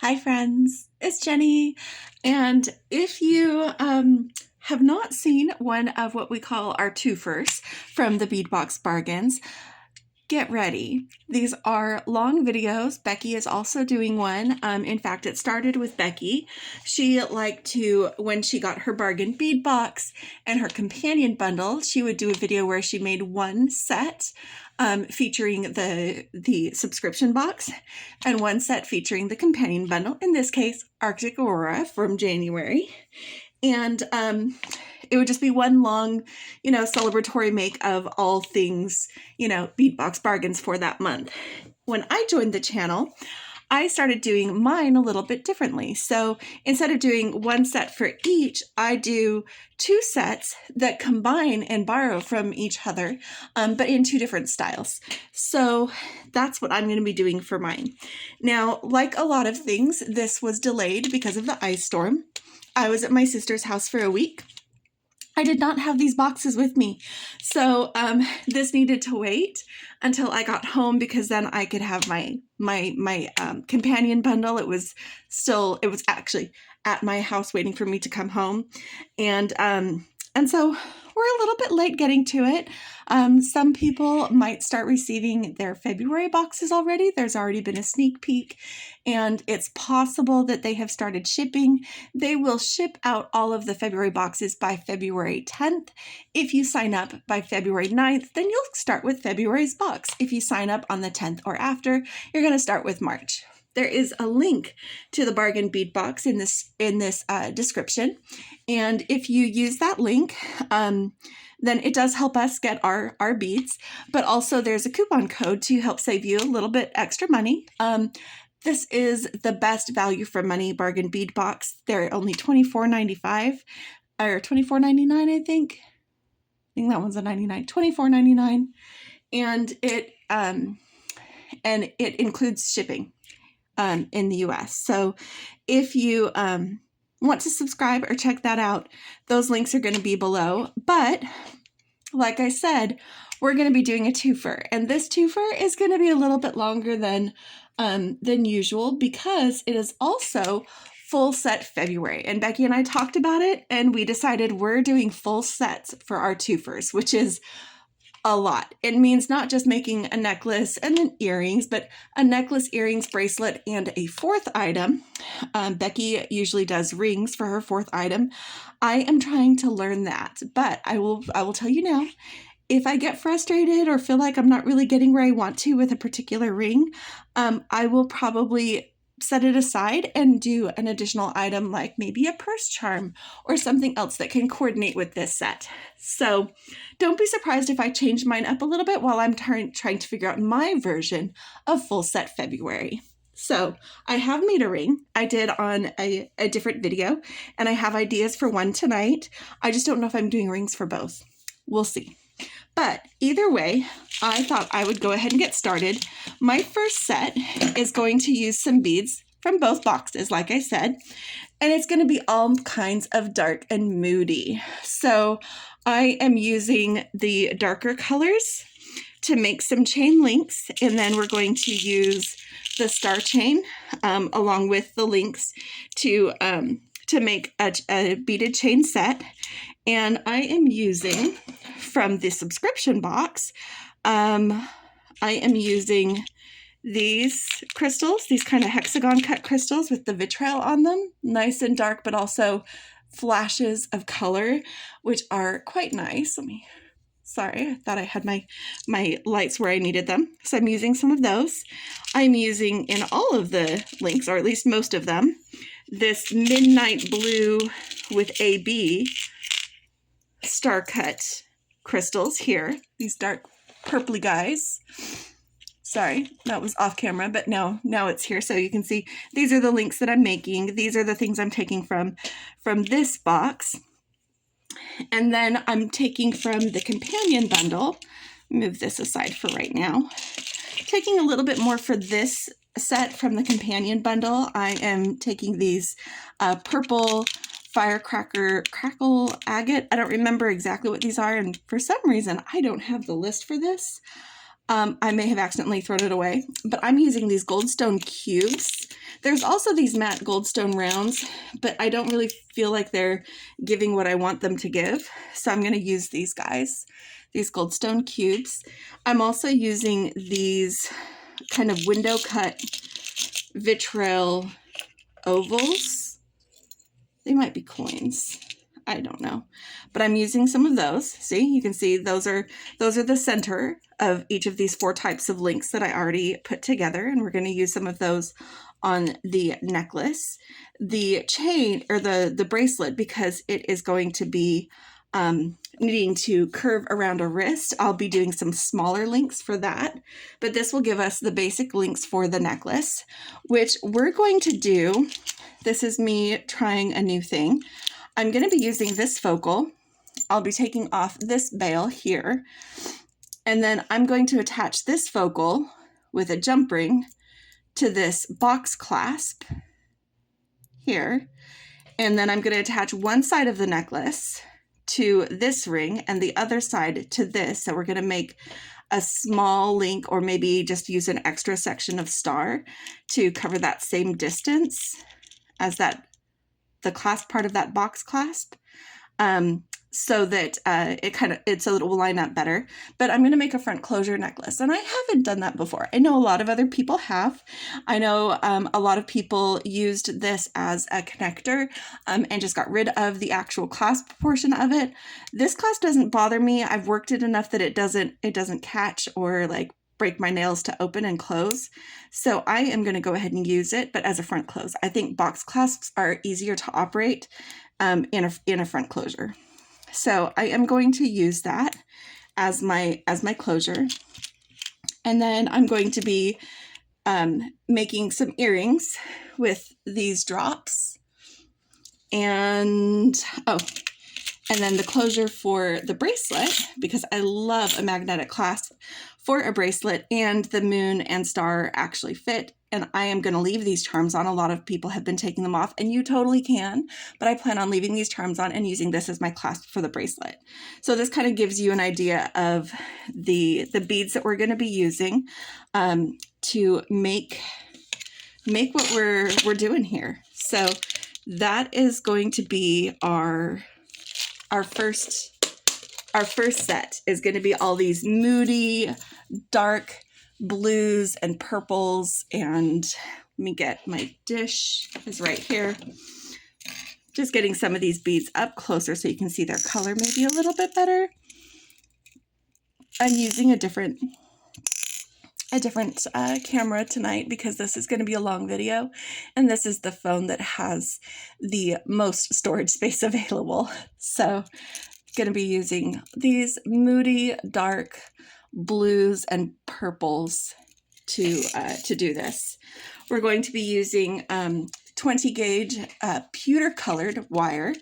Hi friends, it's Jenny, and if you have not seen one of what we call our twofers from the Bead Box bargains, get ready. These are long videos. Beki is also doing one. In fact, it started with Beki. She liked to, when she got her Bargain Bead Box and her companion bundle, she would do a video where she made one set featuring the subscription box and one set featuring the companion bundle, in this case, Arctic Aurora from January. And it would just be one long, celebratory make of all things, bead box bargains for that month. When I joined the channel, I started doing mine a little bit differently. So instead of doing one set for each, I do two sets that combine and borrow from each other, but in two different styles. So that's what I'm going to be doing for mine. Now, like a lot of things, this was delayed because of the ice storm. I was at my sister's house for a week. I did not have these boxes with me. So this needed to wait until I got home because then I could have my companion bundle. It was actually at my house waiting for me to come home. And so we're a little bit late getting to it. Some people might start receiving their February boxes already. There's already been a sneak peek, and it's possible that they have started shipping. They will ship out all of the February boxes by February 10th. If you sign up by February 9th, then you'll start with February's box. If you sign up on the 10th or after, you're going to start with March. There is a link to the Bargain Bead Box in this description, and if you use that link, then it does help us get our beads, but also there's a coupon code to help save you a little bit extra money. This is the best value for money Bargain Bead Box. They're only $24.95 or $24.99, I think. I think that one's a 99, $24.99, and it includes shipping in the US. So if you want to subscribe or check that out, those links are going to be below. But like I said, we're going to be doing a twofer, and this twofer is going to be a little bit longer than usual because it is also full set February. And Beki and I talked about it, and we decided we're doing full sets for our twofers, which is a lot. It means not just making a necklace and then earrings, but a necklace, earrings, bracelet, and a fourth item. Beki usually does rings for her fourth item. I am trying to learn that, but I will tell you now, if I get frustrated or feel like I'm not really getting where I want to with a particular ring, I will probably set it aside and do an additional item like maybe a purse charm or something else that can coordinate with this set. So don't be surprised if I change mine up a little bit while I'm trying to figure out my version of full set February. So I have made a ring. I did on a different video, and I have ideas for one tonight. I just don't know if I'm doing rings for both. We'll see. But either way, I thought I would go ahead and get started. My first set is going to use some beads from both boxes, like I said, and it's going to be all kinds of dark and moody. So I am using the darker colors to make some chain links, and then we're going to use the star chain along with the links to make a beaded chain set. And I am using, from the subscription box, I am using these crystals, these kind of hexagon cut crystals with the vitriol on them, nice and dark, but also flashes of color, which are quite nice. Sorry, I thought I had my lights where I needed them. So I'm using some of those. I'm using in all of the links, or at least most of them, this midnight blue with AB star cut crystals here, these dark purpley guys. Sorry, that was off camera, but now it's here, so you can see these are the links that I'm making. These are the things I'm taking from this box. And then I'm taking from the companion bundle, move this aside for right now, taking a little bit more for this set from the companion bundle. I am taking these purple firecracker crackle agate. I don't remember exactly what these are, and for some reason I don't have the list for this. I may have accidentally thrown it away, but I'm using these goldstone cubes. There's also these matte goldstone rounds, but I don't really feel like they're giving what I want them to give. So I'm going to use these guys, these goldstone cubes. I'm also using these kind of window cut vitriol ovals. They might be coins. I don't know, but I'm using some of those. See, you can see those are the center of each of these 4 types of links that I already put together, and we're going to use some of those on the necklace. The chain, or the bracelet, because it is going to be needing to curve around a wrist, I'll be doing some smaller links for that, but this will give us the basic links for the necklace, which we're going to do. This is me trying a new thing. I'm going to be using this focal. I'll be taking off this bail here, and then I'm going to attach this focal with a jump ring to this box clasp here, and then I'm going to attach one side of the necklace to this ring and the other side to this. So we're going to make a small link, or maybe just use an extra section of star to cover that same distance as the clasp part of that box clasp, so that so that it will line up better. But I'm going to make a front closure necklace, and I haven't done that before. I know a lot of other people have. I know a lot of people used this as a connector and just got rid of the actual clasp portion of it. This clasp doesn't bother me. I've worked it enough that it doesn't catch or like break my nails to open and close. So I am going to go ahead and use it, but as a front close. I think box clasps are easier to operate in a front closure. So I am going to use that as my closure. And then I'm going to be making some earrings with these drops. And then the closure for the bracelet, because I love a magnetic clasp for a bracelet, and the moon and star actually fit. And I am going to leave these charms on. A lot of people have been taking them off, and you totally can, but I plan on leaving these charms on and using this as my clasp for the bracelet. So this kind of gives you an idea of the beads that we're going to be using to make what we're doing here. So that is going to be our first set is going to be all these moody, dark blues and purples. And let me get my dish is right here. Just getting some of these beads up closer so you can see their color maybe a little bit better. I'm using a different camera tonight because this is going to be a long video, and this is the phone that has the most storage space available. So going to be using these moody dark blues and purples to do this. We're going to be using 20 gauge pewter colored wire.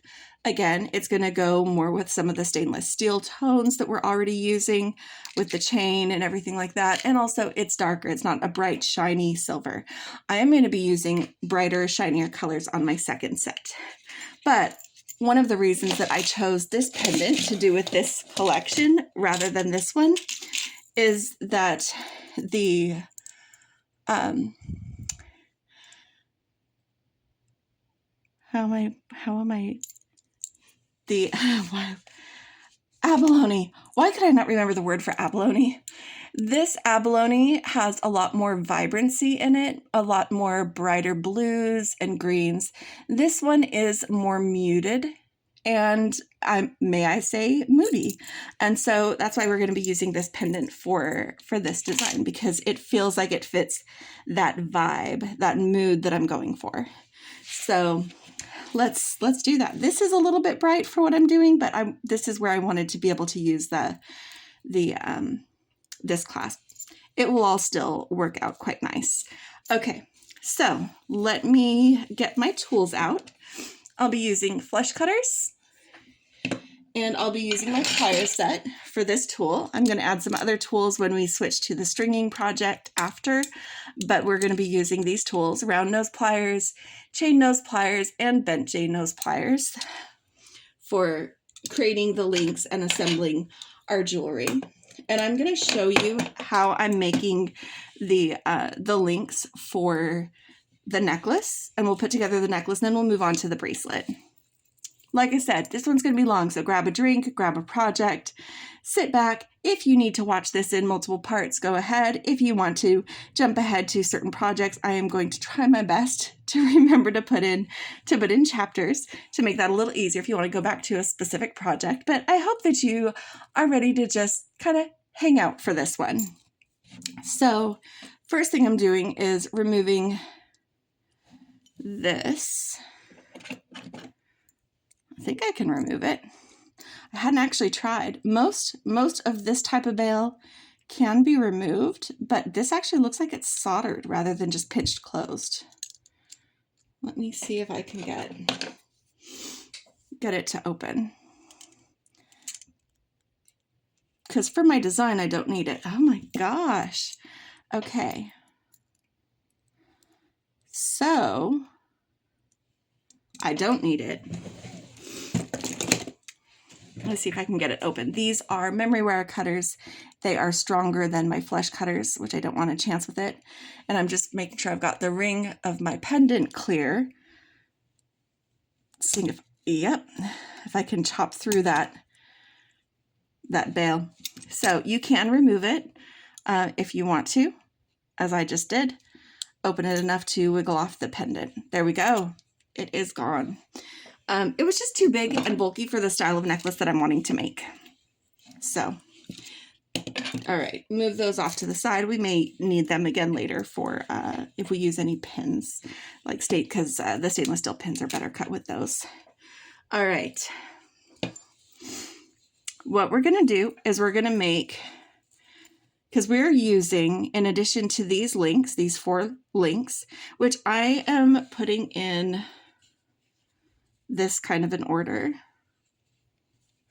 Again, it's going to go more with some of the stainless steel tones that we're already using with the chain and everything like that. And also it's darker. It's not a bright, shiny silver. I am going to be using brighter, shinier colors on my second set. But one of the reasons that I chose this pendant to do with this collection rather than this one is that the abalone. Why could I not remember the word for abalone? This abalone has a lot more vibrancy in it, a lot more brighter blues and greens. This one is more muted and, may I say, moody. And so that's why we're going to be using this pendant for this design, because it feels like it fits that vibe, that mood that I'm going for. So let's do that. This is a little bit bright for what I'm doing, but this is where I wanted to be able to use this clasp. It will all still work out quite nice. Okay, so let me get my tools out. I'll be using flush cutters, and I'll be using my pliers set for this tool. I'm going to add some other tools when we switch to the stringing project after, but we're going to be using these tools: round nose pliers, chain nose pliers, and bent J nose pliers for creating the links and assembling our jewelry. And I'm going to show you how I'm making the links for the necklace, and we'll put together the necklace, and then we'll move on to the bracelet. Like I said, this one's going to be long, so grab a drink, grab a project, sit back. If you need to watch this in multiple parts, go ahead. If you want to jump ahead to certain projects, I am going to try my best to remember to put in chapters to make that a little easier if you want to go back to a specific project. But I hope that you are ready to just kind of hang out for this one. So first thing I'm doing is removing this. I think I can remove it. I hadn't actually tried. Most of this type of bail can be removed, but this actually looks like it's soldered rather than just pinched closed. Let me see if I can get it to open. Because for my design, I don't need it. Oh my gosh. Okay. So I don't need it. Let's see if I can get it open. These are memory wire cutters. They are stronger than my flesh cutters, which I don't want to chance with it. And I'm just making sure I've got the ring of my pendant clear. Seeing if I can chop through that bail. So you can remove it if you want to, as I just did. Open it enough to wiggle off the pendant. There we go. It is gone. It was just too big and bulky for the style of necklace that I'm wanting to make. So, all right, move those off to the side. We may need them again later for if we use any pins, like because the stainless steel pins are better cut with those. All right. What we're going to do is we're going to make, because we're using, in addition to these links, these 4 links, which I am putting in this kind of an order.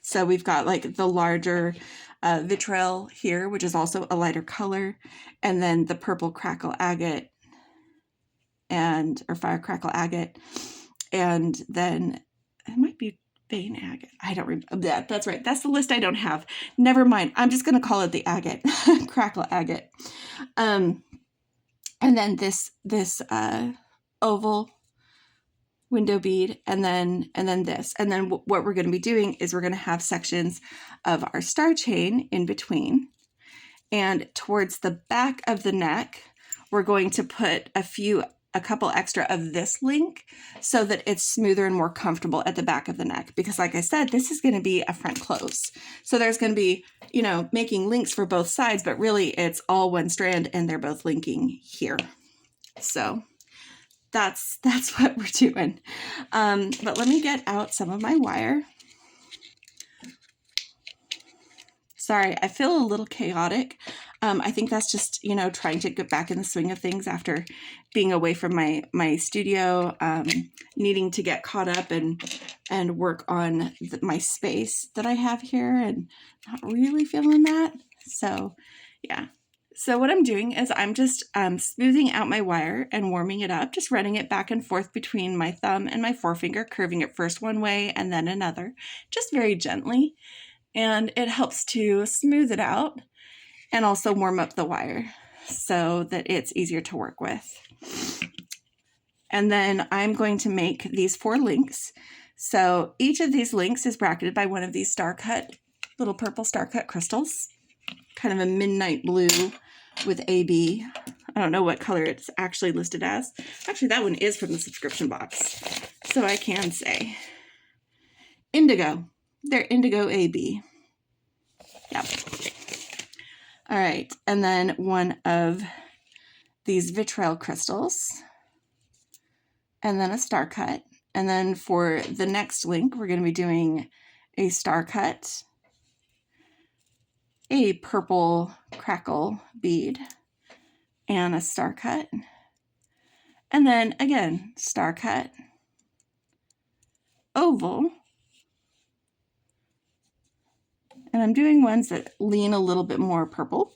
So we've got like the larger vitriol here, which is also a lighter color, and then the purple crackle agate or fire crackle agate, and then it might be vein agate. I don't remember that. That's right. That's the list I don't have. Never mind. I'm just going to call it the agate, crackle agate. And then this oval window bead, and then this. And then what we're going to be doing is we're going to have sections of our star chain in between. And towards the back of the neck, we're going to put a couple extra of this link so that it's smoother and more comfortable at the back of the neck. Because like I said, this is going to be a front close. So there's going to be, making links for both sides, but really it's all one strand and they're both linking here. So that's what we're doing. But let me get out some of my wire. Sorry, I feel a little chaotic. I think that's just, trying to get back in the swing of things after being away from my studio, needing to get caught up and work on my space that I have here and not really feeling that. So, yeah. So what I'm doing is I'm just smoothing out my wire and warming it up, just running it back and forth between my thumb and my forefinger, curving it first one way and then another, just very gently. And it helps to smooth it out and also warm up the wire so that it's easier to work with. And then I'm going to make these 4 links. So each of these links is bracketed by one of these little purple star cut crystals, kind of a midnight blue with AB. I don't know what color it's actually listed as. Actually, that one is from the subscription box. So I can say indigo. They're indigo AB. Yep. All right. And then one of these vitriol crystals. And then a star cut. And then for the next link, we're going to be doing a star cut, a purple crackle bead, and a star cut. And then again, star cut, oval. And I'm doing ones that lean a little bit more purple,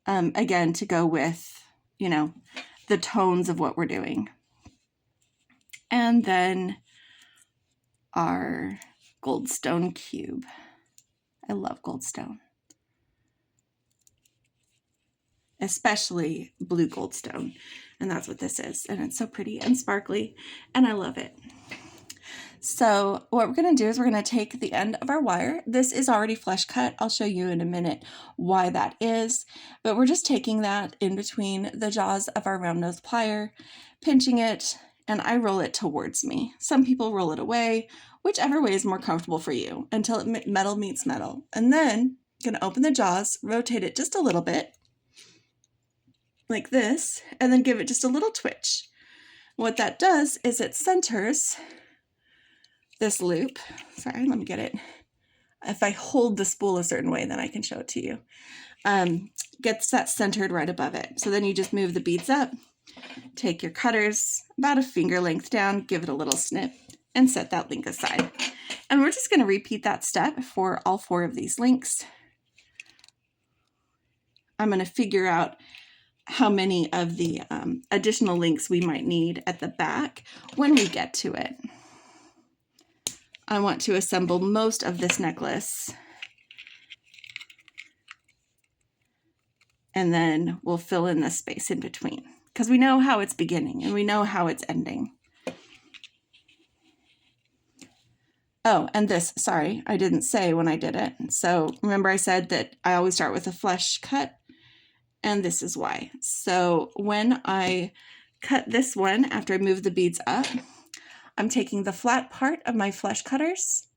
again, to go with, the tones of what we're doing. And then our goldstone cube. I love goldstone. especially blue goldstone. And that's what this is. And it's so pretty and sparkly, and I love it. So what we're going to do is we're going to take the end of our wire. This is already flush cut. I'll show you in a minute why that is, but we're just taking that in between the jaws of our round nose plier, pinching it, and I roll it towards me. Some people roll it away, whichever way is more comfortable for you, until metal meets metal. And then I'm going to open the jaws, rotate it just a little bit, like this, and then give it just a little twitch. What that does is it centers this loop. Sorry, let me get it. If I hold the spool a certain way, then I can show it to you. Gets that centered right above it. So then you just move the beads up, take your cutters about a finger length down, give it a little snip, and set that link aside. And we're just going to repeat that step for all 4 of these links. I'm going to figure out how many of the additional links we might need at the back when we get to it. I want to assemble most of this necklace, and then we'll fill in the space in between, because we know how it's beginning and we know how it's ending. Oh, and this, sorry, I didn't say when I did it. So remember I said that I always start with a flush cut, and this is why. So when I cut this one, after I move the beads up, I'm taking the flat part of my flush cutters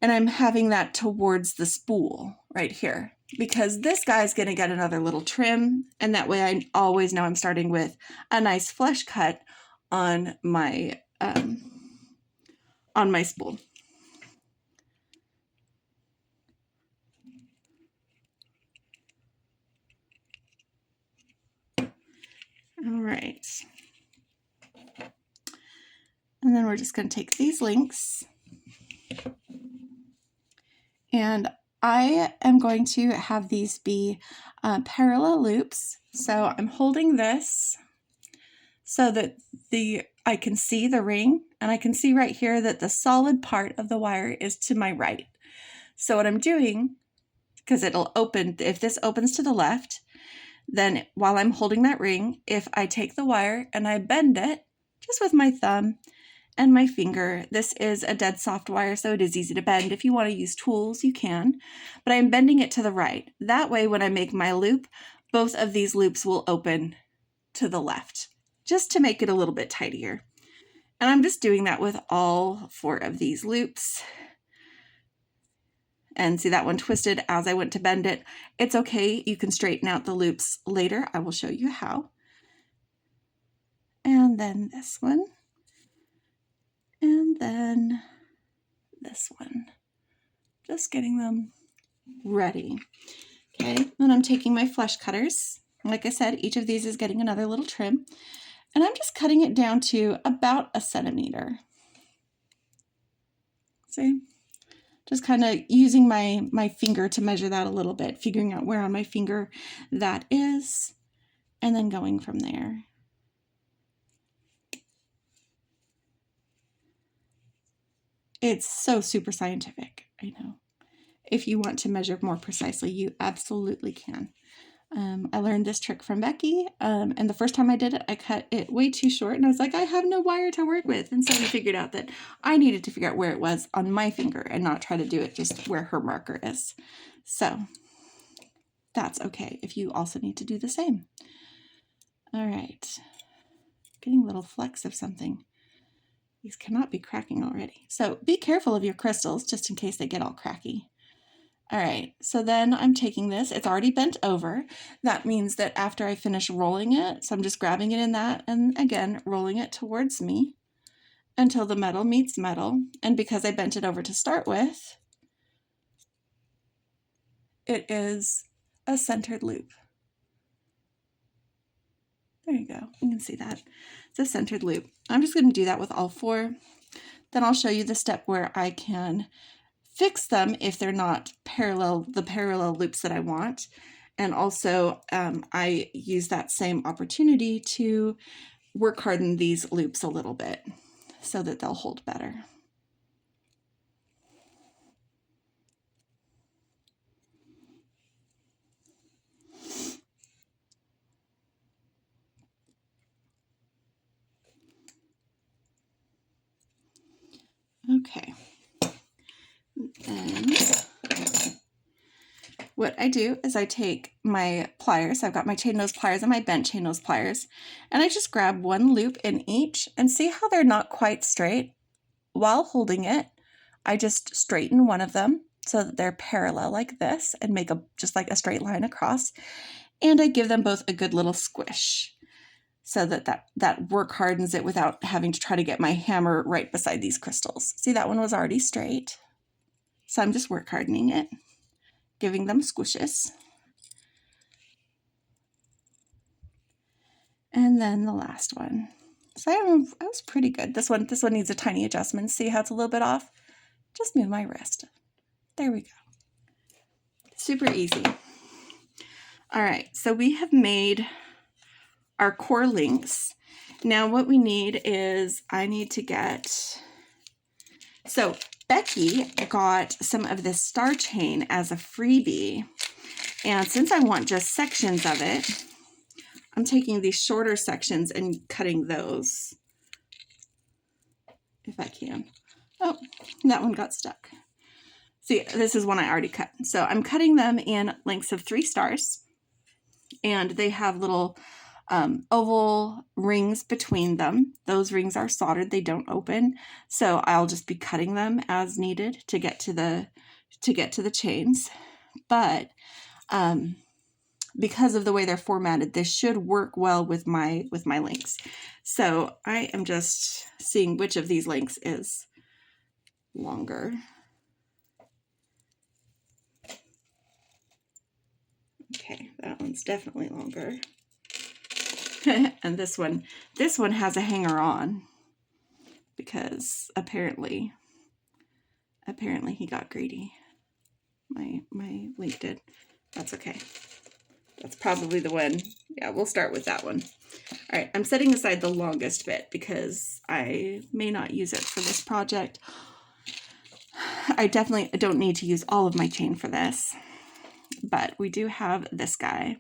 and I'm having that towards the spool right here, because this guy's going to get another little trim, and that way I always know I'm starting with a nice flush cut on my spool. All right. And then we're just going to take these links, and I am going to have these be parallel loops. So I'm holding this so that I can see the ring, and I can see right here that the solid part of the wire is to my right. So what I'm doing, because it'll open, if this opens to the left, then while I'm holding that ring, if I take the wire and I bend it just with my thumb and my finger, this is a dead soft wire, so it is easy to bend. If you want to use tools, you can, but I'm bending it to the right. That way, when I make my loop, both of these loops will open to the left, just to make it a little bit tidier. And I'm just doing that with all 4 of these loops. And see, that one twisted as I went to bend it. It's okay, you can straighten out the loops later. I will show you how. And then this one. And then this one. Just getting them ready. Okay, then I'm taking my flush cutters. Like I said, each of these is getting another little trim. And I'm just cutting it down to about 1 centimeter. See? Just kind of using my finger to measure that a little bit, figuring out where on my finger that is, and then going from there. It's so super scientific, I know. If you want to measure more precisely, you absolutely can. I learned this trick from Beki, and the first time I did it, I cut it way too short, and I was like, I have no wire to work with. And so I figured out that I needed to figure out where it was on my finger and not try to do it just where her marker is. So that's okay if you also need to do the same. All right, getting a little flecks of something. These cannot be cracking already. So be careful of your crystals just in case they get all cracky. All right, so then I'm taking this, it's already bent over. That means that after I finish rolling it, so I'm just grabbing it in that and again, rolling it towards me until the metal meets metal. And because I bent it over to start with, it is a centered loop. There you go, you can see that. It's a centered loop. I'm just gonna do that with all 4. Then I'll show you the step where I can fix them if they're not the parallel loops that I want. And also I use that same opportunity to work harden these loops a little bit so that they'll hold better. Okay. And what I do is I take my pliers, I've got my chain nose pliers and my bent chain nose pliers, and I just grab one loop in each and see how they're not quite straight. While holding it, I just straighten one of them so that they're parallel like this and make just like a straight line across. And I give them both a good little squish so that work hardens it without having to try to get my hammer right beside these crystals. See, that one was already straight. So I'm just work hardening it, giving them squishes. And then the last one. So I was pretty good. This one needs a tiny adjustment. See how it's a little bit off? Just move my wrist. There we go. Super easy. All right, so we have made our core links. Now what we need is I need to get, so Beki got some of this star chain as a freebie. And since I want just sections of it, I'm taking these shorter sections and cutting those if I can. Oh, that one got stuck. See, this is one I already cut. So I'm cutting them in lengths of 3 stars, and they have little oval rings between them. Those rings are soldered, they don't open. So I'll just be cutting them as needed to get to the chains. But because of the way they're formatted, this should work well with my links. So I am just seeing which of these links is longer. Okay, that one's definitely longer. And this one has a hanger on because apparently he got greedy. My link did. That's okay. That's probably the one. Yeah, we'll start with that one. All right, I'm setting aside the longest bit because I may not use it for this project. I definitely don't need to use all of my chain for this, but we do have this guy.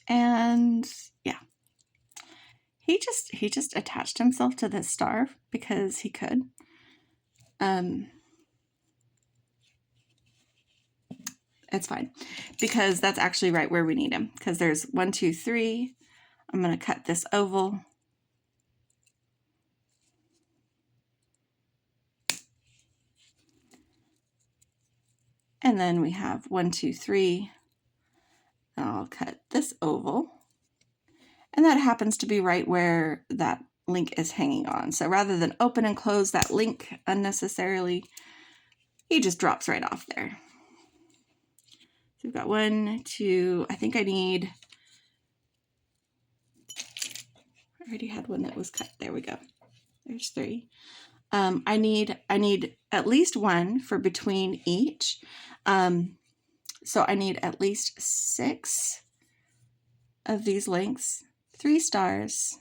And yeah, he just attached himself to this star because he could. It's fine because that's actually right where we need him, because there's 1, 2, 3. I'm going to cut this oval. And then we have 1, 2, 3. And I'll cut this oval. And that happens to be right where that link is hanging on. So rather than open and close that link unnecessarily, he just drops right off there. So we've got 1, 2, I think I already had one that was cut. There we go. There's 3. I need at least 1 for between each. So I need at least 6 of these lengths, 3 stars,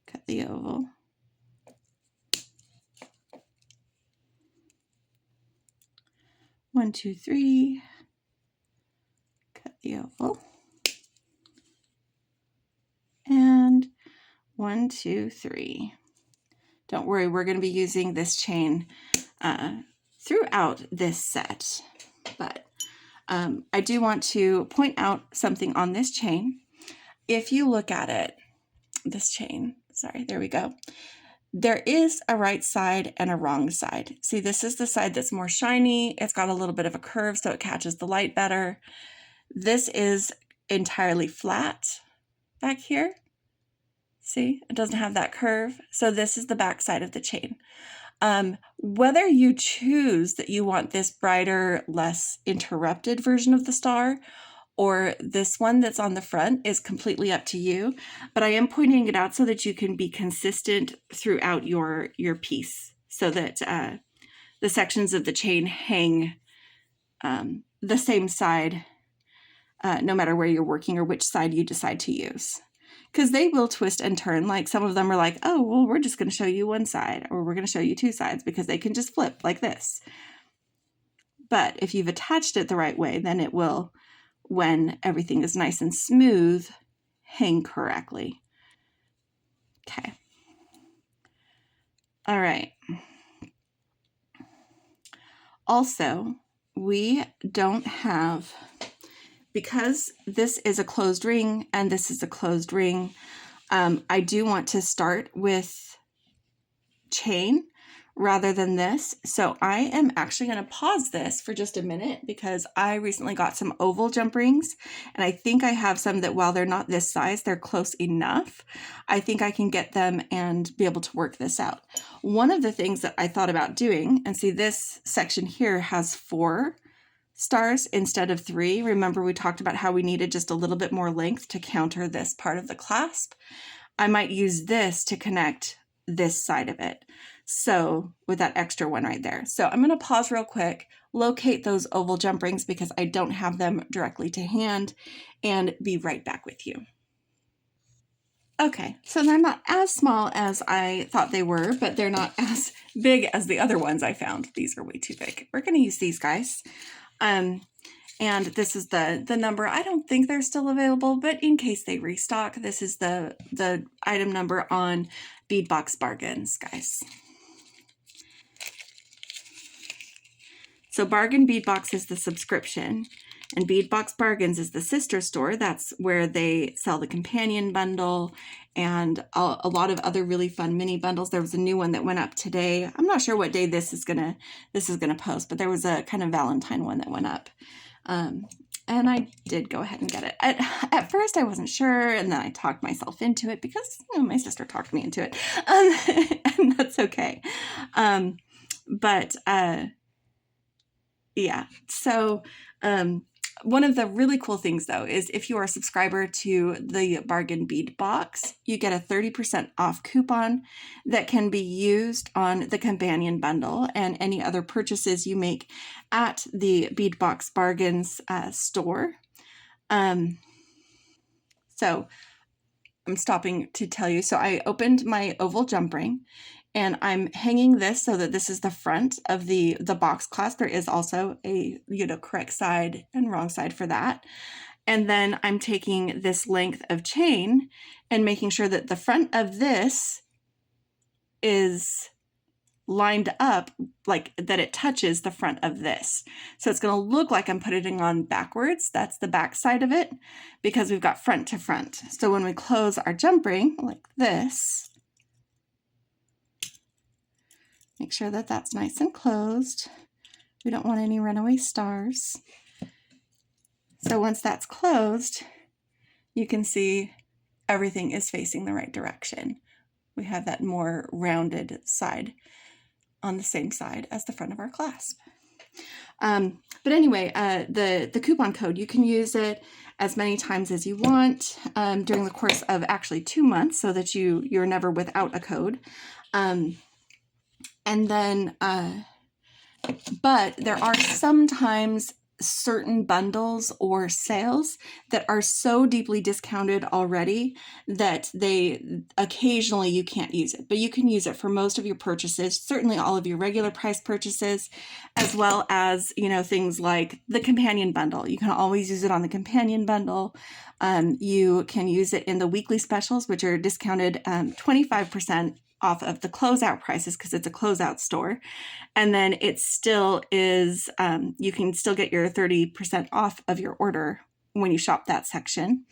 cut the oval. One, 2, 3, cut the oval. And 1, 2, 3. Don't worry, we're going to be using this chain throughout this set, but I do want to point out something on this chain. If you look at it, this chain, sorry, there we go. There is a right side and a wrong side. See, this is the side that's more shiny. It's got a little bit of a curve so it catches the light better. This is entirely flat back here. See, it doesn't have that curve. So this is the back side of the chain. Whether you choose that you want this brighter, less interrupted version of the star, or this one that's on the front is completely up to you. But I am pointing it out so that you can be consistent throughout your piece, so that the sections of the chain hang the same side, no matter where you're working or which side you decide to use. Because they will twist and turn. Like some of them are like, oh, well, we're just going to show you one side, or we're going to show you 2 sides, because they can just flip like this. But if you've attached it the right way, then it will, when everything is nice and smooth, hang correctly. Okay. All right. Also, we don't have, because this is a closed ring and this is a closed ring, I do want to start with chain rather than this. So I am actually going to pause this for just a minute because I recently got some oval jump rings, and I think I have some that, while they're not this size, they're close enough. I think I can get them and be able to work this out. One of the things that I thought about doing, and see, this section here has 4 stars instead of 3. Remember, we talked about how we needed just a little bit more length to counter this part of the clasp. I might use this to connect this side of it. So with that extra one right there. So I'm going to pause real quick, locate those oval jump rings because I don't have them directly to hand, and be right back with you. Okay, so they're not as small as I thought they were, but they're not as big as the other ones I found. These are way too big. We're going to use these guys. And this is the number. I don't think they're still available, but in case they restock, this is the item number on Bead Box Bargains, guys. So Bargain Bead Box is the subscription, and Bead Box Bargains is the sister store. That's where they sell the companion bundle and a lot of other really fun mini bundles. There was a new one that went up today. I'm not sure what day this is gonna post, but there was a kind of Valentine one that went up. And I did go ahead and get it. At first I wasn't sure, and then I talked myself into it because, you know, my sister talked me into it. And that's okay. Yeah, so one of the really cool things, though, is if you are a subscriber to the Bargain Bead Box, you get a 30% off coupon that can be used on the companion bundle and any other purchases you make at the Bead Box Bargains store. So I'm stopping to tell you. So I opened my oval jump ring, and I'm hanging this so that this is the front of the box clasp. There is also a, you know, correct side and wrong side for that. And then I'm taking this length of chain and making sure that the front of this is lined up, like that it touches the front of this. So it's going to look like I'm putting it on backwards. That's the back side of it, because we've got front to front. So when we close our jump ring like this, make sure that that's nice and closed. We don't want any runaway stars. So once that's closed, you can see everything is facing the right direction. We have that more rounded side on the same side as the front of our clasp. But anyway, the coupon code, you can use it as many times as you want during the course of actually 2 months, so that you're never without a code. And then, but there are sometimes certain bundles or sales that are so deeply discounted already that occasionally you can't use it, but you can use it for most of your purchases, certainly all of your regular price purchases, as well as, you know, things like the companion bundle. You can always use it on the companion bundle. You can use it in the weekly specials, which are discounted 25% off of the closeout prices because it's a closeout store. And then it still is, you can still get your 30% off of your order when you shop that section.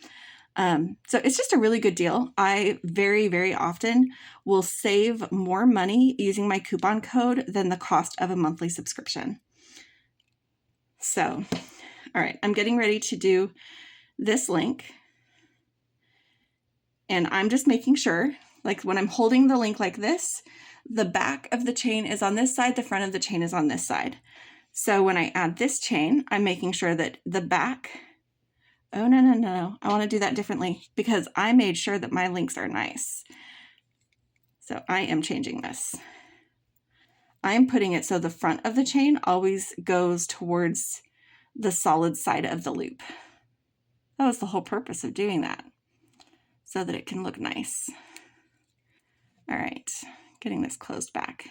So it's just a really good deal. I very, very often will save more money using my coupon code than the cost of a monthly subscription. So, all right, I'm getting ready to do this link. And I'm just making sure, like when I'm holding the link like this, the back of the chain is on this side, the front of the chain is on this side. So when I add this chain, I'm making sure that the back, oh, no, I want to do that differently because I made sure that my links are nice. So I am changing this. I am putting it so the front of the chain always goes towards the solid side of the loop. That was the whole purpose of doing that, so that it can look nice. All right, getting this closed back.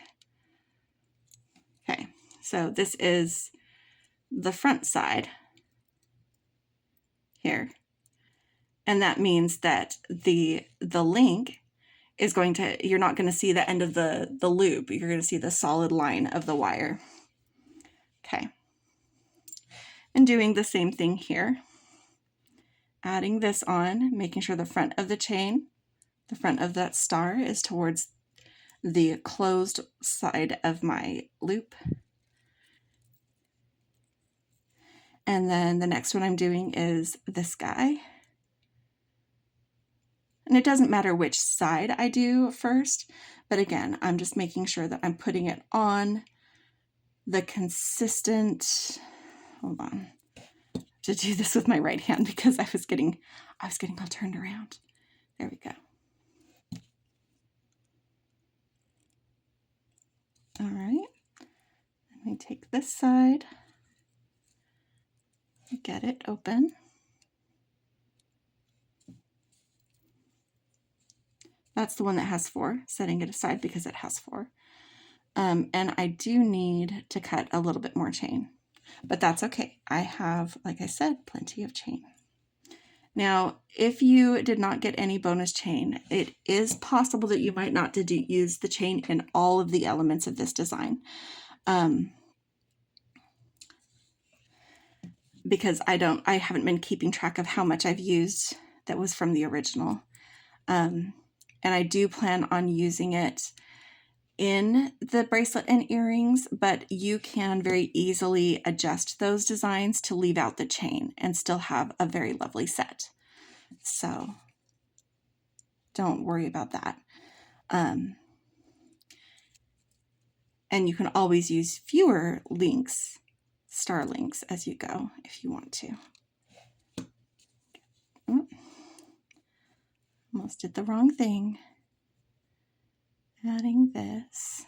Okay, so this is the front side here. And that means that the link is going to, you're not going to see the end of the loop. You're going to see the solid line of the wire. Okay. And doing the same thing here. Adding this on, making sure the front of the chain, the front of that star is towards the closed side of my loop. And then the next one I'm doing is this guy. And it doesn't matter which side I do first, but again, I'm just making sure that I'm putting it on the consistent, hold on, to do this with my right hand because I was getting all turned around. There we go. All right, let me take this side, get it open. That's the one that has 4, setting it aside because it has 4. And I do need to cut a little bit more chain, but that's okay. I have, like I said, plenty of chain. Now, if you did not get any bonus chain, it is possible that you might not use the chain in all of the elements of this design. Because I haven't been keeping track of how much I've used that was from the original. And I do plan on using it in the bracelet and earrings, but you can very easily adjust those designs to leave out the chain and still have a very lovely set. So don't worry about that. And you can always use fewer links, star links, as you go if you want to. Oh, almost did the wrong thing. Adding this.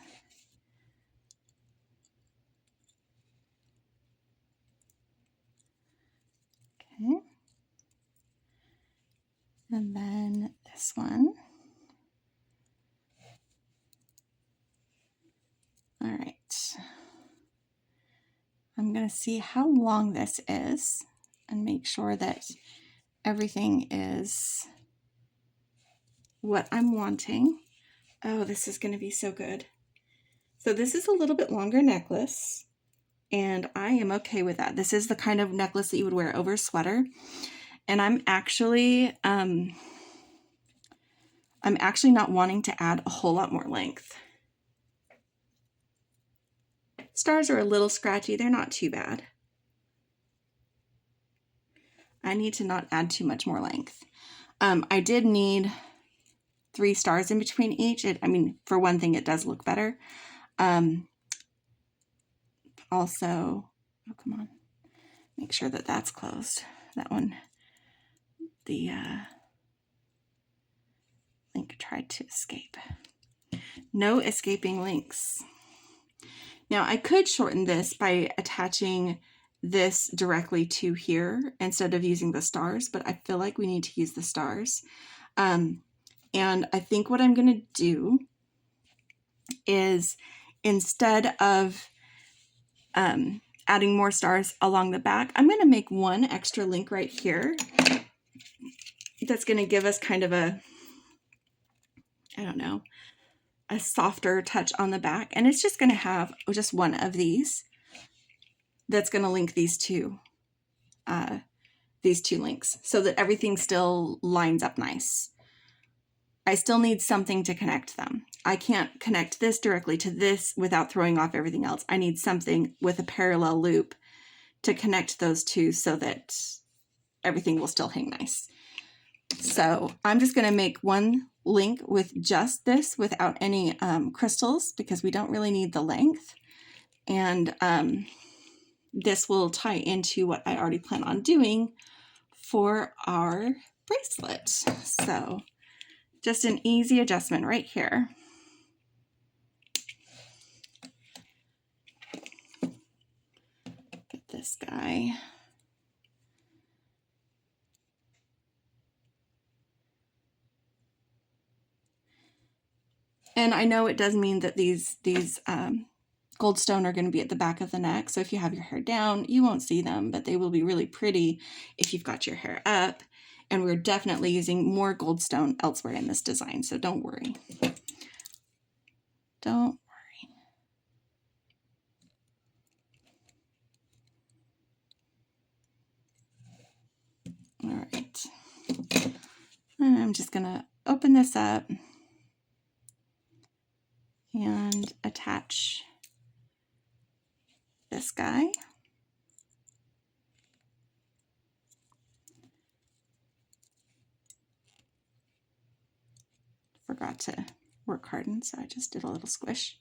Okay. And then this one. All right. I'm going to see how long this is and make sure that everything is what I'm wanting. Oh, this is going to be so good. So this is a little bit longer necklace, and I am okay with that. This is the kind of necklace that you would wear over a sweater. And I'm actually not wanting to add a whole lot more length. Stars are a little scratchy. They're not too bad. I need to not add too much more length. I did need 3 stars in between each. For one thing, it does look better. Also, oh, come on. Make sure that that's closed. That one, the link tried to escape. No escaping links. Now, I could shorten this by attaching this directly to here instead of using the stars, but I feel like we need to use the stars. And I think what I'm going to do is, instead of adding more stars along the back, I'm going to make one extra link right here that's going to give us kind of a, I don't know, a softer touch on the back. And it's just going to have just one of these that's going to link these two links so that everything still lines up nice. I still need something to connect them. I can't connect this directly to this without throwing off everything else. I need something with a parallel loop to connect those two so that everything will still hang nice. So I'm just going to make one link with just this without any crystals because we don't really need the length. And this will tie into what I already plan on doing for our bracelet. So just an easy adjustment right here. Get this guy. And I know it does mean that these gold stone are going to be at the back of the neck. So if you have your hair down, you won't see them, but they will be really pretty if you've got your hair up. And we're definitely using more goldstone elsewhere in this design, so don't worry. Don't worry. All right. And I'm just going to open this up and attach this guy. Forgot to work harden, so I just did a little squish.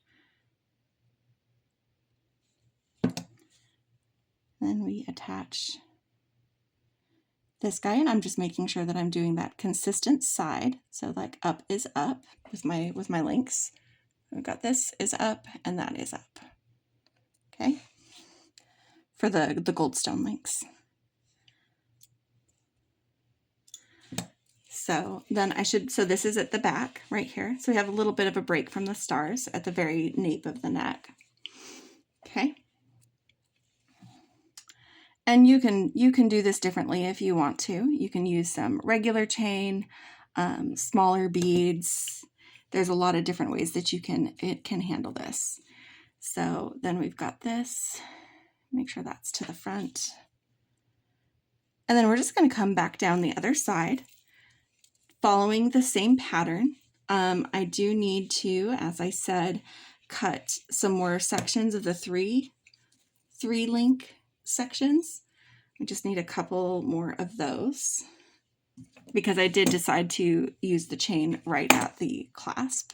Then we attach this guy, and I'm just making sure that I'm doing that consistent side. So like up is up with my links. We've got this is up and that is up. Okay. For the goldstone links. So then so this is at the back right here. So we have a little bit of a break from the stars at the very nape of the neck. Okay. And you can do this differently if you want to. You can use some regular chain, smaller beads. There's a lot of different ways that it can handle this. So then we've got this. Make sure that's to the front. And then we're just going to come back down the other side, following the same pattern. I do need to, as I said, cut some more sections of the three link sections. We just need a couple more of those because I did decide to use the chain right at the clasp.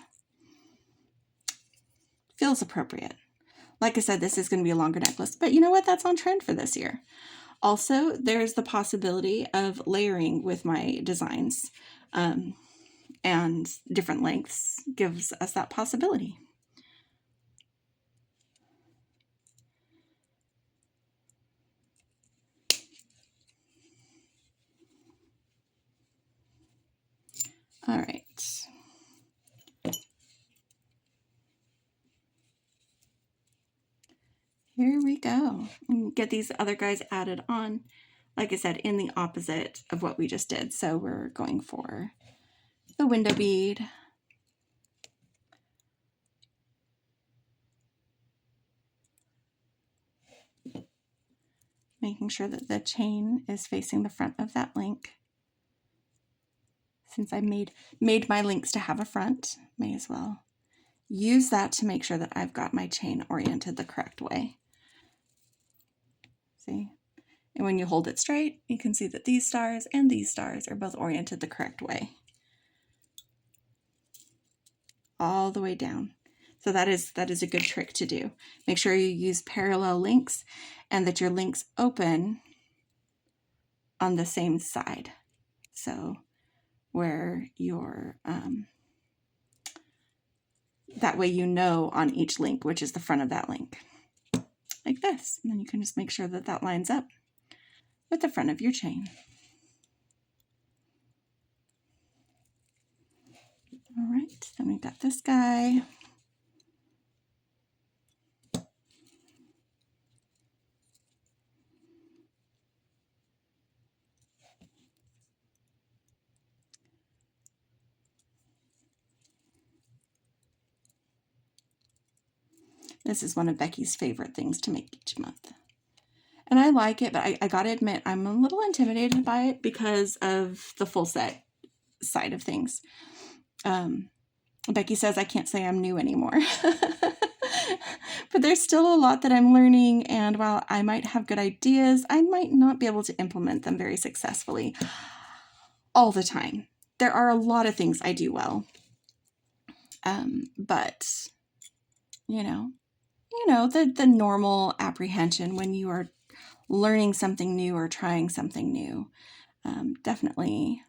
Feels appropriate. Like I said, this is going to be a longer necklace, but you know what? That's on trend for this year. Also, there's the possibility of layering with my designs, and different lengths gives us that possibility. All right. Here we go. Get these other guys added on, like I said, in the opposite of what we just did. So we're going for the window bead. Making sure that the chain is facing the front of that link. Since I made my links to have a front, may as well use that to make sure that I've got my chain oriented the correct way. See? And when you hold it straight, you can see that these stars and these stars are both oriented the correct way. All the way down. So that is a good trick to do. Make sure you use parallel links and that your links open on the same side. So where your, that way you know on each link which is the front of that link. Like this. And then you can just make sure that that lines up with the front of your chain. All right, then we've got this guy. This is one of Becky's favorite things to make each month. And I like it, but I gotta admit, I'm a little intimidated by it because of the full set side of things. Becky says I can't say I'm new anymore. But there's still a lot that I'm learning, and while I might have good ideas, I might not be able to implement them very successfully all the time. There are a lot of things I do well. But you know, the normal apprehension when you are learning something new or trying something new definitely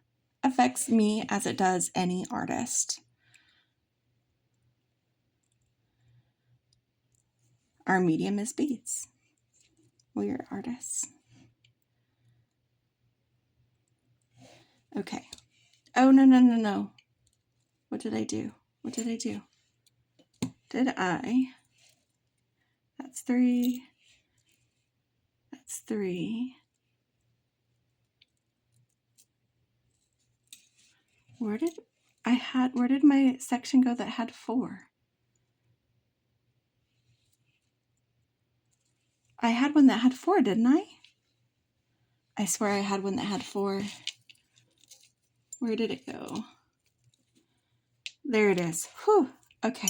affects me as it does any artist. Our medium is beads. We're artists. Okay. Oh, no. What did I do? That's three. That's three. Where did my section go that had 4? I had one that had 4, didn't I? I swear I had one that had 4. Where did it go? There it is. Whew. Okay.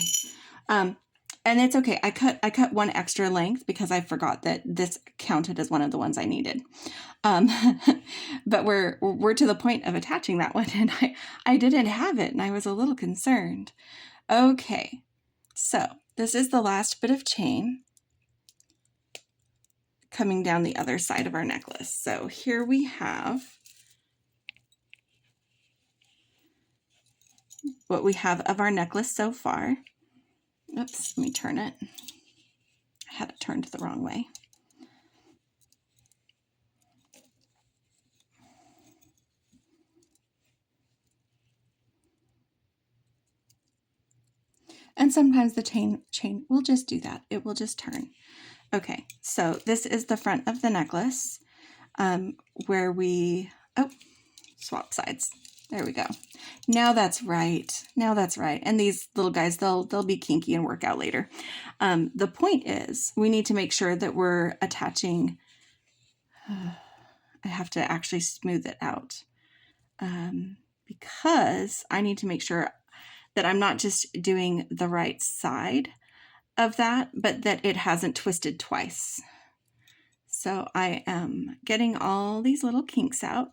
And it's okay. I cut one extra length because I forgot that this counted as one of the ones I needed. But we're to the point of attaching that one, and I didn't have it, and I was a little concerned. Okay. So this is the last bit of chain coming down the other side of our necklace. So here we have what we have of our necklace so far. Oops, let me turn it. I had it turned the wrong way. And sometimes the chain will just do that. It will just turn. Okay, so this is the front of the necklace where we, swap sides. There we go. Now that's right. Now that's right. And these little guys, they'll be kinky and work out later. The point is we need to make sure that we're attaching, I have to actually smooth it out because I need to make sure that I'm not just doing the right side of that, but that it hasn't twisted twice. So I am getting all these little kinks out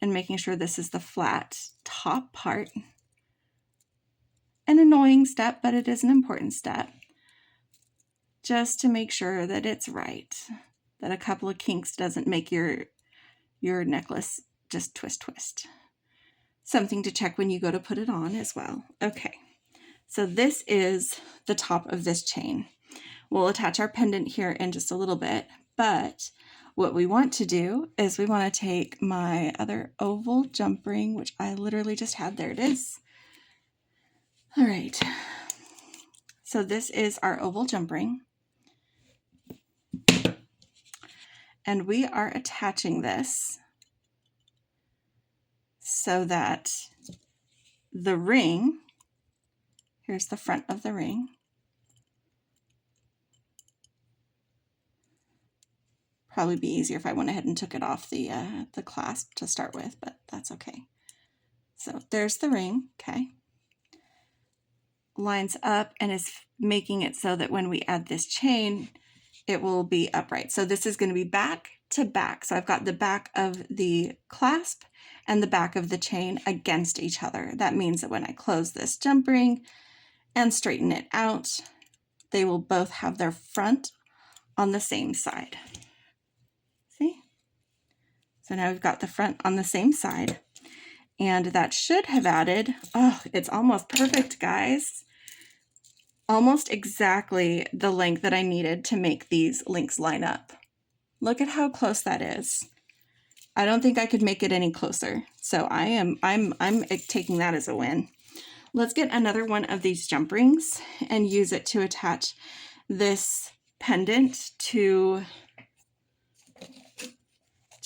and making sure this is the flat top part. An annoying step, but it is an important step. Just to make sure that it's right, that a couple of kinks doesn't make your necklace just twist. Something to check when you go to put it on as well. Okay, so this is the top of this chain. We'll attach our pendant here in just a little bit, but what we want to do is we want to take my other oval jump ring, which I literally just had. There it is. All right, so this is our oval jump ring. And we are attaching this so that the ring, here's the front of the ring, probably be easier if I went ahead and took it off the clasp to start with, but that's okay. So there's the ring, okay. Lines up and is making it so that when we add this chain, it will be upright. So this is going to be back to back. So I've got the back of the clasp and the back of the chain against each other. That means that when I close this jump ring and straighten it out, they will both have their front on the same side. See? So now we've got the front on the same side, and that should have added, oh, it's almost perfect, guys. Almost exactly the length that I needed to make these links line up. Look at how close that is. I don't think I could make it any closer. So I'm taking that as a win. Let's get another one of these jump rings and use it to attach this pendant to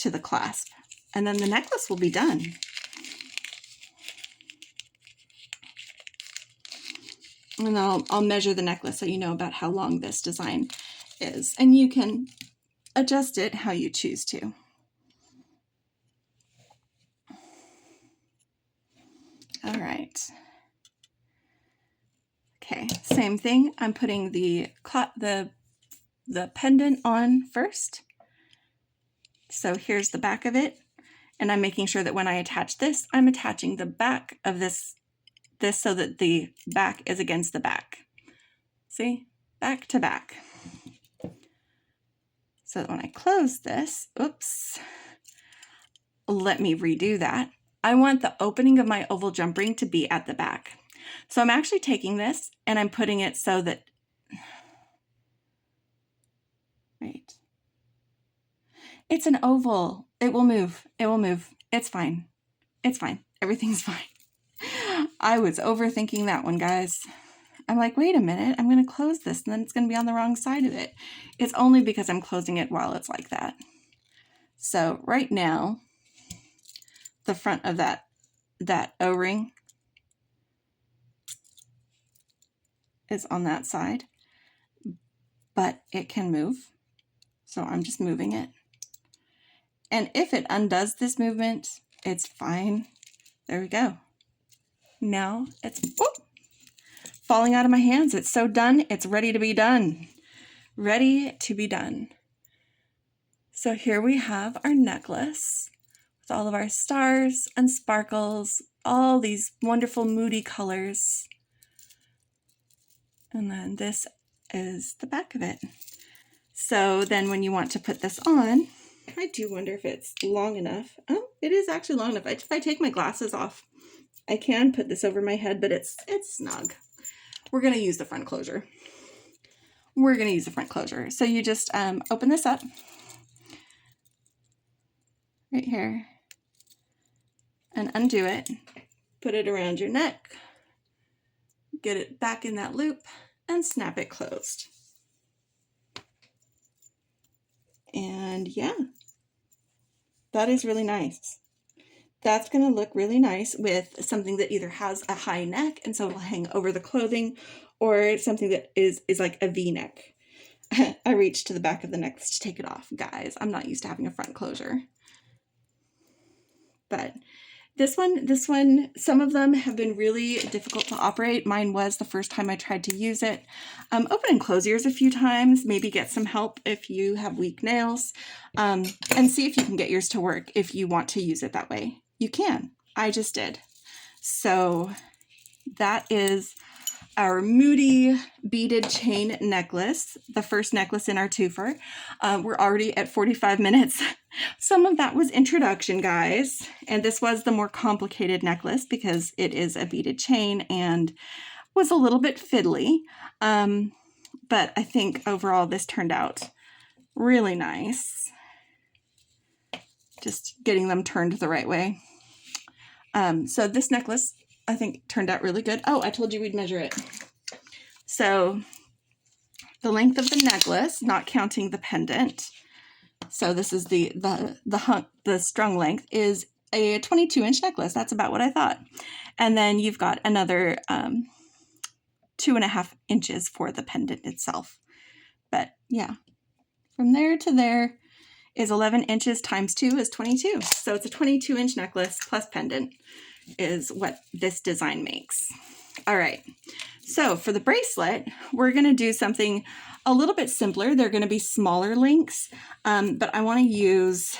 the clasp. And then the necklace will be done. And I'll measure the necklace so you know about how long this design is. And you can adjust it how you choose to. All right. Okay, same thing. I'm putting the pendant on first. So here's the back of it. And I'm making sure that when I attach this, I'm attaching the back of this so that the back is against the back. See? Back to back. So that when I close this, oops, let me redo that. I want the opening of my oval jump ring to be at the back. So I'm actually taking this and I'm putting it so that, right. It's an oval. It will move. It will move. It's fine. It's fine. Everything's fine. I was overthinking that one, guys. I'm like, wait a minute, I'm going to close this and then it's going to be on the wrong side of it. It's only because I'm closing it while it's like that. So right now, the front of that that O-ring is on that side, but it can move. So I'm just moving it. And if it undoes this movement, it's fine. There we go. Now it's falling out of my hands. It's so done. It's ready to be done. Ready to be done. So here we have our necklace with all of our stars and sparkles, all these wonderful moody colors. And then this is the back of it. So then when you want to put this on, I do wonder if it's long enough. Oh, it is actually long enough. If I take my glasses off, I can put this over my head, but it's snug. We're going to use the front closure. We're going to use the front closure. So you just open this up right here and undo it. Put it around your neck. Get it back in that loop and snap it closed. And yeah, that is really nice. That's going to look really nice with something that either has a high neck and so it'll hang over the clothing, or something that is like a V-neck. I reached to the back of the necklace to take it off. Guys, I'm not used to having a front closure. But this one, some of them have been really difficult to operate. Mine was the first time I tried to use it. Open and close ears a few times, maybe get some help if you have weak nails, and see if you can get yours to work if you want to use it that way. You can. I just did. So that is our Moody beaded chain necklace, the first necklace in our twofer. We're already at 45 minutes. Some of that was introduction, guys, and this was the more complicated necklace because it is a beaded chain and was a little bit fiddly, but I think overall this turned out really nice. Just getting them turned the right way. So this necklace, I think, turned out really good. Oh, I told you we'd measure it. So the length of the necklace, not counting the pendant, so this is the strung length, is a 22-inch necklace. That's about what I thought. And then you've got another 2.5 inches for the pendant itself. But yeah, from there to there is 11 inches times 2 is 22. So it's a 22-inch necklace plus pendant is what this design makes. All right. So for the bracelet, we're going to do something a little bit simpler. They're going to be smaller links, but I want to use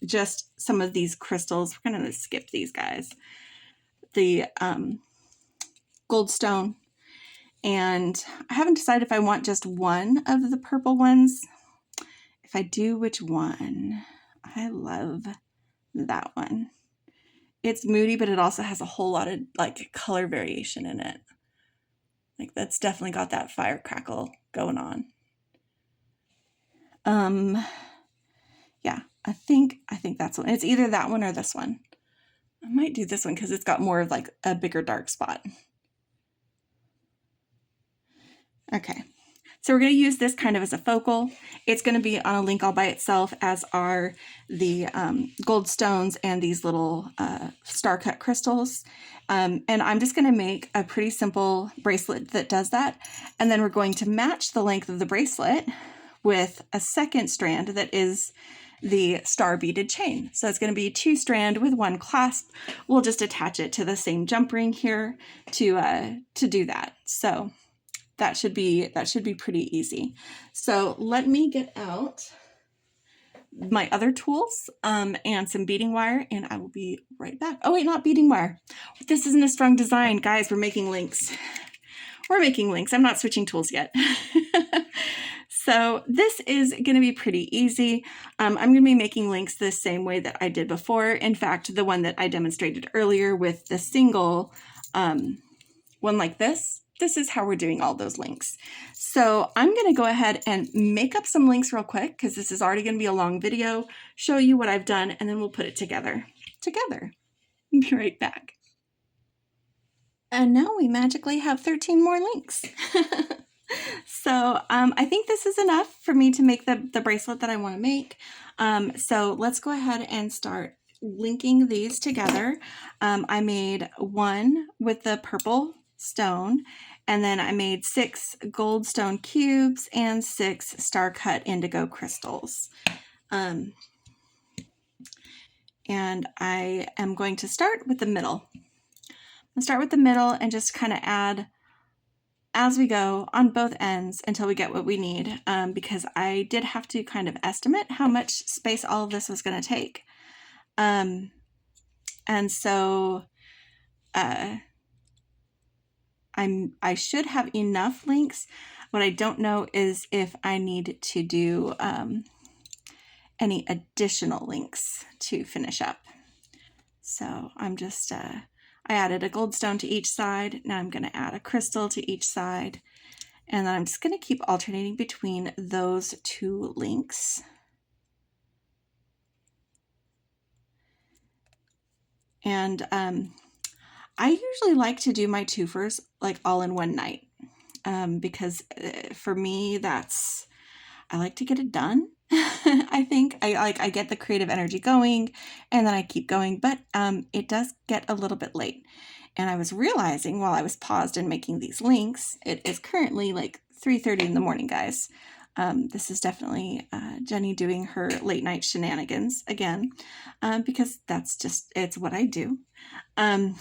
just some of these crystals. We're going to skip these guys. The goldstone, and I haven't decided if I want just one of the purple ones. If I do, which one? I love that one. It's moody, but it also has a whole lot of like color variation in it. Like that's definitely got that fire crackle going on. Yeah, I think that's one. It's either that one or this one. I might do this one because it's got more of like a bigger dark spot. Okay. So we're going to use this kind of as a focal. It's going to be on a link all by itself, as are the gold stones and these little star cut crystals. And I'm just going to make a pretty simple bracelet that does that. And then we're going to match the length of the bracelet with a second strand that is the star beaded chain. So it's going to be 2 strand with 1 clasp. We'll just attach it to the same jump ring here to do that. So that should be pretty easy. So let me get out my other tools and some beading wire, and I will be right back. Oh wait, not beading wire. This isn't a strung design, guys. We're making links. We're making links. I'm not switching tools yet. So this is going to be pretty easy. I'm going to be making links the same way that I did before. In fact, the one that I demonstrated earlier with the single one like this. This is how we're doing all those links. So I'm going to go ahead and make up some links real quick because this is already going to be a long video, show you what I've done, and then we'll put it together. Be right back. And now we magically have 13 more links. So I think this is enough for me to make the bracelet that I want to make. So let's go ahead and start linking these together. I made one with the purple stone, and then I made 6 gold stone cubes and 6 star cut indigo crystals. And I am going to start with the middle. I'll start with the middle and just kind of add as we go on both ends until we get what we need, because I did have to kind of estimate how much space all of this was going to take. And so I should have enough links. What I don't know is if I need to do any additional links to finish up. So I'm just, I added a gold stone to each side. Now I'm going to add a crystal to each side. And then I'm just going to keep alternating between those 2 links. And I usually like to do my twofers like all in one night, because for me, I like to get it done. I think I get the creative energy going and then I keep going, but it does get a little bit late. And I was realizing while I was paused and making these links, it is currently like 3:30 in the morning, guys. This is definitely Jenny doing her late night shenanigans again, because it's what I do. And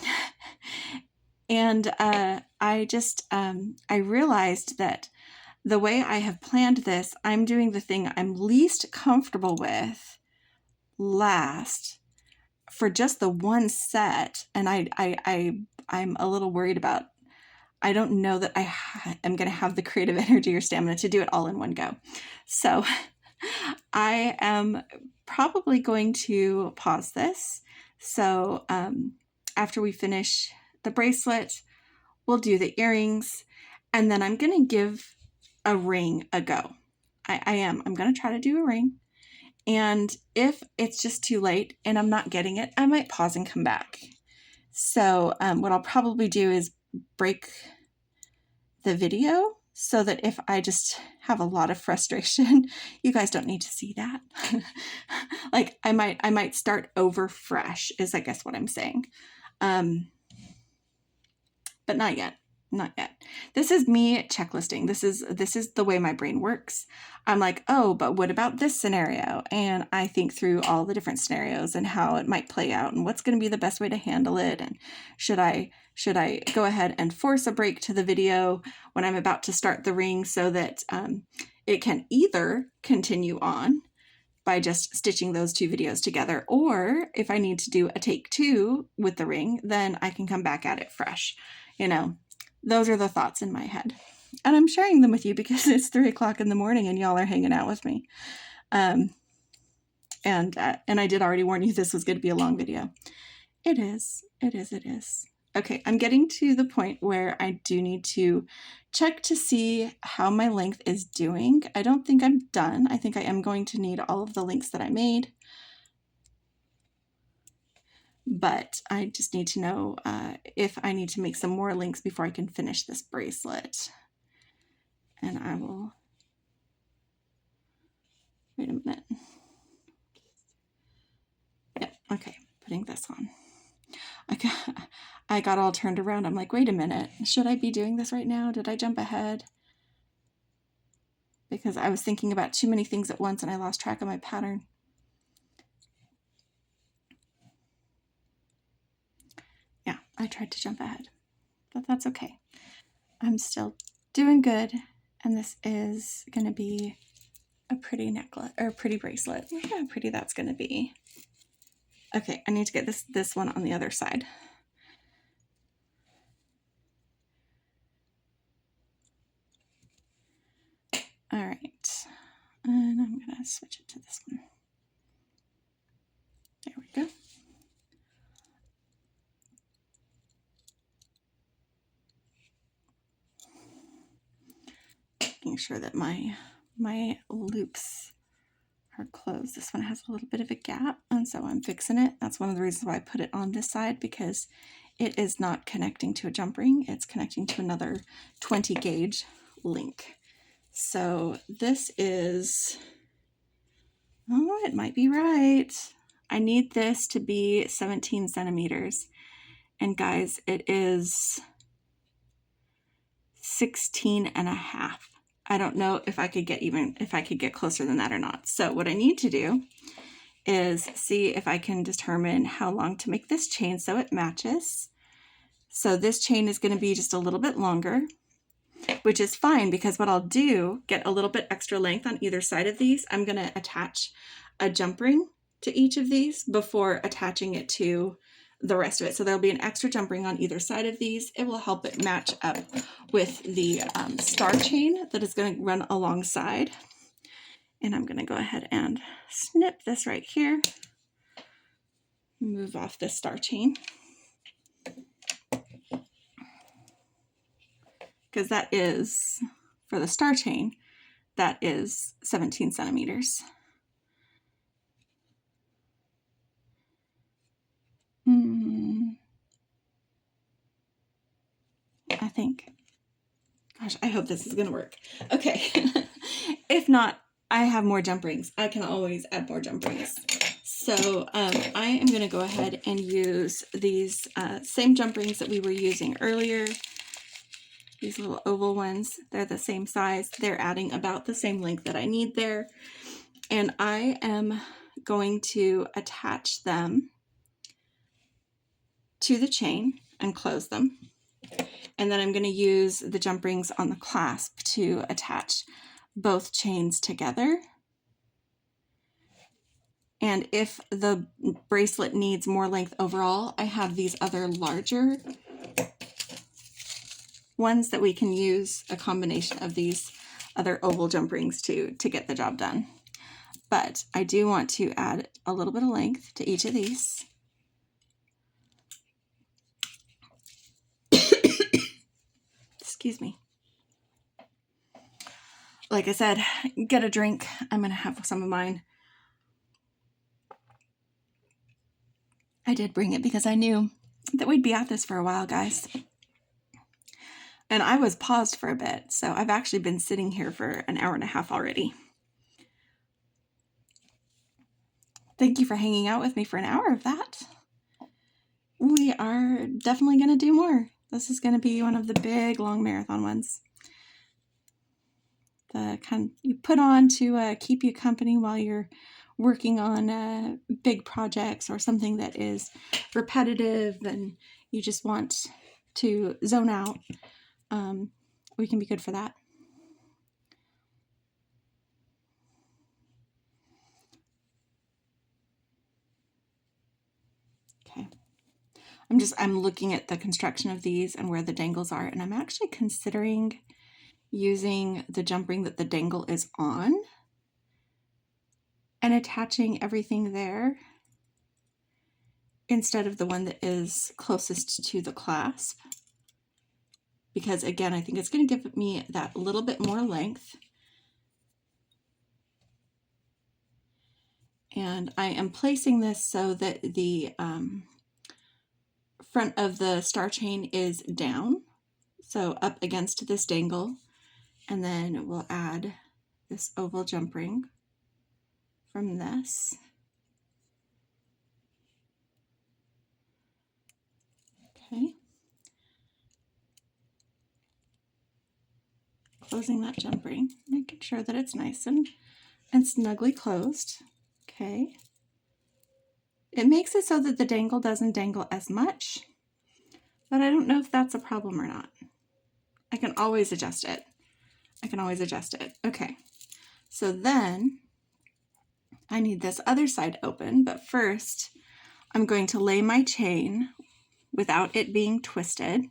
I realized that the way I have planned this, I'm doing the thing I'm least comfortable with last for just the one set. And I'm a little worried about, I don't know that I am going to have the creative energy or stamina to do it all in one go. So I am probably going to pause this. So after we finish the bracelet, we'll do the earrings, and then I'm going to give a ring a go. I'm going to try to do a ring. And if it's just too late and I'm not getting it, I might pause and come back. So what I'll probably do is break the video so that if I just have a lot of frustration, you guys don't need to see that. Like I might start over fresh is I guess what I'm saying. But not yet. Not yet. This is me checklisting. This is the way my brain works. I'm like, oh, but what about this scenario? And I think through all the different scenarios and how it might play out and what's going to be the best way to handle it. And should I go ahead and force a break to the video when I'm about to start the ring so that it can either continue on by just stitching those 2 videos together, or if I need to do a take 2 with the ring, then I can come back at it fresh. You know, those are the thoughts in my head. And I'm sharing them with you because it's 3 o'clock in the morning and y'all are hanging out with me. And I did already warn you this was going to be a long video. It is. Okay, I'm getting to the point where I do need to check to see how my length is doing. I don't think I'm done. I think I am going to need all of the links that I made. But I just need to know if I need to make some more links before I can finish this bracelet. And I will, wait a minute. Yep, okay, putting this on. I got all turned around. I'm like, wait a minute, should I be doing this right now? Did I jump ahead? Because I was thinking about too many things at once and I lost track of my pattern. Yeah, I tried to jump ahead, but that's okay. I'm still doing good, and this is going to be a pretty necklace, or a pretty bracelet. Look how pretty that's going to be. Okay, I need to get this one on the other side. All right, and I'm going to switch it to this one. There we go. Making sure that my loops are closed. This one has a little bit of a gap, and so I'm fixing it. That's one of the reasons why I put it on this side, because it is not connecting to a jump ring. It's connecting to another 20 gauge link. So this is, oh, it might be right. I need this to be 17 centimeters. And guys, it is 16 and a half. I don't know if I could get closer than that or not. So what I need to do is see if I can determine how long to make this chain so it matches. So this chain is going to be just a little bit longer, which is fine because what I'll do, get a little bit extra length on either side of these. I'm going to attach a jump ring to each of these before attaching it to the rest of it. So there'll be an extra jump ring on either side of these. It will help it match up with the star chain that is going to run alongside. And I'm going to go ahead and snip this right here. Move off this star chain. Because that is, for the star chain, that is 17 centimeters. I think. Gosh, I hope this is going to work. Okay. If not, I have more jump rings. I can always add more jump rings. So I am going to go ahead and use these same jump rings that we were using earlier. These little oval ones, they're the same size. They're adding about the same length that I need there. And I am going to attach them to the chain and close them. And then I'm going to use the jump rings on the clasp to attach both chains together. And if the bracelet needs more length overall, I have these other larger ones that we can use a combination of these other oval jump rings to get the job done. But I do want to add a little bit of length to each of these. Excuse me. Like I said, get a drink. I'm going to have some of mine. I did bring it because I knew that we'd be at this for a while, guys. And I was paused for a bit, so I've actually been sitting here for an hour and a half already. Thank you for hanging out with me for an hour of that. We are definitely going to do more. This is going to be one of the big, long marathon ones. The kind you put on to keep you company while you're working on big projects or something that is repetitive and you just want to zone out. We can be good for that. Okay. I'm looking at the construction of these and where the dangles are, and I'm actually considering using the jump ring that the dangle is on and attaching everything there instead of the one that is closest to the clasp. Because again, I think it's going to give me that little bit more length. And I am placing this so that the front of the star chain is down, so up against this dangle. And then we'll add this oval jump ring from this. Okay. Closing that jump ring, making sure that it's nice and snugly closed. Okay. It makes it so that the dangle doesn't dangle as much, but I don't know if that's a problem or not. I can always adjust it. Okay. So then I need this other side open, but first I'm going to lay my chain without it being twisted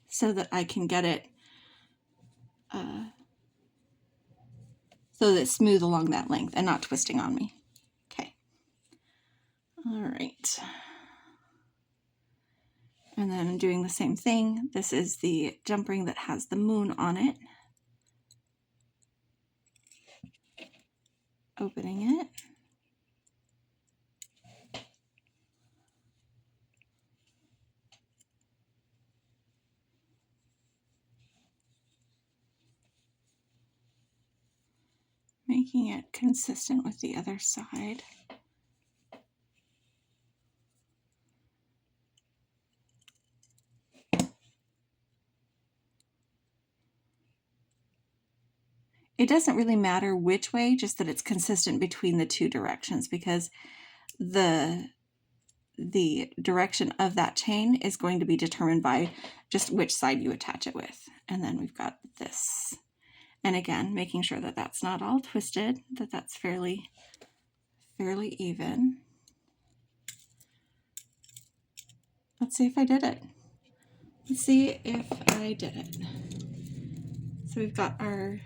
so that I can get it so that it's smooth along that length and not twisting on me. Okay. All right. And then I'm doing the same thing. This is the jump ring that has the moon on it. Opening it. making it consistent with the other side. It doesn't really matter which way, just that it's consistent between the two directions, because the direction of that chain is going to be determined by just which side you attach it with. And then we've got this. And again, making sure that that's not all twisted, that that's fairly even. Let's see if I did it. Let's see if I did it. So we've got our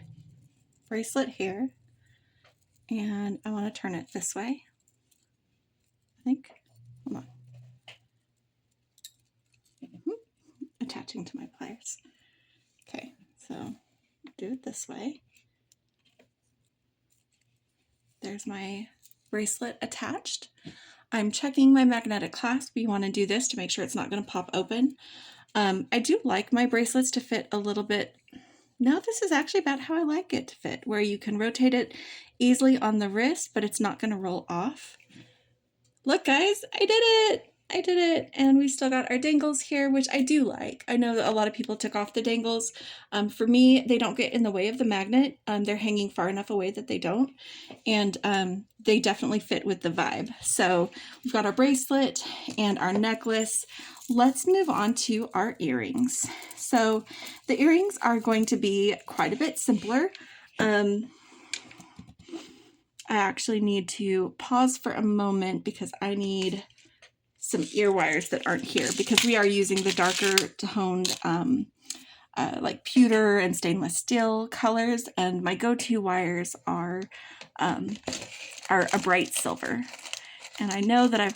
bracelet here, and I want to turn it this way, I think. Hold on. Attaching to my pliers. Okay, so do it this way. There's my bracelet attached. I'm checking my magnetic clasp. You want to do this to make sure it's not going to pop open. I do like my bracelets to fit a little bit. No, this is actually about how I like it to fit, where you can rotate it easily on the wrist, but it's not going to roll off. Look, guys, I did it! I did it! And we still got our dangles here, which I do like. I know that a lot of people took off the dangles. For me, they don't get in the way of the magnet. They're hanging far enough away that they don't. And they definitely fit with the vibe. So we've got our bracelet and our necklace. Let's move on to our earrings. So the earrings are going to be quite a bit simpler. I actually need to pause for a moment because I need some ear wires that aren't here, because we are using the darker toned like pewter and stainless steel colors, and my go-to wires are a bright silver. And I know that I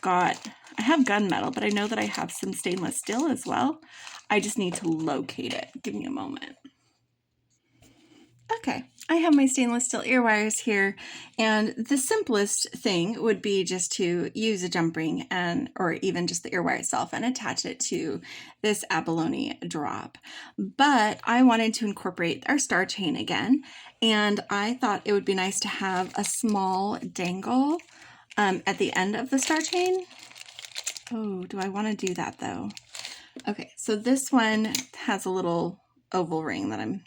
have gunmetal, but I know that I have some stainless steel as well. I just need to locate it. Give me a moment. Okay, I have my stainless steel ear wires here, and the simplest thing would be just to use a jump ring or even just the ear wire itself and attach it to this abalone drop. But I wanted to incorporate our star chain again, and I thought it would be nice to have a small dangle at the end of the star chain. Oh, do I want to do that though? Okay, so this one has a little oval ring that I'm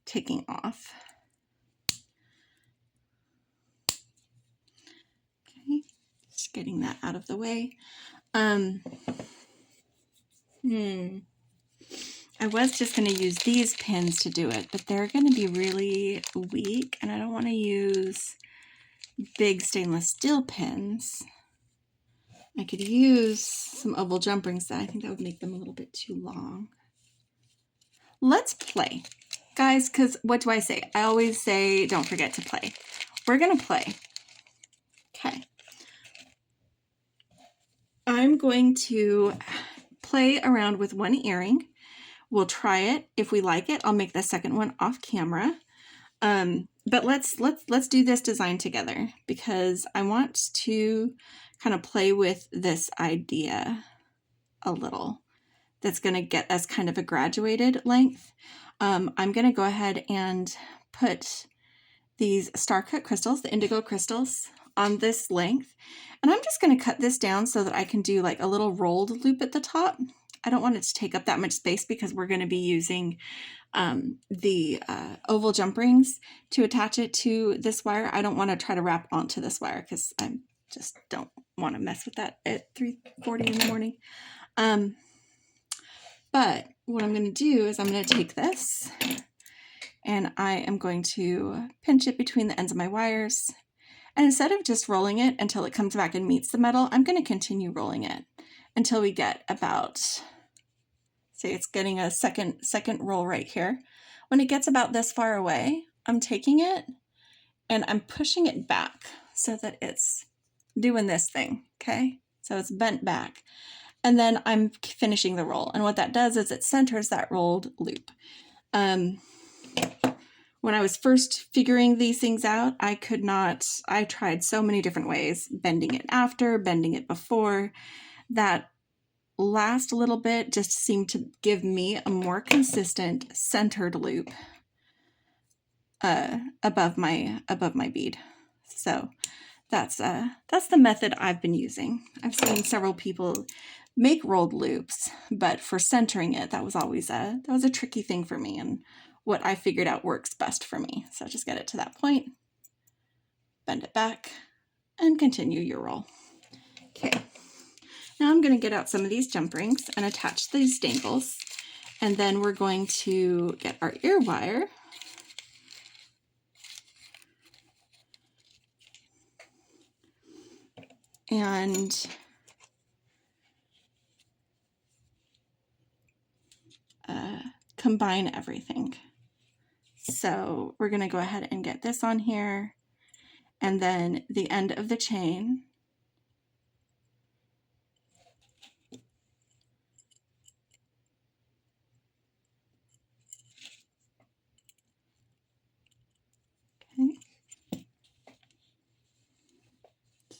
taking off. Okay, just getting that out of the way. I was just going to use these pins to do it, but they're going to be really weak, and I don't want to use big stainless steel pins. I could use some oval jump rings, that I think that would make them a little bit too long. Let's play, guys, because what do I say? I always say don't forget to play. We're going to play. Okay. I'm going to play around with one earring. We'll try it. If we like it, I'll make the second one off camera. But let's do this design together, because I want to kind of play with this idea a little. That's going to get us kind of a graduated length. I'm going to go ahead and put these star cut crystals, the indigo crystals, on this length. And I'm just going to cut this down so that I can do like a little rolled loop at the top. I don't want it to take up that much space because we're going to be using the oval jump rings to attach it to this wire. I don't want to try to wrap onto this wire because I just don't want to mess with that at 3:40 in the morning. But what I'm going to do is I'm going to take this and I am going to pinch it between the ends of my wires. And instead of just rolling it until it comes back and meets the metal, I'm going to continue rolling it until we get about, say it's getting a second roll right here. When it gets about this far away, I'm taking it and I'm pushing it back so that it's doing this thing, okay? So it's bent back. And then I'm finishing the roll. And what that does is it centers that rolled loop. When I was first figuring these things out, I tried so many different ways, bending it after, bending it before. That last little bit just seemed to give me a more consistent centered loop. above my bead. So that's the method I've been using. I've seen several people make rolled loops, but for centering it, that was always a tricky thing for me, and what I figured out works best for me. So just get it to that point, bend it back, and continue your roll. Okay, now I'm going to get out some of these jump rings and attach these dangles, and then we're going to get our ear wire and combine everything. So we're going to go ahead and get this on here, and then the end of the chain. Okay.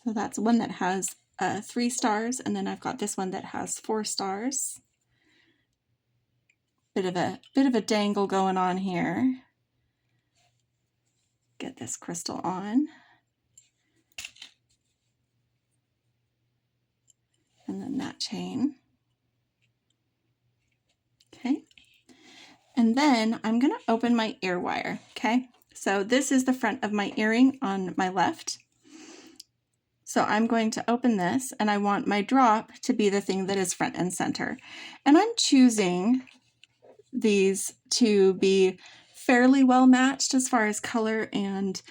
So that's one that has 3 stars, and then I've got this one that has 4 stars. Bit of a dangle going on here. Get this crystal on. And then that chain. Okay. And then I'm going to open my ear wire. Okay. So this is the front of my earring on my left. So I'm going to open this, and I want my drop to be the thing that is front and center. And I'm choosing these to be fairly well matched as far as color, and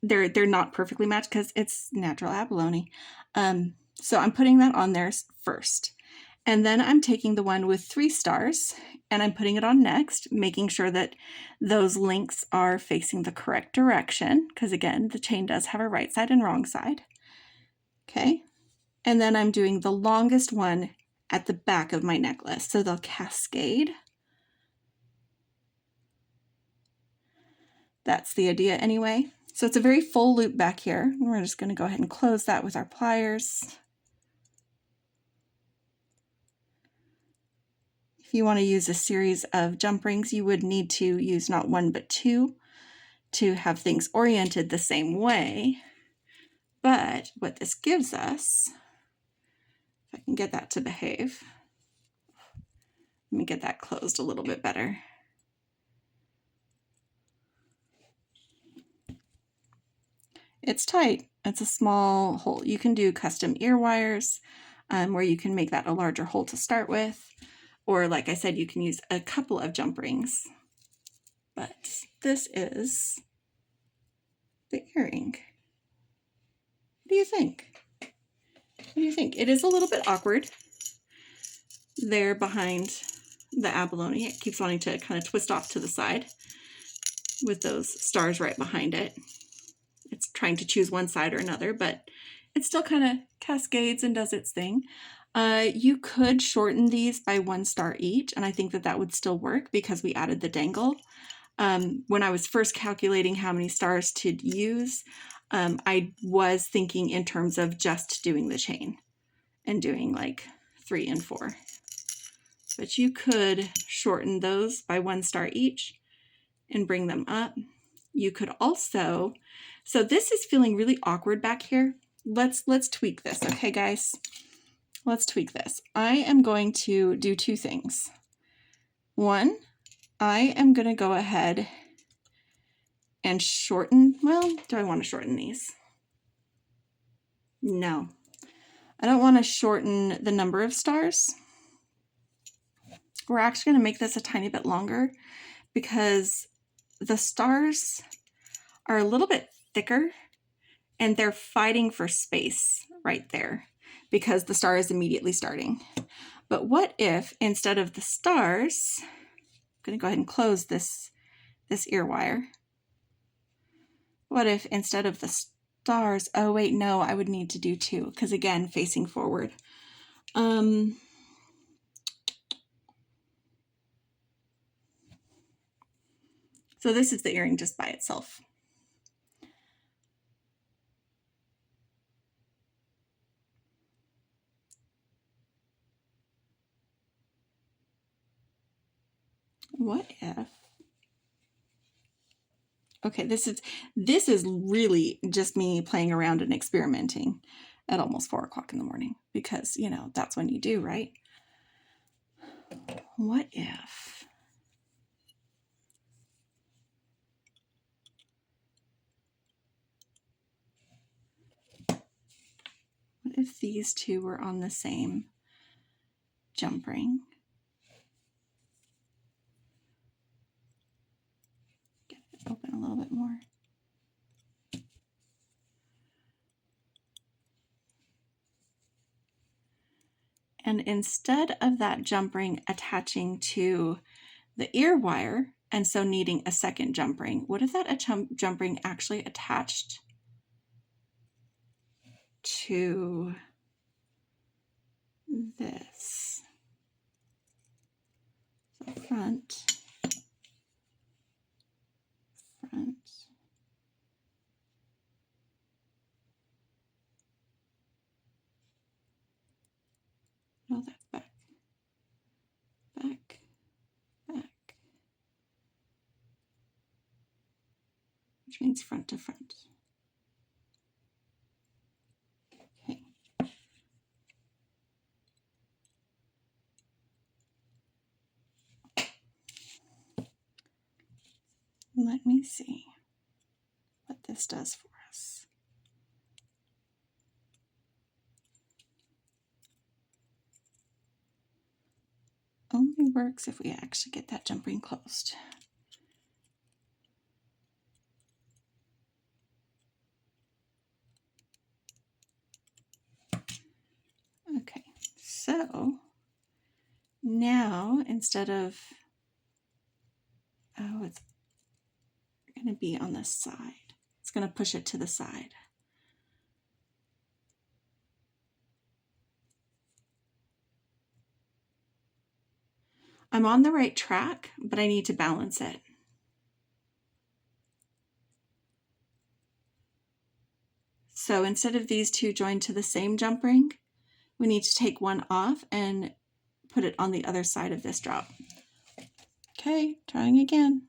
they're not perfectly matched because it's natural abalone. So I'm putting that on there first. And then I'm taking the one with 3 stars and I'm putting it on next, making sure that those links are facing the correct direction, because again, the chain does have a right side and wrong side. Okay. And then I'm doing the longest one at the back of my necklace, so they'll cascade. That's the idea anyway. So it's a very full loop back here. We're just going to go ahead and close that with our pliers. If you want to use a series of jump rings, you would need to use not 1 but 2 to have things oriented the same way. But what this gives us, if I can get that to behave, let me get that closed a little bit better. It's tight. It's a small hole. You can do custom ear wires where you can make that a larger hole to start with. Or like I said, you can use a couple of jump rings. But this is the earring. What do you think? What do you think? It is a little bit awkward there behind the abalone. It keeps wanting to kind of twist off to the side with those stars right behind it. It's trying to choose one side or another, but it still kind of cascades and does its thing. You could shorten these by 1 star each, and I think that that would still work because we added the dangle. When I was first calculating how many stars to use, I was thinking in terms of just doing the chain and doing like 3 and 4. But you could shorten those by 1 star each and bring them up. You could also, so this is feeling really awkward back here. Let's tweak this, okay guys? Let's tweak this. I am going to do 2 things. One, I am going to go ahead and shorten, well, do I want to shorten these? No, I don't want to shorten the number of stars. We're actually going to make this a tiny bit longer because the stars are a little bit thicker and they're fighting for space right there because the star is immediately starting. But what if instead of the stars, I'm going to go ahead and close this ear wire. What if instead of the stars, oh wait, no, I would need to do 2 because again, facing forward. So this is the earring just by itself. What if Okay, this is really just me playing around and experimenting at almost 4 o'clock in the morning because, you know, that's when you do, right? What if these two were on the same jump ring? Get it open a little bit more. And instead of that jump ring attaching to the ear wire, and so needing a second jump ring, what if that jump ring actually attached to this? So front. No, that's back. Back. Which means front to front. Okay. Let me see what this does for us. Only works if we actually get that jump ring closed. Okay, so now instead of, oh, it's going to be on the side. It's going to push it to the side. I'm on the right track, but I need to balance it. So instead of these two joined to the same jump ring, we need to take one off and put it on the other side of this drop. Okay, trying again,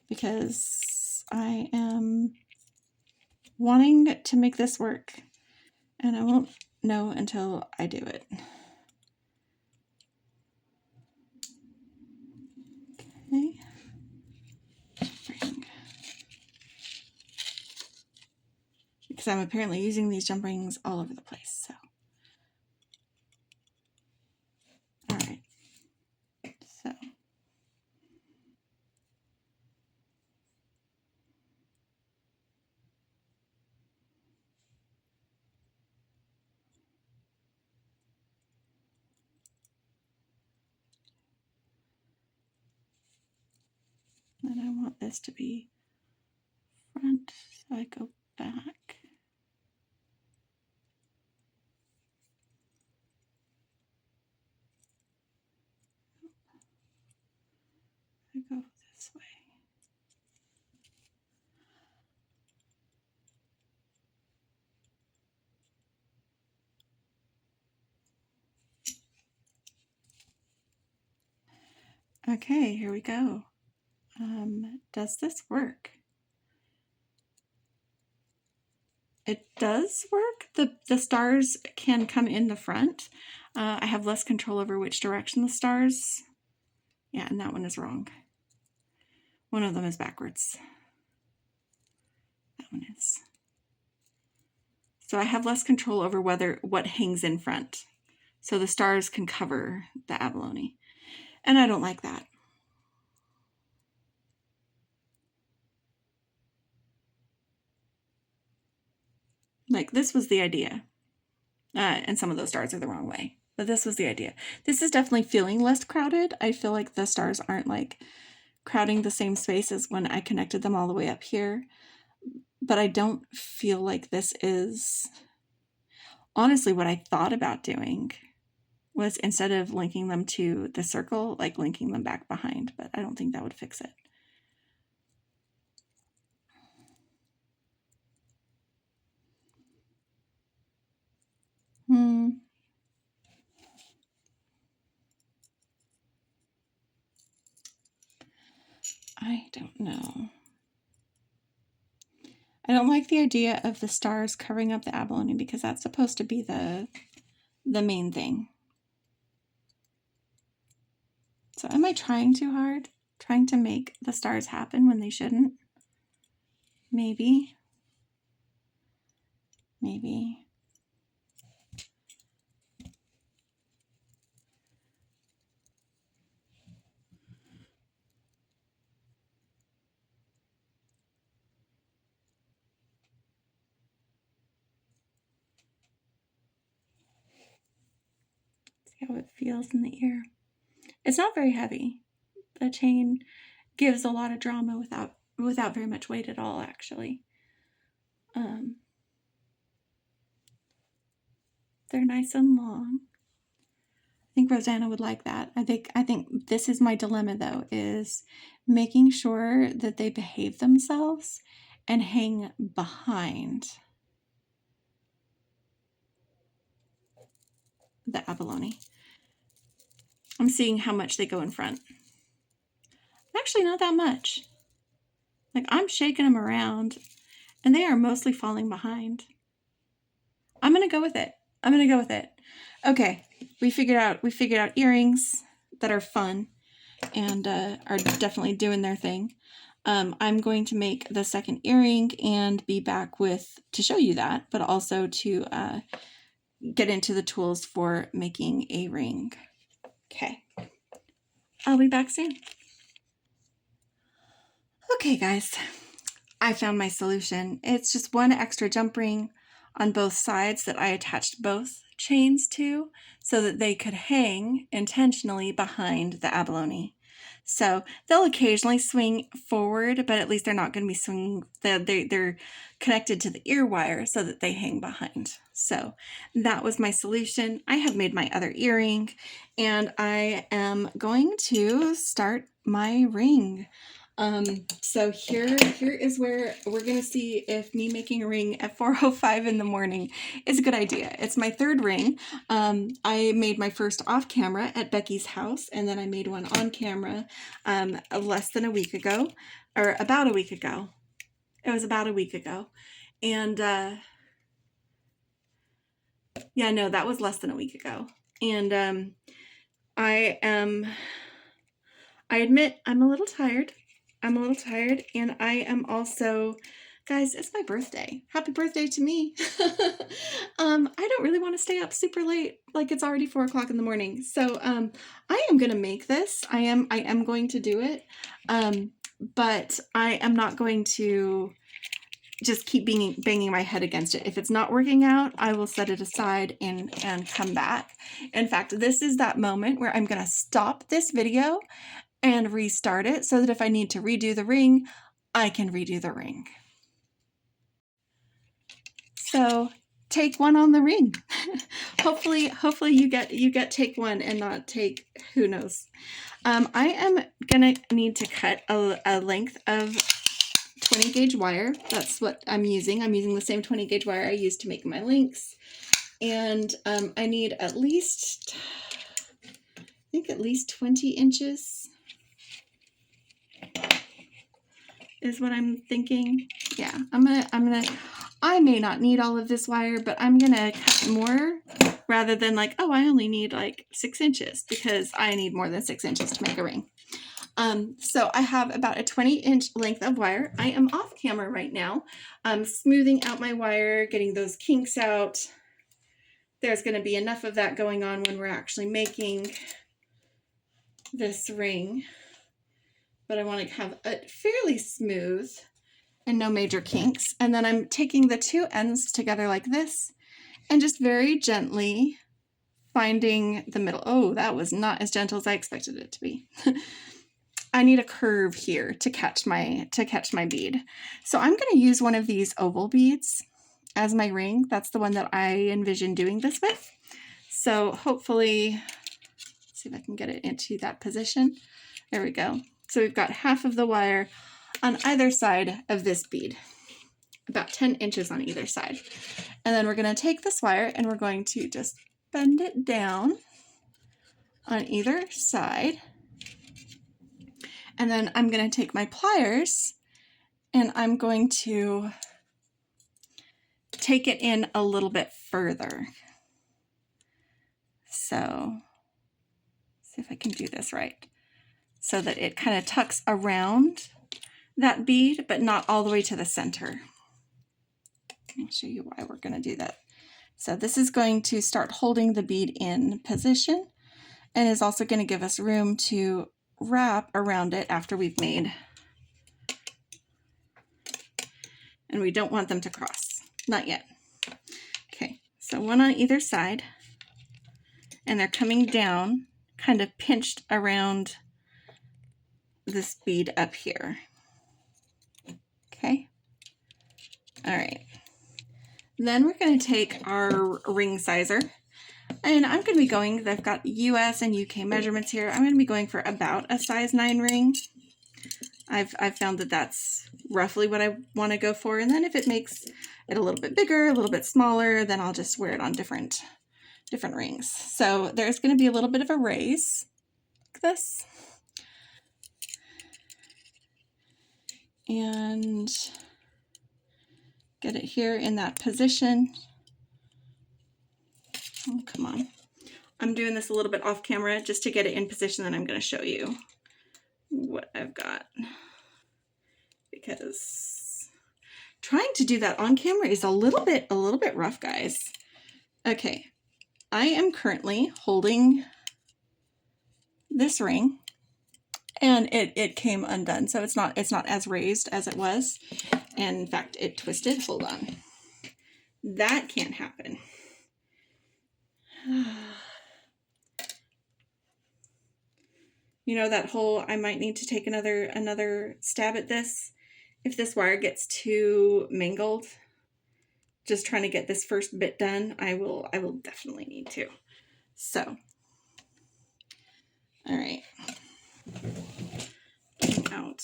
because I am wanting to make this work, and I won't know until I do it. Okay. Because I'm apparently using these jump rings all over the place, so. All right, so. And I want this to be front, so I go back. I go this way. Okay, here we go. Does this work? It does work. The stars can come in the front. I have less control over which direction the stars. Yeah, and that one is wrong. One of them is backwards. That one is. So I have less control over what hangs in front. So the stars can cover the abalone. And I don't like that. Like, this was the idea. And some of those stars are the wrong way. But this was the idea. This is definitely feeling less crowded. I feel like the stars aren't like crowding the same space as when I connected them all the way up here. But I don't feel like this is... Honestly, what I thought about doing was, instead of linking them to the circle, like linking them back behind. But I don't think that would fix it. I don't know. I don't like the idea of the stars covering up the abalone because that's supposed to be the main thing. So am I trying too hard? Trying to make the stars happen when they shouldn't? Maybe. Maybe. See how it feels in the ear. It's not very heavy. The chain gives a lot of drama without very much weight at all, actually. They're nice and long. I think Rosanna would like that. I think this is my dilemma though, is making sure that they behave themselves and hang behind the abalone. I'm seeing how much they go in front. Actually, not that much. Like, I'm shaking them around and they are mostly falling behind. I'm gonna go with it. I'm gonna go with it. Okay, we figured out earrings that are fun and are definitely doing their thing. I'm going to make the second earring and be back to show you that, but also to get into the tools for making a ring. Okay, I'll be back soon. Okay, guys, I found my solution. It's just one extra jump ring on both sides that I attached both chains to so that they could hang intentionally behind the abalone. So they'll occasionally swing forward, but at least they're not going to be swinging. They're connected to the ear wire so that they hang behind. So that was my solution. I have made my other earring and I am going to start my ring. So here is where we're going to see if me making a ring at 4:05 in the morning is a good idea. It's my third ring. I made my first off camera at Beki's house, and then I made one on camera less than a week ago, or about a week ago. It was about a week ago. And yeah, no, that was less than a week ago. And I admit I'm a little tired. I'm a little tired, and I am also, guys, it's my birthday. Happy birthday to me. I don't really want to stay up super late, like it's already 4 o'clock in the morning. So I am going to make this. I am going to do it, but I am not going to just keep banging my head against it. If it's not working out, I will set it aside and come back. In fact, this is that moment where I'm going to stop this video and restart it so that if I need to redo the ring, I can redo the ring. So take one on the ring. hopefully you get take one and not take who knows. I am gonna need to cut a length of 20 gauge wire. That's what I'm using. I'm using the same 20 gauge wire I used to make my links. And I need at least 20 inches. Is what I'm thinking. Yeah, I may not need all of this wire, but I'm gonna cut more rather than like, oh, I only need like 6 inches, because I need more than 6 inches to make a ring. So I have about a 20-inch length of wire. I am off camera right now, smoothing out my wire, getting those kinks out. There's gonna be enough of that going on when we're actually making this ring. But I want to have it fairly smooth and no major kinks. And then I'm taking the two ends together like this and just very gently finding the middle. Oh, that was not as gentle as I expected it to be. I need a curve here to catch my bead. So I'm going to use one of these oval beads as my ring. That's the one that I envision doing this with. So hopefully, let's see if I can get it into that position. There we go. So we've got half of the wire on either side of this bead, about 10 inches on either side. And then we're going to take this wire and we're going to just bend it down on either side. And then I'm going to take my pliers and I'm going to take it in a little bit further. So, see if I can do this right. So that it kind of tucks around that bead, but not all the way to the center. I'll show you why we're going to do that. So this is going to start holding the bead in position and is also going to give us room to wrap around it after we've made. And we don't want them to cross. Not yet. Okay, so one on either side. And they're coming down, kind of pinched around this bead up here. Okay. All right. Then we're going to take our ring sizer, and I'm going to be going, I've got US and UK measurements here. I'm going to be going for about a size 9 ring. I've found that that's roughly what I want to go for. And then if it makes it a little bit bigger, a little bit smaller, then I'll just wear it on different rings. So there's going to be a little bit of a raise like this. And get it here in that position. Oh, come on. I'm doing this a little bit off camera just to get it in position, and I'm going to show you what I've got. Because trying to do that on camera is a little bit rough, guys. Okay. I am currently holding this ring, and it came undone, so it's not as raised as it was, and in fact it twisted. Hold on, that can't happen. You know, that whole, I might need to take another stab at this if this wire gets too mangled. Just trying to get this first bit done, I will definitely need to. So, all right, getting out.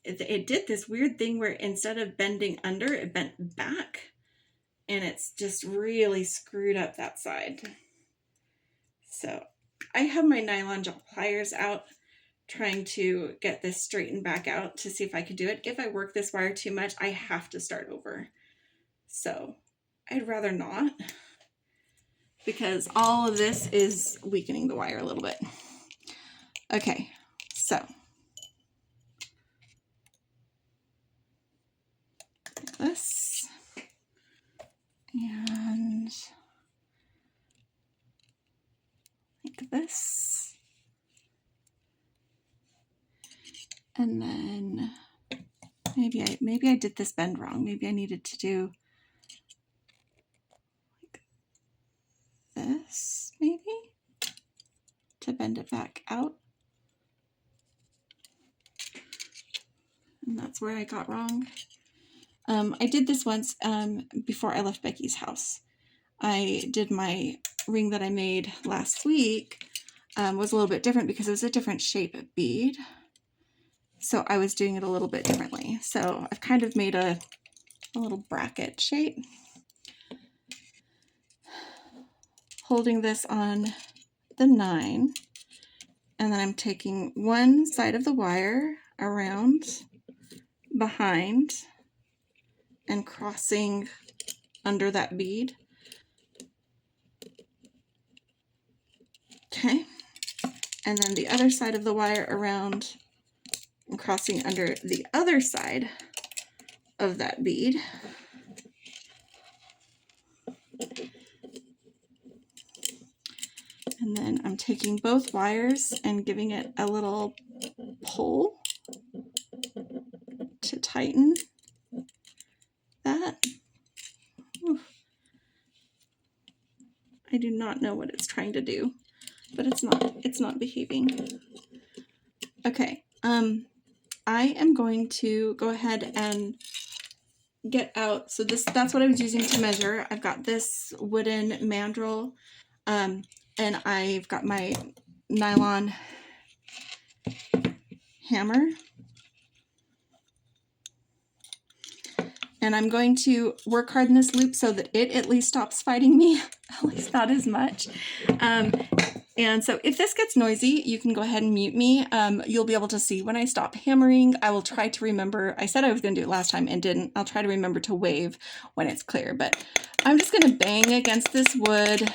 It did this weird thing where instead of bending under, it bent back, and it's just really screwed up that side. So I have my nylon jaw pliers out, trying to get this straightened back out to see if I could do it. If I work this wire too much, I have to start over. So I'd rather not, because all of this is weakening the wire a little bit. Okay, so like this, and like this, and then maybe I did this bend wrong. Maybe I needed to do like this, maybe, to bend it back out. And that's where I got wrong. I did this once before I left Becky's house. I did my ring that I made last week, was a little bit different because it was a different shape bead. So I was doing it a little bit differently. So I've kind of made a little bracket shape. Holding this on the 9, and then I'm taking one side of the wire around behind and crossing under that bead. Okay, and then the other side of the wire around and crossing under the other side of that bead. And then I'm taking both wires and giving it a little pull to tighten that. Oof. I do not know what it's trying to do, but it's not behaving. Okay, I am going to go ahead and get out. So that's what I was using to measure. I've got this wooden mandrel, and I've got my nylon hammer. And I'm going to work hard in this loop so that it at least stops fighting me, at least not as much. And so if this gets noisy, you can go ahead and mute me. You'll be able to see when I stop hammering. I will try to remember. I said I was going to do it last time and didn't. I'll try to remember to wave when it's clear. But I'm just going to bang against this wood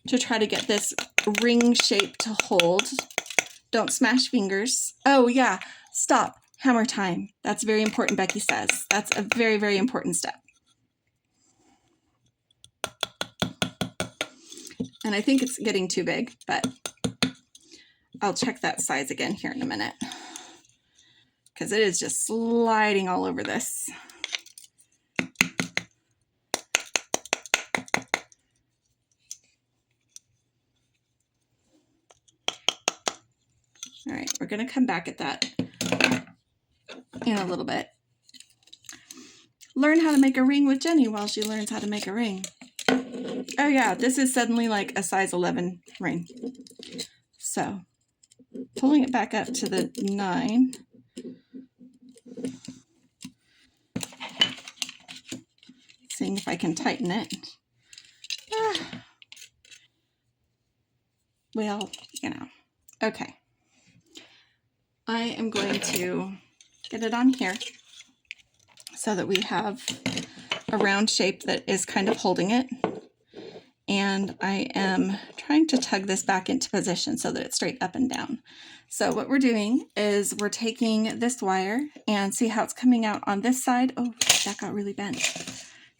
to try to get this ring shape to hold. Don't smash fingers. Oh yeah, stop. Hammer time. That's very important, Becky says. That's a very, very important step. And I think it's getting too big, but I'll check that size again here in a minute because it is just sliding all over this. All right, we're going to come back at that in a little bit. Learn how to make a ring with Jenny while she learns how to make a ring. Oh yeah, this is suddenly like a size 11 ring. So pulling it back up to the 9. Seeing if I can tighten it. Well, you know. Okay. I am going to get it on here so that we have a round shape that is kind of holding it. And I am trying to tug this back into position so that it's straight up and down. So what we're doing is we're taking this wire and see how it's coming out on this side. Oh, that got really bent.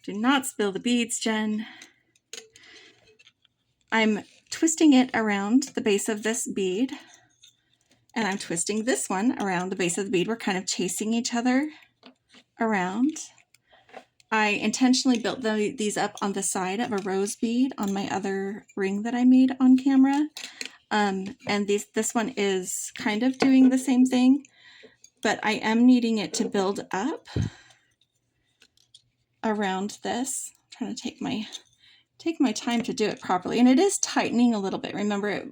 Do not spill the beads, Jen. I'm twisting it around the base of this bead, and I'm twisting this one around the base of the bead. We're kind of chasing each other around. I intentionally built these up on the side of a rose bead on my other ring that I made on camera. And this one is kind of doing the same thing, but I am needing it to build up around this. I'm trying to take my time to do it properly. And it is tightening a little bit. Remember,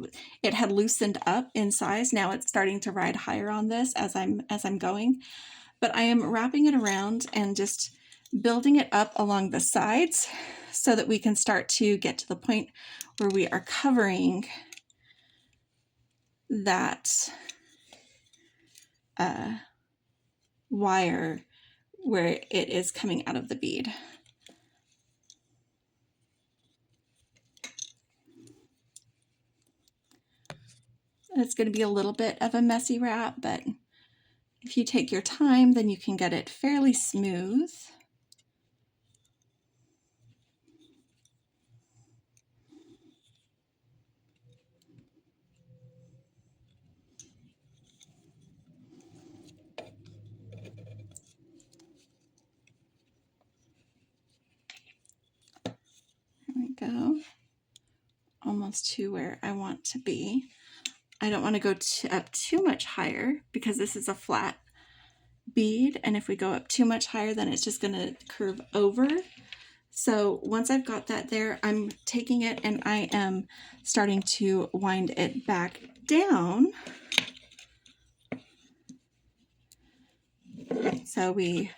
it had loosened up in size. Now it's starting to ride higher on this as I'm going. But I am wrapping it around and just building it up along the sides so that we can start to get to the point where we are covering that wire where it is coming out of the bead. It's going to be a little bit of a messy wrap, but if you take your time, then you can get it fairly smooth. There we go. Almost to where I want to be. I don't want to go up too much higher because this is a flat bead, and if we go up too much higher, then it's just going to curve over. So once I've got that there, I'm taking it and I am starting to wind it back down. So we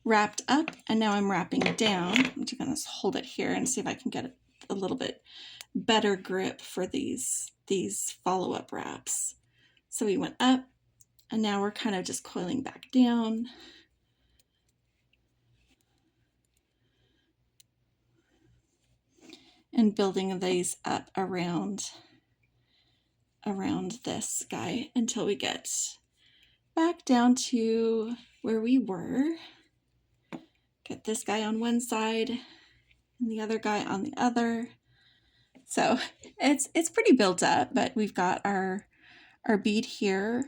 wrapped up, and now I'm wrapping down. I'm just going to hold it here and see if I can get a little bit better grip for these follow-up wraps. So we went up, and now we're kind of just coiling back down. And building these up around this guy until we get back down to where we were. Get this guy on one side and the other guy on the other. So it's pretty built up, but we've got our bead here.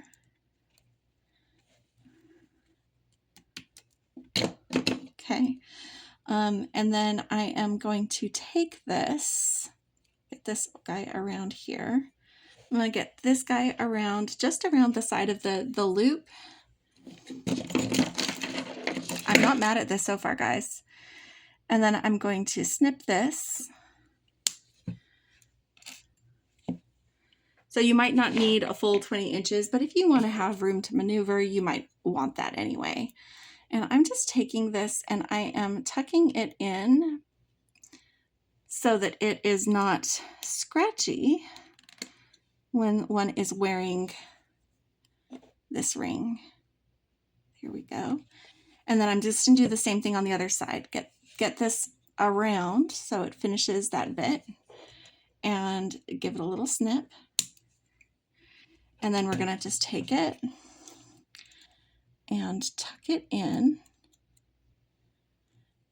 Okay. And then I am going to take this, get this guy around here. I'm going to get this guy around, just around the side of the loop. I'm not mad at this so far, guys. And then I'm going to snip this. So you might not need a full 20 inches, but if you want to have room to maneuver, you might want that anyway. And I'm just taking this and I am tucking it in so that it is not scratchy when one is wearing this ring. Here we go. And then I'm just going to do the same thing on the other side. Get this around so it finishes that bit and give it a little snip. And then we're going to just take it and tuck it in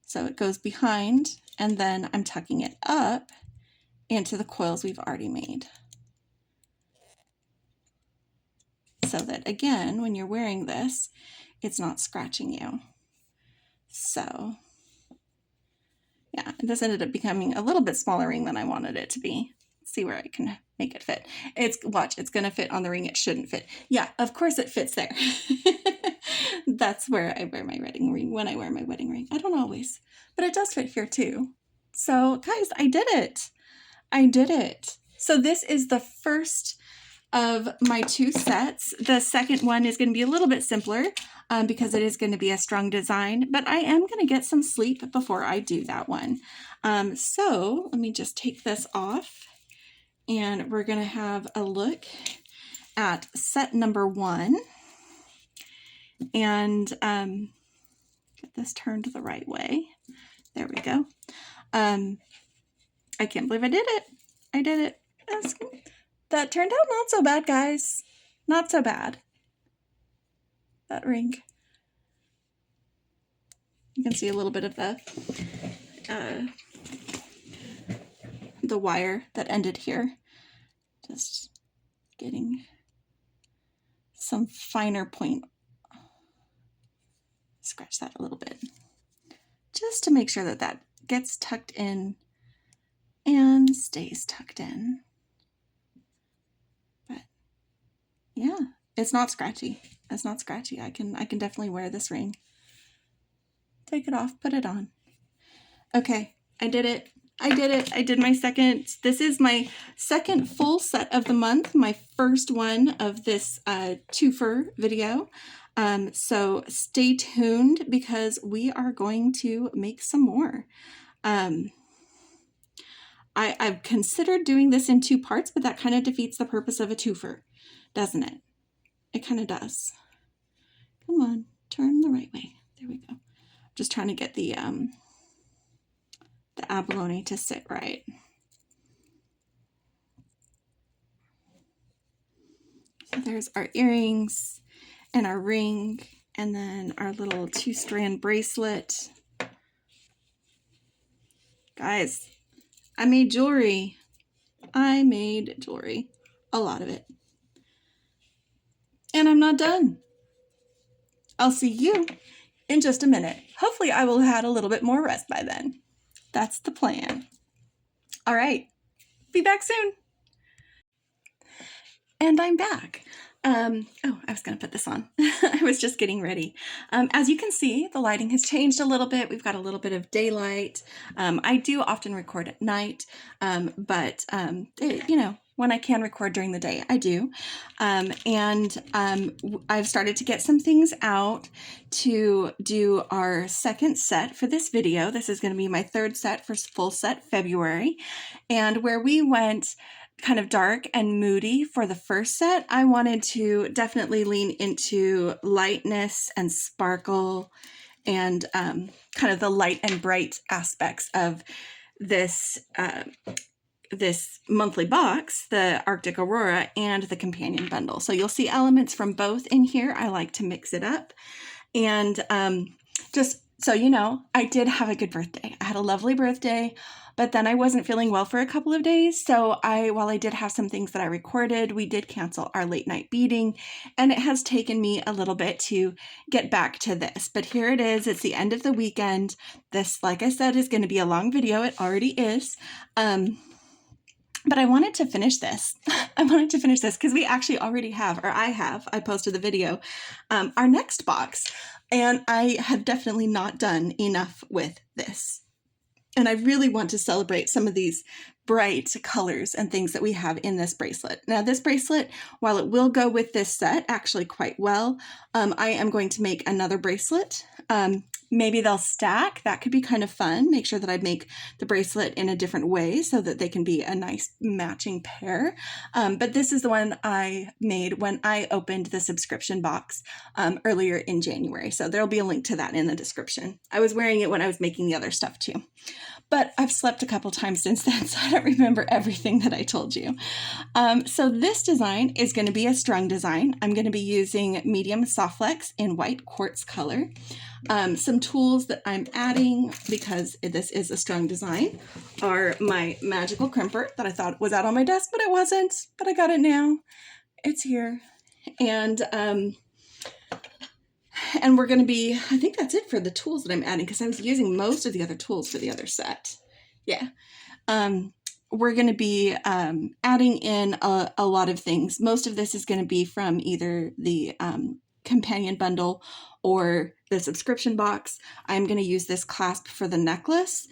so it goes behind, and then I'm tucking it up into the coils we've already made. So that again, when you're wearing this, it's not scratching you. So yeah, this ended up becoming a little bit smaller ring than I wanted it to be. Let's see where I can make it fit. Watch, it's gonna fit on the ring it shouldn't fit. Yeah, of course it fits there. That's where I wear my wedding ring when I wear my wedding ring. I don't always, but it does fit here too. So guys, I did it. I did it. So this is the first of my 2 sets. The second one is going to be a little bit simpler because it is going to be a strung design, but I am going to get some sleep before I do that one. So let me just take this off and we're going to have a look at set number 1 and get this turned the right way. There we go. I can't believe I did it. I did it. That turned out not so bad, guys. Not so bad. That ring. You can see a little bit of the wire that ended here. Just getting some finer point. Scratch that a little bit. Just to make sure that that gets tucked in and stays tucked in. But yeah, it's not scratchy. It's not scratchy. I can definitely wear this ring. Take it off, put it on. Okay, I did it. I did it. I did my second. This is my second full set of the month, my first one of this twofer video. So stay tuned because we are going to make some more. I've considered doing this in 2 parts, but that kind of defeats the purpose of a twofer, doesn't it? It kind of does. Come on, turn the right way. There we go. Just trying to get the abalone to sit right. So there's our earrings and our ring, and then our little 2-strand bracelet. Guys, I made jewelry. I made jewelry. A lot of it. And I'm not done. I'll see you in just a minute. Hopefully I will have had a little bit more rest by then. That's the plan. All right. Be back soon. And I'm back. Oh, I was going to put this on. I was just getting ready. As you can see, the lighting has changed a little bit. We've got a little bit of daylight. I do often record at night, but you know, when I can record during the day, I do. I've started to get some things out to do our second set for this video. This is going to be my 3rd set for full set February. And where we went kind of dark and moody for the first set, I wanted to definitely lean into lightness and sparkle and kind of the light and bright aspects of this this monthly box, the Arctic Aurora and the companion bundle. So you'll see elements from both in here. I like to mix it up. And just so you know, I did have a good birthday. I had a lovely birthday, but then I wasn't feeling well for a couple of days. So while I did have some things that I recorded, we did cancel our late night beading, and it has taken me a little bit to get back to this. But here it is. It's the end of the weekend. This, like I said, is going to be a long video. It already is. But I wanted to finish this. I wanted to finish this because we actually already have, or I posted the video, our next box. And I have definitely not done enough with this. And I really want to celebrate some of these bright colors and things that we have in this bracelet. Now this bracelet, while it will go with this set actually quite well, I am going to make another bracelet. Maybe they'll stack. That could be kind of fun. Make sure that I make the bracelet in a different way so that they can be a nice matching pair. But this is the one I made when I opened the subscription box earlier in January. So there'll be a link to that in the description. I was wearing it when I was making the other stuff too. But I've slept a couple times since then, so I don't remember everything that I told you. So this design is going to be a strung design. I'm going to be using medium soft flex in white quartz color. Some tools that I'm adding, because this is a strung design, are my magical crimper that I thought was out on my desk, but it wasn't, but I got it now. It's here. And we're going to be, I think that's it for the tools that I'm adding, because I was using most of the other tools for the other set. Yeah. We're going to be adding in a lot of things. Most of this is going to be from either the companion bundle or the subscription box. I'm going to use this clasp for the necklace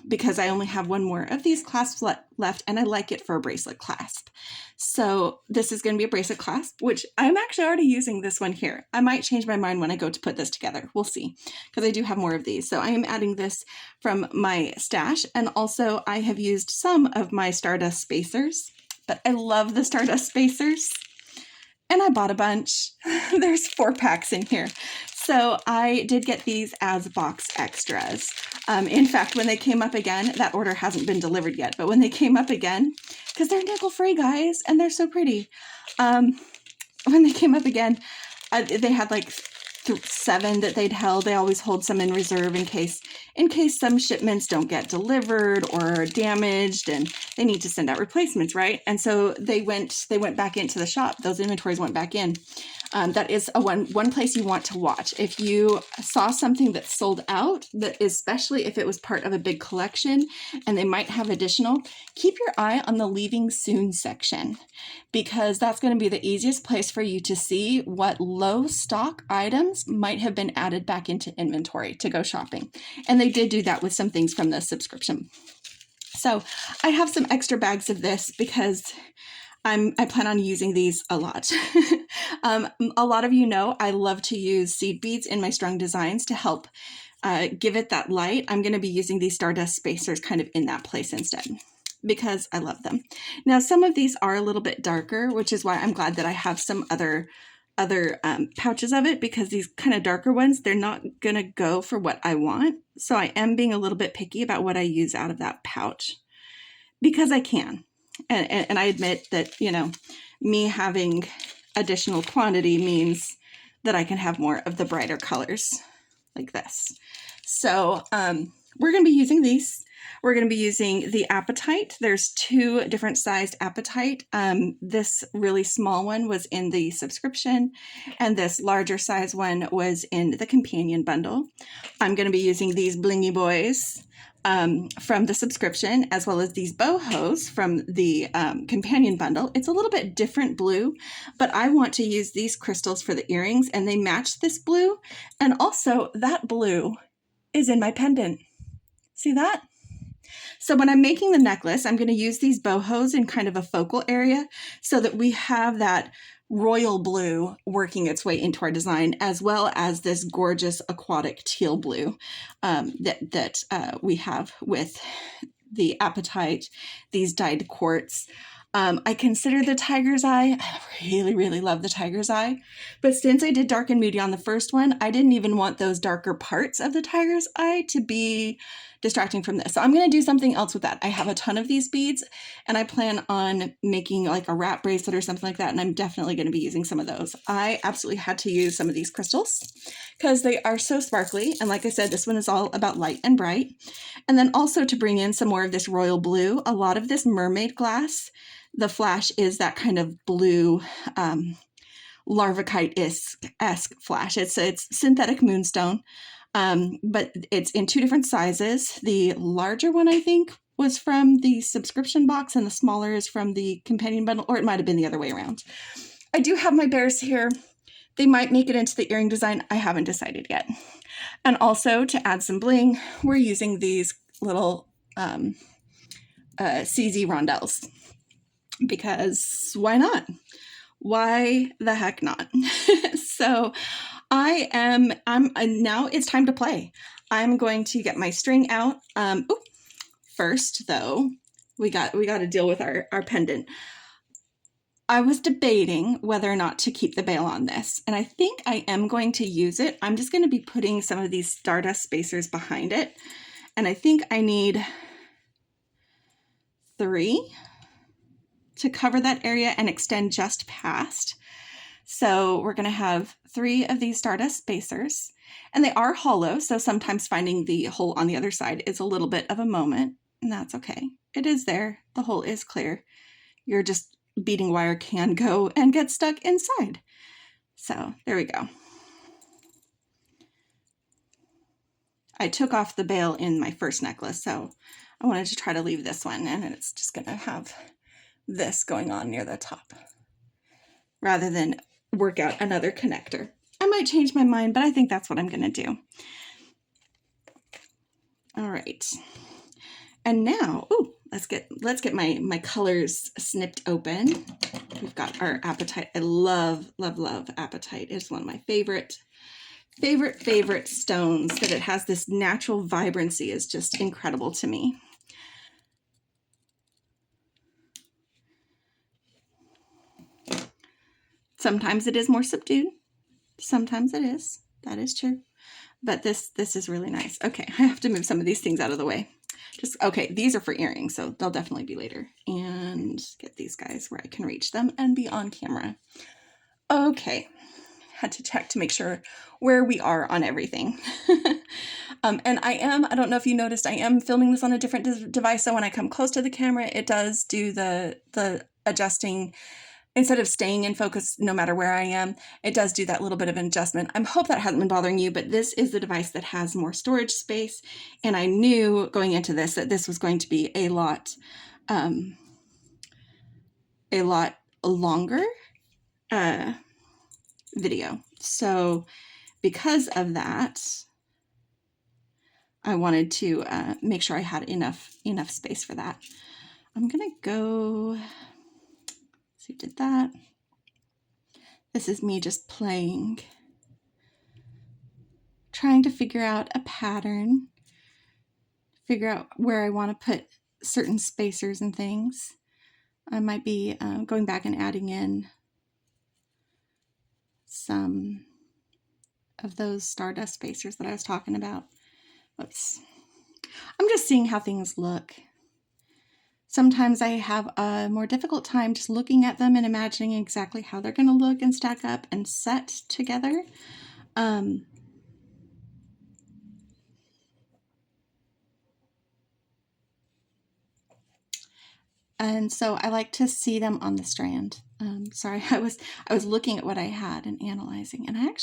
because I only have one more of these clasps left, and I like it for a bracelet clasp. So this is going to be a bracelet clasp, which I'm actually already using this one here. I might change my mind when I go to put this together. We'll see, because I do have more of these. So I am adding this from my stash, and also I have used some of my Stardust spacers, but I love the Stardust spacers, and I bought a bunch. There's 4 packs in here. So I did get these as box extras. In fact, when they came up again, that order hasn't been delivered yet, but when they came up again, because they're nickel-free, guys, and they're so pretty. When they came up again, they had like 7 that they'd held. They always hold some in reserve in case some shipments don't get delivered or are damaged and they need to send out replacements, right? And so they went back into the shop. Those inventories went back in. That is one place you want to watch. If you saw something that sold out, that especially if it was part of a big collection and they might have additional, keep your eye on the leaving soon section, because that's going to be the easiest place for you to see what low stock items might have been added back into inventory to go shopping. And they did do that with some things from the subscription. So I have some extra bags of this because I plan on using these a lot. A lot of you know I love to use seed beads in my strung designs to help give it that light. I'm going to be using these Stardust spacers kind of in that place instead, because I love them. Now, some of these are a little bit darker, which is why I'm glad that I have some other pouches of it, because these kind of darker ones, they're not going to go for what I want. So I am being a little bit picky about what I use out of that pouch, because I can. And I admit that, you know, me having additional quantity means that I can have more of the brighter colors like this. So we're going to be using these. We're going to be using the apatite. There's 2 different sized apatite. This really small one was in the subscription, and this larger size one was in the companion bundle. I'm going to be using these blingy boys from the subscription, as well as these bohos from the companion bundle. It's a little bit different blue, but I want to use these crystals for the earrings, and they match this blue. And also that blue is in my pendant. See that? So when I'm making the necklace, I'm going to use these bohos in kind of a focal area so that we have that royal blue working its way into our design, as well as this gorgeous aquatic teal blue that we have with the apatite, these dyed quartz. I consider the tiger's eye. I really, really love the tiger's eye. But since I did dark and moody on the first one, I didn't even want those darker parts of the tiger's eye to be distracting from this. So I'm going to do something else with that. I have a ton of these beads, and I plan on making like a wrap bracelet or something like that. And I'm definitely going to be using some of those. I absolutely had to use some of these crystals because they are so sparkly. And like I said, this one is all about light and bright. And then also to bring in some more of this royal blue, a lot of this mermaid glass. The flash is that kind of blue larvacite-esque flash. It's synthetic moonstone, but it's in 2 different sizes. The larger one, I think, was from the subscription box, and the smaller is from the companion bundle, or it might have been the other way around. I do have my bears here. They might make it into the earring design. I haven't decided yet. And also to add some bling, we're using these little CZ rondelles because why not? Why the heck not? So I'm now it's time to play. I'm going to get my string out. First though, we got to deal with our pendant. I was debating whether or not to keep the bail on this, and I think I am going to use it. I'm just going to be putting some of these Stardust spacers behind it, and I think I need 3 to cover that area and extend just past. So we're going to have 3 of these Stardust spacers, and they are hollow, so sometimes finding the hole on the other side is a little bit of a moment, and that's okay. It is there. The hole is clear. You're just beading wire can go and get stuck inside. So there we go. I took off the bail in my first necklace, so I wanted to try to leave this one, and it's just going to have this going on near the top rather than work out another connector. I might change my mind, but I think that's what I'm going to do. All right. And now, let's get my colors snipped open. We've got our apatite. I love apatite. It's one of my favorite stones. That it has this natural vibrancy is just incredible to me. Sometimes it is more subdued. Sometimes it is. That is true. But this is really nice. Okay, I have to move some of these things out of the way. Okay, these are for earrings, so they'll definitely be later. And get these guys where I can reach them and be on camera. Okay, had to check to make sure where we are on everything. And I don't know if you noticed, I am filming this on a different device, so when I come close to the camera, it does do the adjusting. Instead of staying in focus no matter where I am, it does do that little bit of an adjustment. I hope that hasn't been bothering you, but this is the device that has more storage space. And I knew going into this that this was going to be a lot longer video. So because of that, I wanted to make sure I had enough space for that. I'm gonna go. So did that. This is me just playing, trying to figure out a pattern, figure out where I want to put certain spacers and things. I might be going back and adding in some of those Stardust spacers that I was talking about. Oops. I'm just seeing how things look. Sometimes I have a more difficult time just looking at them and imagining exactly how they're going to look and stack up and set together. And so I like to see them on the strand. Sorry, I was looking at what I had and analyzing, and I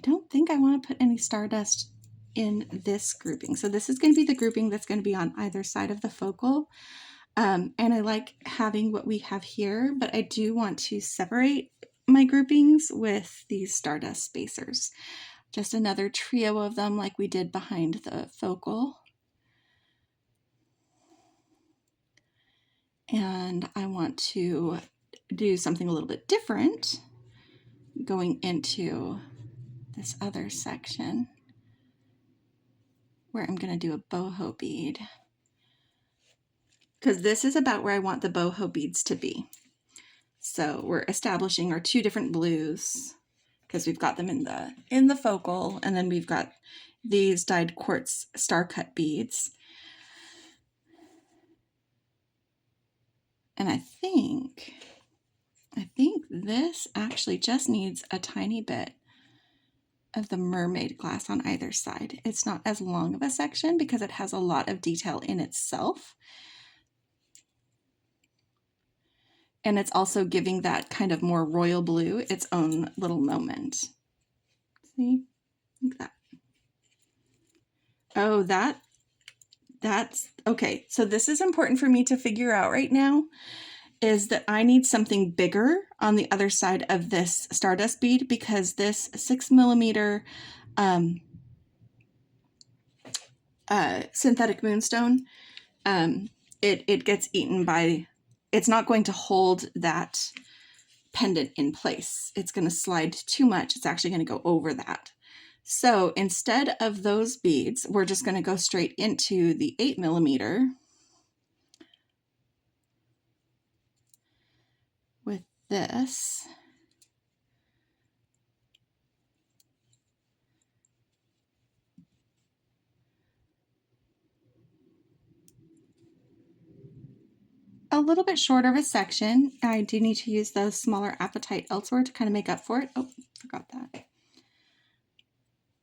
don't think I want to put any Stardust in this grouping. So this is going to be the grouping that's going to be on either side of the focal. And I like having what we have here, but I do want to separate my groupings with these Stardust spacers. Just another trio of them like we did behind the focal. And I want to do something a little bit different going into this other section where I'm going to do a boho bead, because this is about where I want the boho beads to be. So we're establishing our 2 different blues because we've got them in the focal, and then we've got these dyed quartz star cut beads. And I think this actually just needs a tiny bit of the mermaid glass on either side. It's not as long of a section because it has a lot of detail in itself. And it's also giving that kind of more royal blue its own little moment. See? Like that. Oh, that's okay. So this is important for me to figure out right now. is that I need something bigger on the other side of this stardust bead because this 6mm synthetic moonstone, it gets eaten by, it's not going to hold that pendant in place. It's going to slide too much. It's actually going to go over that. So instead of those beads, we're just going to go straight into the 8mm with this. A little bit shorter of a section. I do need to use those smaller apatite elsewhere to kind of make up for it. Oh, forgot that.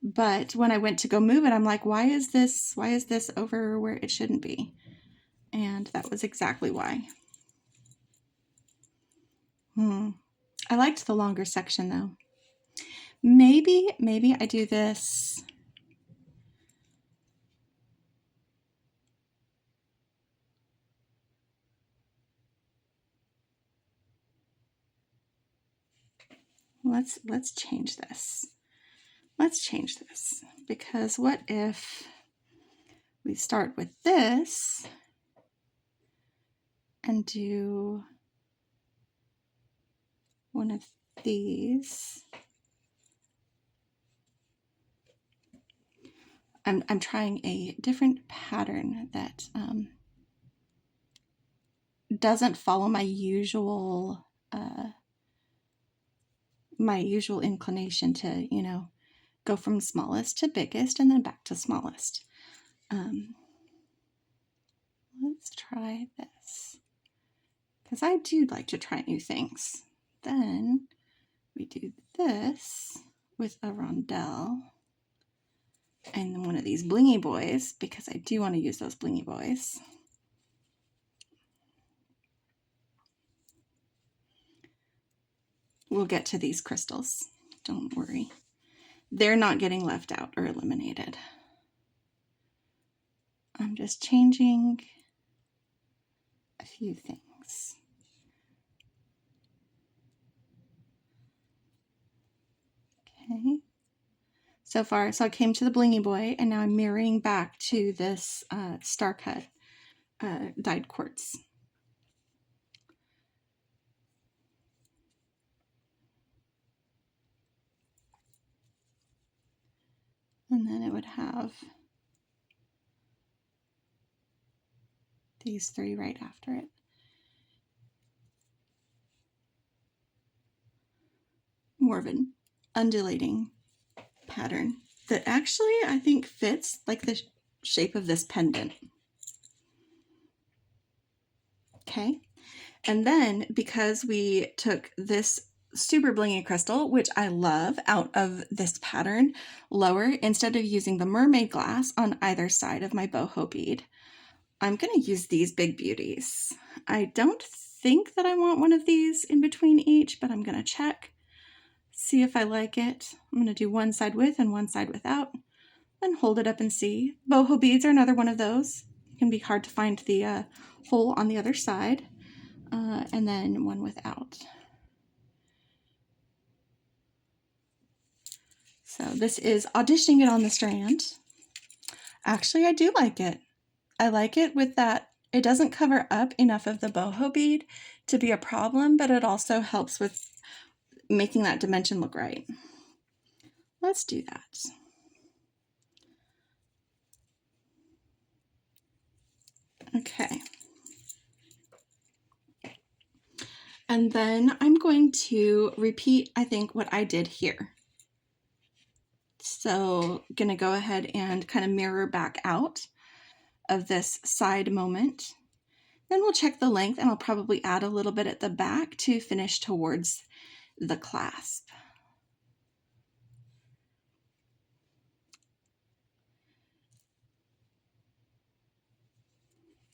But when I went to go move it, I'm like, why is this over where it shouldn't be? And that was exactly why. I liked the longer section though. Maybe I do this. Let's change this. Let's change this, because what if we start with this and do one of these. I'm trying a different pattern that doesn't follow my usual inclination to, you know, go from smallest to biggest and then back to smallest. Let's try this, because I do like to try new things. Then we do this with a rondelle and then one of these blingy boys, because I do want to use those blingy boys. We'll get to these crystals, don't worry. They're not getting left out or eliminated. I'm just changing a few things. Okay. So far, so I came to the blingy boy, and now I'm mirroring back to this star cut dyed quartz. And then it would have these three right after it. More of an undulating pattern that actually I think fits like the shape of this pendant. Okay. And then because we took this super blingy crystal, which I love, out of this pattern lower, instead of using the mermaid glass on either side of my boho bead, I'm going to use these big beauties. I don't think that I want one of these in between each, but I'm going to check, see if I like it. I'm going to do one side with and one side without, then hold it up and see. Boho beads are another one of those. It can be hard to find the hole on the other side. And then one without. So this is auditioning it on the strand. Actually, I do like it. I like it with that. It doesn't cover up enough of the boho bead to be a problem, but it also helps with making that dimension look right. Let's do that. Okay. And then I'm going to repeat, I think, what I did here. So I'm going to go ahead and kind of mirror back out of this side moment. Then we'll check the length, and I'll probably add a little bit at the back to finish towards the clasp.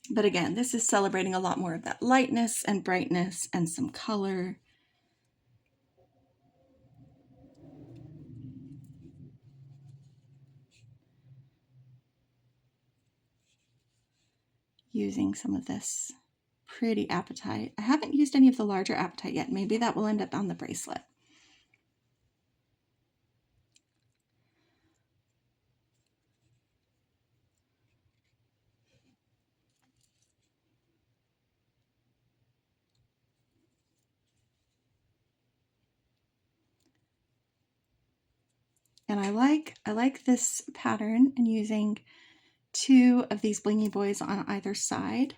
But again, this is celebrating a lot more of that lightness and brightness and some color. Using some of this pretty apatite. I haven't used any of the larger apatite yet. Maybe that will end up on the bracelet. And I like this pattern and using 2 of these blingy boys on either side.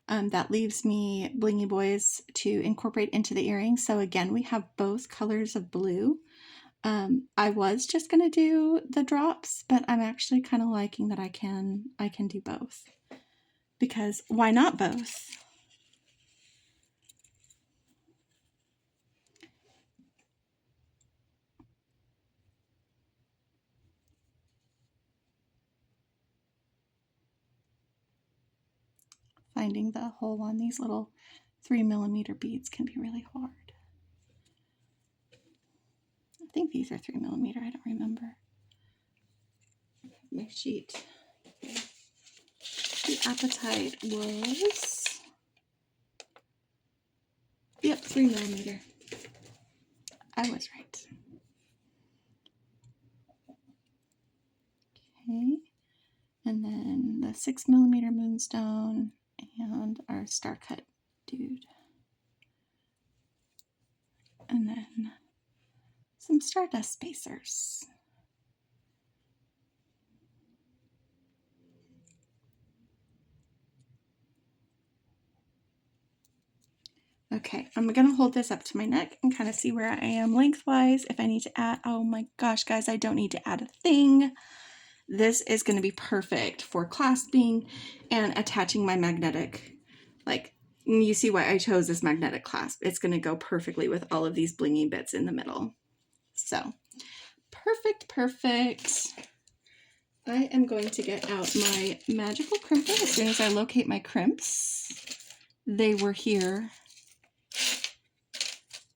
That leaves me blingy boys to incorporate into the earrings. So again, we have both colors of blue. I was just gonna do the drops, but I'm actually kind of liking that I can do both, because why not both? Finding the hole on these little 3mm beads can be really hard. I think these are 3mm, I don't remember. My sheet. The apatite was, yep, 3mm. I was right. Okay, and then the 6mm moonstone and our star cut dude. And then some stardust spacers. Okay, I'm gonna hold this up to my neck and kind of see where I am lengthwise. If I need to add, oh my gosh, guys, I don't need to add a thing. This is gonna be perfect for clasping and attaching my magnetic. Like, you see why I chose this magnetic clasp. It's gonna go perfectly with all of these blingy bits in the middle. So, perfect, perfect. I am going to get out my magical crimper as soon as I locate my crimps. They were here.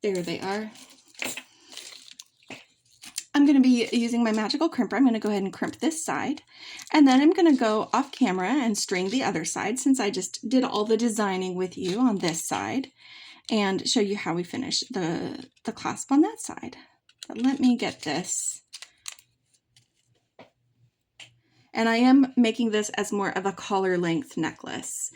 There they are. I'm going to be using my magical crimper. I'm going to go ahead and crimp this side, and then I'm going to go off camera and string the other side, since I just did all the designing with you on this side, and show you how we finish the clasp on that side. But let me get this. And I am making this as more of a collar length necklace.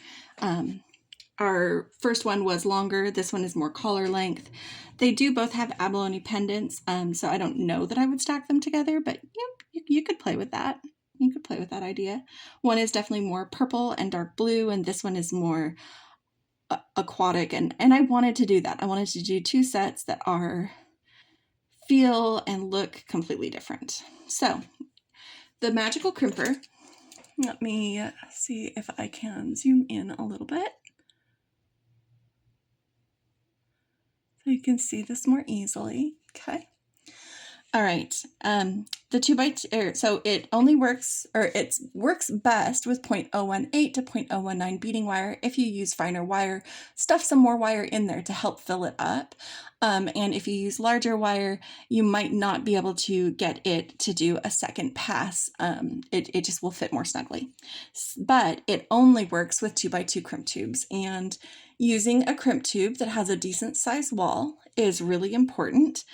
Our first one was longer. This one is more collar length. They do both have abalone pendants, so I don't know that I would stack them together, but yeah, you could play with that. You could play with that idea. One is definitely more purple and dark blue, and this one is more aquatic, and I wanted to do that. I wanted to do 2 sets that are feel and look completely different. So the magical crimper, let me see if I can zoom in a little bit so you can see this more easily. Okay. All right. The 2x2, so it only works, or it works best with 0.018 to 0.019 beading wire. If you use finer wire, stuff some more wire in there to help fill it up. And if you use larger wire, you might not be able to get it to do a second pass. It just will fit more snugly. But it only works with 2x2 crimp tubes, and using a crimp tube that has a decent sized wall is really important.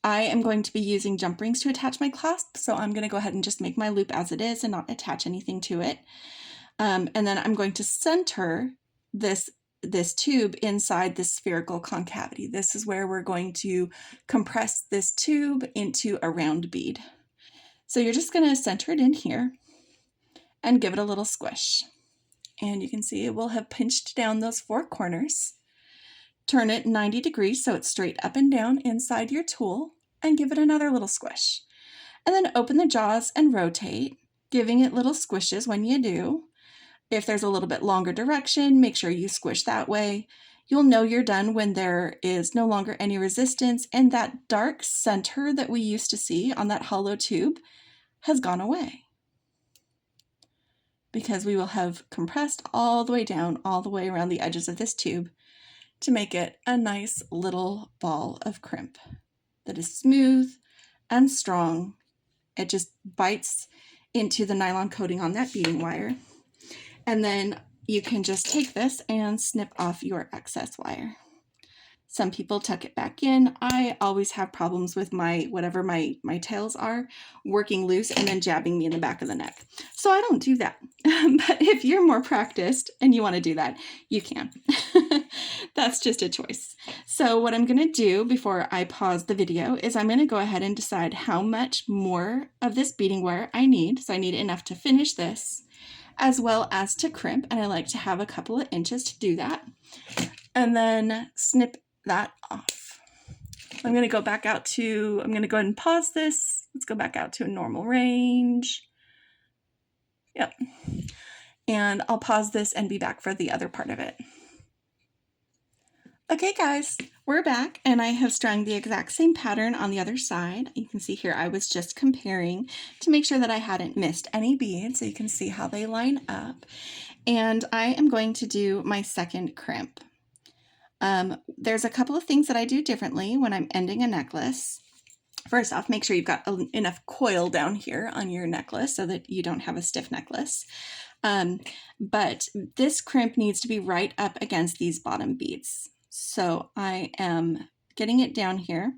I am going to be using jump rings to attach my clasp, so I'm going to go ahead and just make my loop as it is and not attach anything to it. And then I'm going to center this tube inside this spherical concavity. This is where we're going to compress this tube into a round bead. So you're just going to center it in here and give it a little squish. And you can see it will have pinched down those 4 corners. Turn it 90 degrees so it's straight up and down inside your tool, and give it another little squish. And then open the jaws and rotate, giving it little squishes when you do. If there's a little bit longer direction, make sure you squish that way. You'll know you're done when there is no longer any resistance, and that dark center that we used to see on that hollow tube has gone away, because we will have compressed all the way down, all the way around the edges of this tube to make it a nice little ball of crimp that is smooth and strong. It just bites into the nylon coating on that beading wire. And then you can just take this and snip off your excess wire. Some people tuck it back in. I always have problems with whatever my tails are working loose and then jabbing me in the back of the neck. So I don't do that. But if you're more practiced and you want to do that, you can. That's just a choice. So what I'm going to do before I pause the video is I'm going to go ahead and decide how much more of this beading wire I need. So I need enough to finish this as well as to crimp, and I like to have a couple of inches to do that. And then snip that off. I'm going to go back out to, I'm going to go ahead and pause this. Let's go back out to a normal range. Yep. And I'll pause this and be back for the other part of it. Okay guys, we're back and I have strung the exact same pattern on the other side. You can see here I was just comparing to make sure that I hadn't missed any beads, so you can see how they line up. And I am going to do my second crimp. There's a couple of things that I do differently when I'm ending a necklace. First off, make sure you've got enough coil down here on your necklace so that you don't have a stiff necklace. But this crimp needs to be right up against these bottom beads. So I am getting it down here.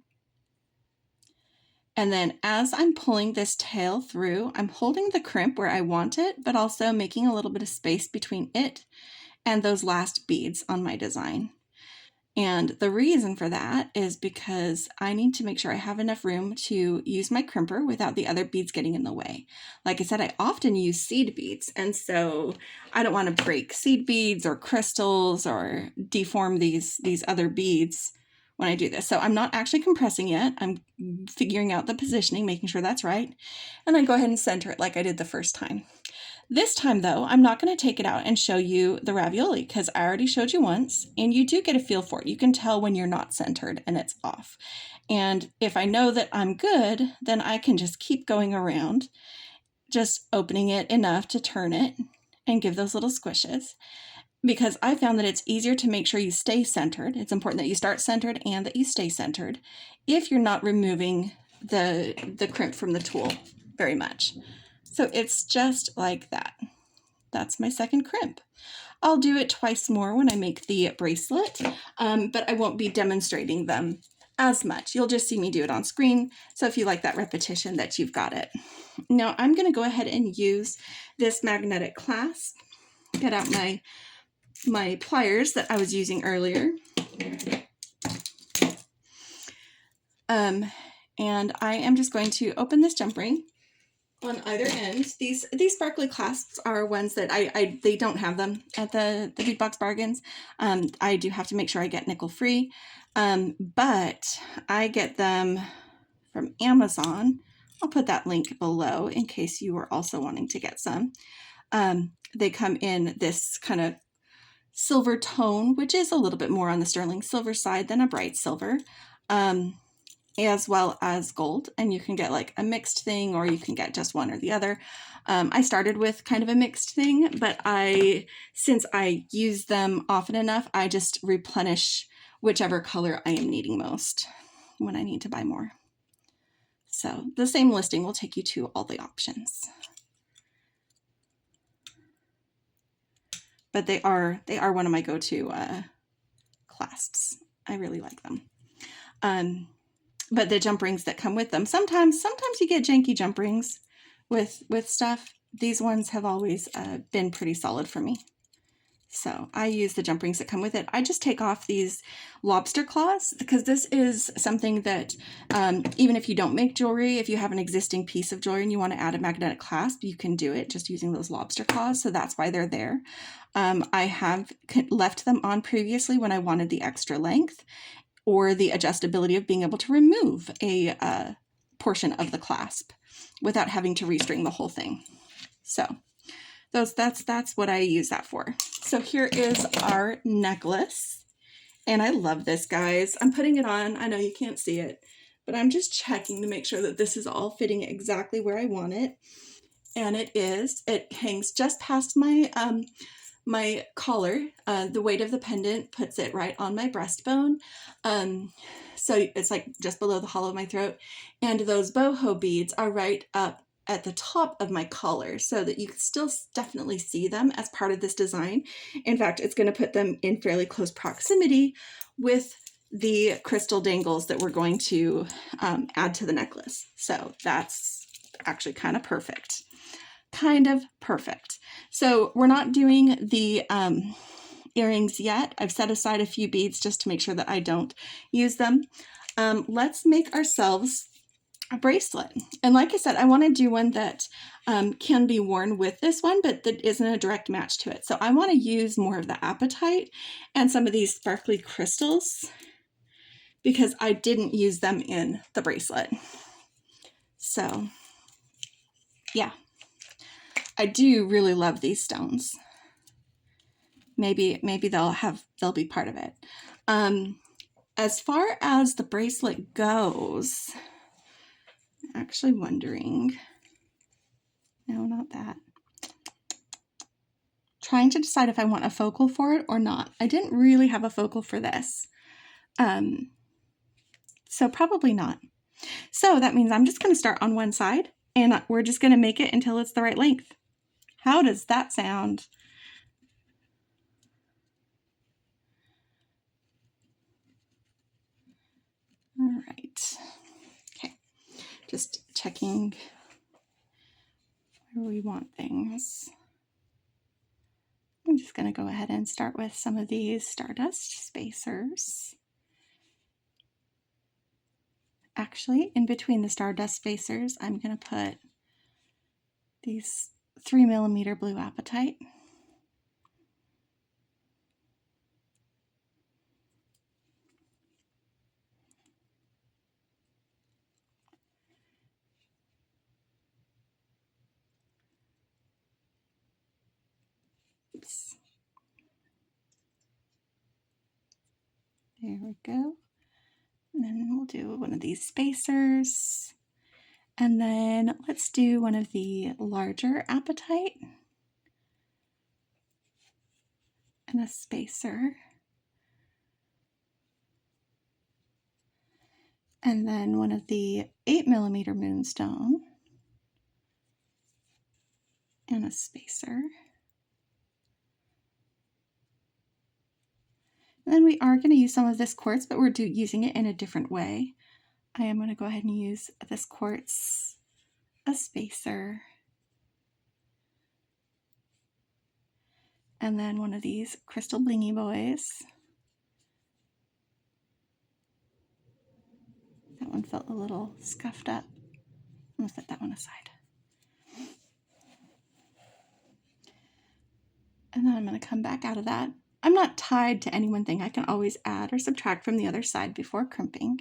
And then as I'm pulling this tail through, I'm holding the crimp where I want it, but also making a little bit of space between it and those last beads on my design. And the reason for that is because I need to make sure I have enough room to use my crimper without the other beads getting in the way. Like I said, I often use seed beads, and so I don't want to break seed beads or crystals or deform these other beads when I do this. So I'm not actually compressing yet. I'm figuring out the positioning, making sure that's right, and then go ahead and center it like I did the first time. This time though, I'm not going to take it out and show you the ravioli because I already showed you once, and you do get a feel for it. You can tell when you're not centered and it's off. And if I know that I'm good, then I can just keep going around, just opening it enough to turn it and give those little squishes. Because I found that it's easier to make sure you stay centered. It's important that you start centered and that you stay centered if you're not removing the crimp from the tool very much. So it's just like that. That's my second crimp. I'll do it twice more when I make the bracelet, but I won't be demonstrating them as much. You'll just see me do it on screen. So if you like that repetition, that you've got it. Now I'm going to go ahead and use this magnetic clasp. Get out my pliers that I was using earlier. And I am just going to open this jump ring on either end. These sparkly clasps are ones that they don't have them at the Bead Box bargains. I do have to make sure I get nickel free, but I get them from Amazon. I'll put that link below in case you are also wanting to get some. They come in this kind of silver tone, which is a little bit more on the sterling silver side than a bright silver. As well as gold, and you can get like a mixed thing or you can get just one or the other. I started with kind of a mixed thing, but since I use them often enough, I just replenish whichever color I am needing most when I need to buy more. So the same listing will take you to all the options. But they are one of my go-to clasps. I really like them. But the jump rings that come with them, sometimes you get janky jump rings with stuff. These ones have always been pretty solid for me. So I use the jump rings that come with it. I just take off these lobster claws because this is something that even if you don't make jewelry, if you have an existing piece of jewelry and you want to add a magnetic clasp, you can do it just using those lobster claws. So that's why they're there. I have left them on previously when I wanted the extra length, or the adjustability of being able to remove a portion of the clasp without having to restring the whole thing. So that's what I use that for. So here is our necklace, and I love this, guys. I'm putting it on. I know you can't see it, but I'm just checking to make sure that this is all fitting exactly where I want it, and it is. It hangs just past my my collar. The weight of the pendant puts it right on my breastbone. So it's like just below the hollow of my throat. And those boho beads are right up at the top of my collar so that you can still definitely see them as part of this design. In fact, it's going to put them in fairly close proximity with the crystal dangles that we're going to add to the necklace. So that's actually kind of perfect. Kind of perfect. So we're not doing the earrings yet. I've set aside a few beads just to make sure that I don't use them. Let's make ourselves a bracelet. And like I said, I want to do one that can be worn with this one, but that isn't a direct match to it. So I want to use more of the apatite and some of these sparkly crystals because I didn't use them in the bracelet. So yeah, I do really love these stones. Maybe they'll be part of it. As far as the bracelet goes, I'm actually wondering, no, not that. Trying to decide if I want a focal for it or not. I didn't really have a focal for this. So probably not. So that means I'm just going to start on one side and we're just going to make it until it's the right length. How does that sound? All right. Okay. Just checking where we want things. I'm just going to go ahead and start with some of these stardust spacers. Actually, in between the stardust spacers, I'm going to put these 3mm blue apatite. Oops. There we go. And then we'll do one of these spacers. And then let's do one of the larger apatite and a spacer. And then one of the 8mm moonstone and a spacer. And then we are going to use some of this quartz, but we're using it in a different way. I am going to go ahead and use this quartz, a spacer, and then one of these crystal blingy boys. That one felt a little scuffed up. I'm going to set that one aside. And then I'm going to come back out of that. I'm not tied to any one thing. I can always add or subtract from the other side before crimping.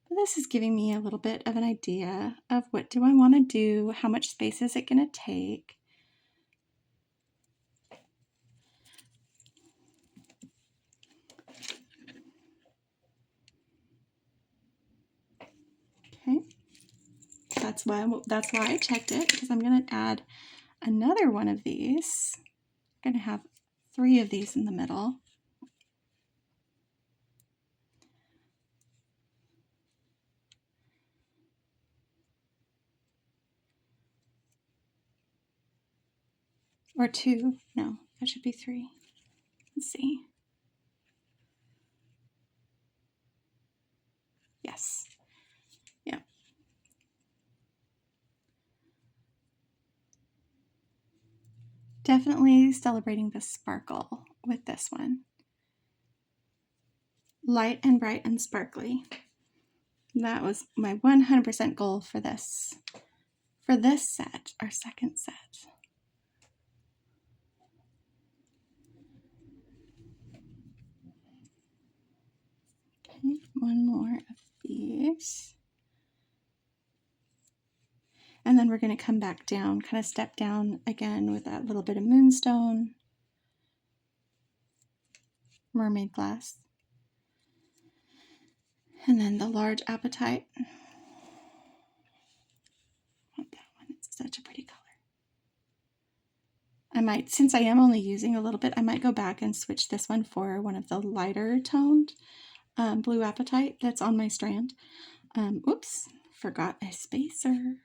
But this is giving me a little bit of an idea of what do I want to do, how much space is it going to take. Okay, that's why I checked it, because I'm going to add another one of these. I'm going to have 3 of these in the middle. Or 2. No, that should be 3. Let's see. Yes. Yeah. Definitely celebrating the sparkle with this one. Light and bright and sparkly. That was my 100% goal for this set, our second set. Okay, one more of these. And then we're going to come back down, kind of step down again with that little bit of moonstone, mermaid glass, and then the large apatite. I want that one. It's such a pretty color. I might, since I am only using a little bit, I might go back and switch this one for one of the lighter toned blue apatite that's on my strand. Oops, forgot a spacer.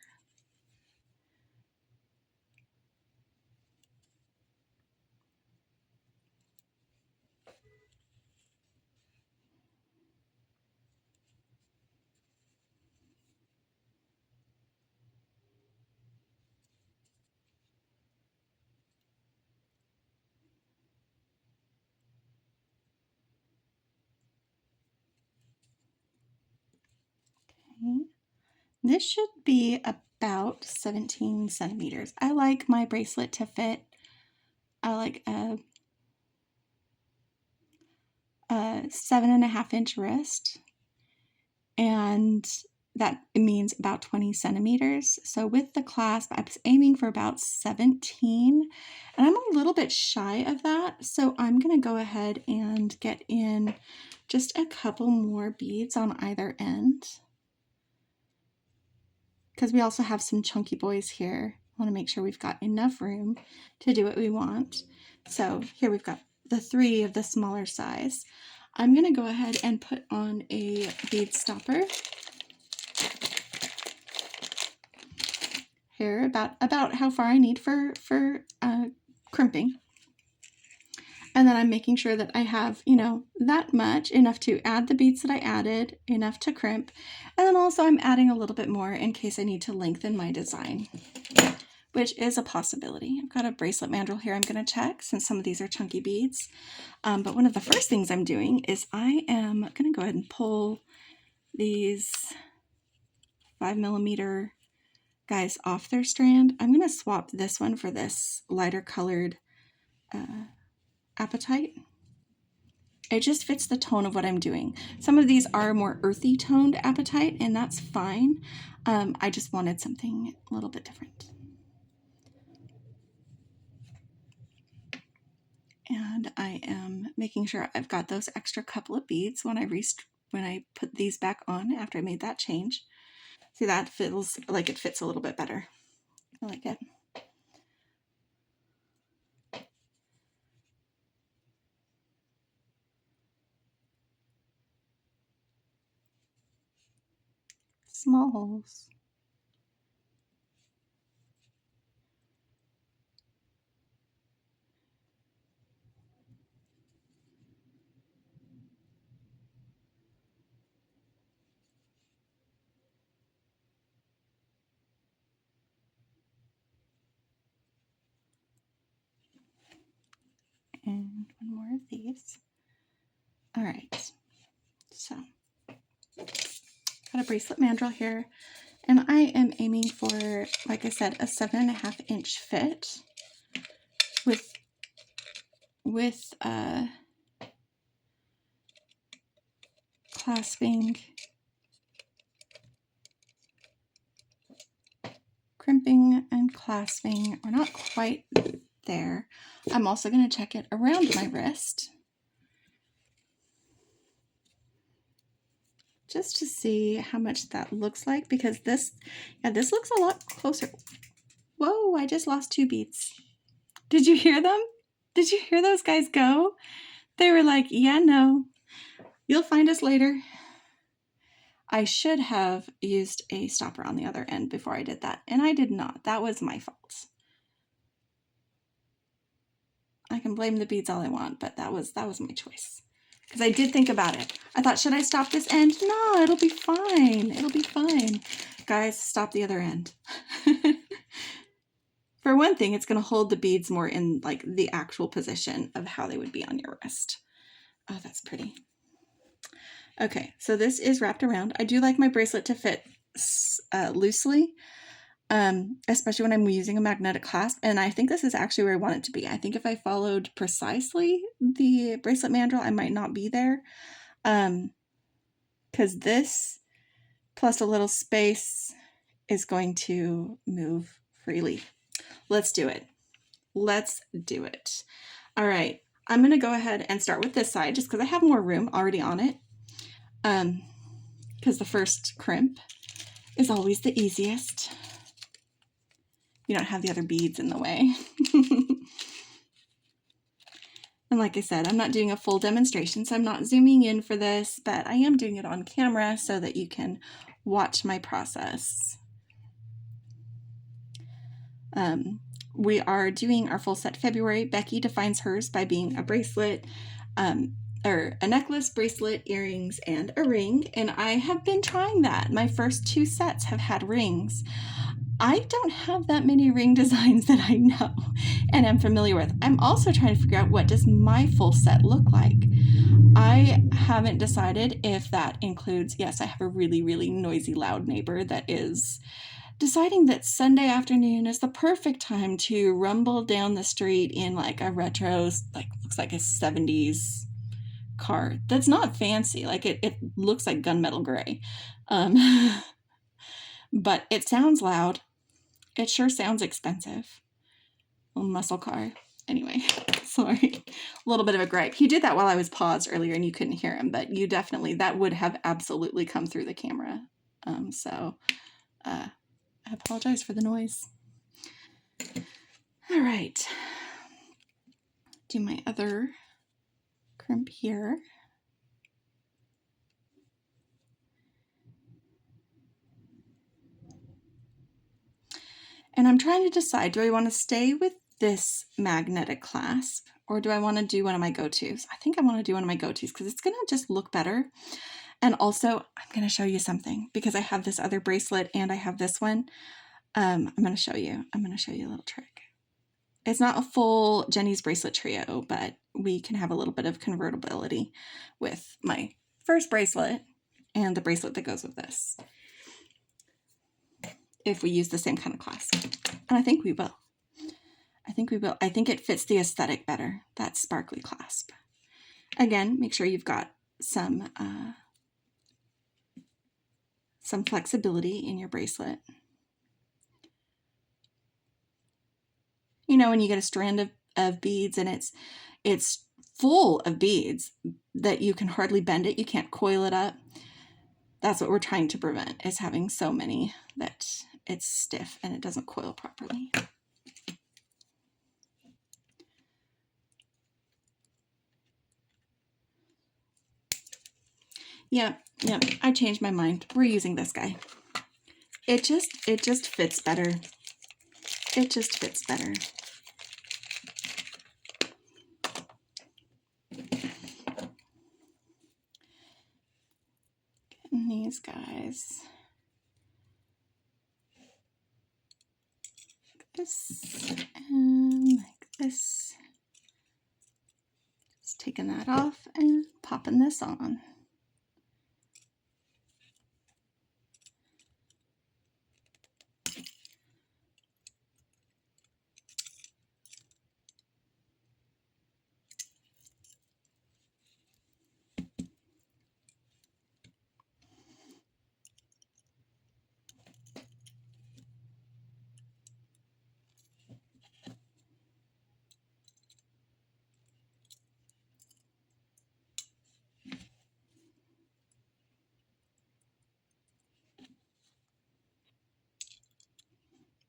This should be about 17 centimeters. I like my bracelet to fit. I like a 7.5-inch wrist, and that means about 20 centimeters. So with the clasp, I was aiming for about 17, and I'm a little bit shy of that. So I'm gonna go ahead and get in just a couple more beads on either end, because we also have some chunky boys here. I want to make sure we've got enough room to do what we want. So here we've got the 3 of the smaller size. I'm going to go ahead and put on a bead stopper here, about how far I need for crimping. And then I'm making sure that I have, you know, that much, enough to add the beads that I added, enough to crimp. And then also I'm adding a little bit more in case I need to lengthen my design, which is a possibility. I've got a bracelet mandrel here I'm going to check, since some of these are chunky beads. But one of the first things I'm doing is I am going to go ahead and pull these 5mm guys off their strand. I'm going to swap this one for this lighter colored apatite. It just fits the tone of what I'm doing. Some of these are more earthy toned apatite, and that's fine. I just wanted something a little bit different. And I am making sure I've got those extra couple of beads when I put these back on after I made that change. See, that feels like it fits a little bit better. I like it. Small holes. And one more of these. All right, so got a bracelet mandrel here, and I am aiming for, like I said, a 7.5-inch fit with clasping, crimping, and clasping. We're not quite there. I'm also going to check it around my wrist, just to see how much that looks like, because this looks a lot closer. Whoa, I just lost 2 beads. Did you hear them? Did you hear those guys go? They were like, yeah, no, you'll find us later. I should have used a stopper on the other end before I did that, and I did not. That was my fault. I can blame the beads all I want, but that was my choice. Because I did think about it. I thought, should I stop this end? No, it'll be fine. It'll be fine. Guys, stop the other end. For one thing, it's going to hold the beads more in like the actual position of how they would be on your wrist. Oh, that's pretty. Okay, so this is wrapped around. I do like my bracelet to fit loosely, especially when I'm using a magnetic clasp. And I think this is actually where I want it to be. I think if I followed precisely the bracelet mandrel, I might not be there. Because this plus a little space is going to move freely. Let's do it. Let's do it. All right, I'm going to go ahead and start with this side just because I have more room already on it. Because the first crimp is always the easiest. You don't have the other beads in the way. And like I said, I'm not doing a full demonstration, so I'm not zooming in for this, but I am doing it on camera so that you can watch my process. We are doing our full set February. Beki defines hers by being a bracelet, or a necklace, bracelet, earrings, and a ring. And I have been trying that. My first 2 sets have had rings. I don't have that many ring designs that I know and am familiar with. I'm also trying to figure out what does my full set look like. I haven't decided if that includes, yes, I have a really, really noisy, loud neighbor that is deciding that Sunday afternoon is the perfect time to rumble down the street in like a retro, like looks like a 70s car. That's not fancy. Like it looks like gunmetal gray. But it sounds loud. It sure sounds expensive. Little muscle car. Anyway, sorry. A little bit of a gripe. He did that while I was paused earlier and you couldn't hear him, but you definitely, that would have absolutely come through the camera. I apologize for the noise. All right. Do my other crimp here. And I'm trying to decide, do I want to stay with this magnetic clasp or do I want to do one of my go-tos? I think I want to do one of my go-tos because it's going to just look better. And also, I'm going to show you something because I have this other bracelet and I have this one. I'm going to show you a little trick. It's not a full Jenny's bracelet trio, but we can have a little bit of convertibility with my first bracelet and the bracelet that goes with this, if we use the same kind of clasp. And I think we will. I think it fits the aesthetic better, that sparkly clasp. Again, make sure you've got some flexibility in your bracelet. You know, when you get a strand of beads and it's full of beads that you can hardly bend it, you can't coil it up. That's what we're trying to prevent, is having so many that it's stiff and it doesn't coil properly. Yep, I changed my mind. We're using this guy. It just fits better. It just fits better. Getting these guys. Like this and like this. Just taking that off and popping this on.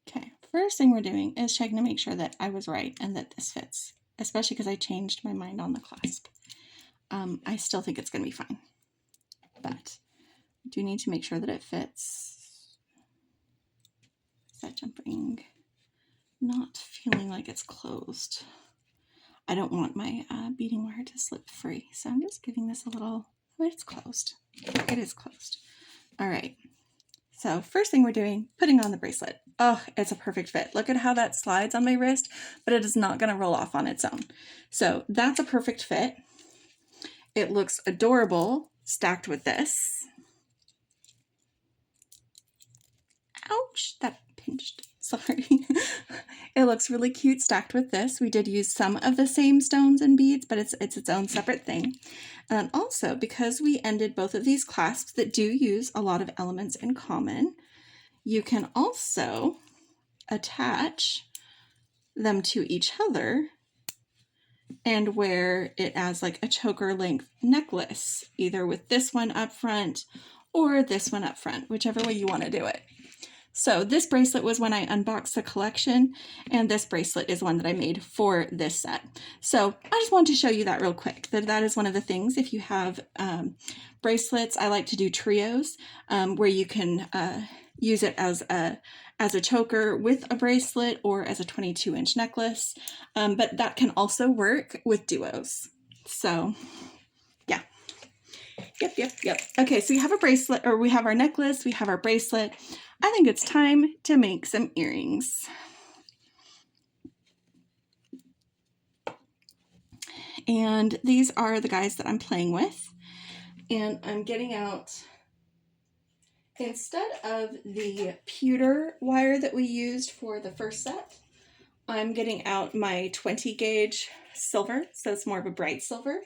Okay, first thing we're doing is checking to make sure that I was right and that this fits, especially because I changed my mind on the clasp. I still think it's going to be fine, but I do need to make sure that it fits. Is that jumping? Not feeling like it's closed. I don't want my beading wire to slip free, so I'm just giving this a little, it's closed. It is closed. All right. So first thing we're doing, putting on the bracelet. Oh, it's a perfect fit. Look at how that slides on my wrist, but it is not going to roll off on its own. So that's a perfect fit. It looks adorable stacked with this. Ouch, that pinched. Sorry. It looks really cute stacked with this. We did use some of the same stones and beads, but it's its own separate thing. And also, because we ended both of these clasps that do use a lot of elements in common, you can also attach them to each other and wear it as like a choker length necklace, either with this one up front or this one up front, whichever way you want to do it. So this bracelet was when I unboxed the collection, and this bracelet is one that I made for this set. So I just wanted to show you that real quick, that is one of the things. If you have bracelets, I like to do trios where you can use it as a choker with a bracelet or as a 22-inch necklace, but that can also work with duos. So yeah. Yep. Okay, so we have a bracelet, or we have our necklace, we have our bracelet. I think it's time to make some earrings. And these are the guys that I'm playing with. And I'm getting out, instead of the pewter wire that we used for the first set, I'm getting out my 20 gauge silver, so it's more of a bright silver.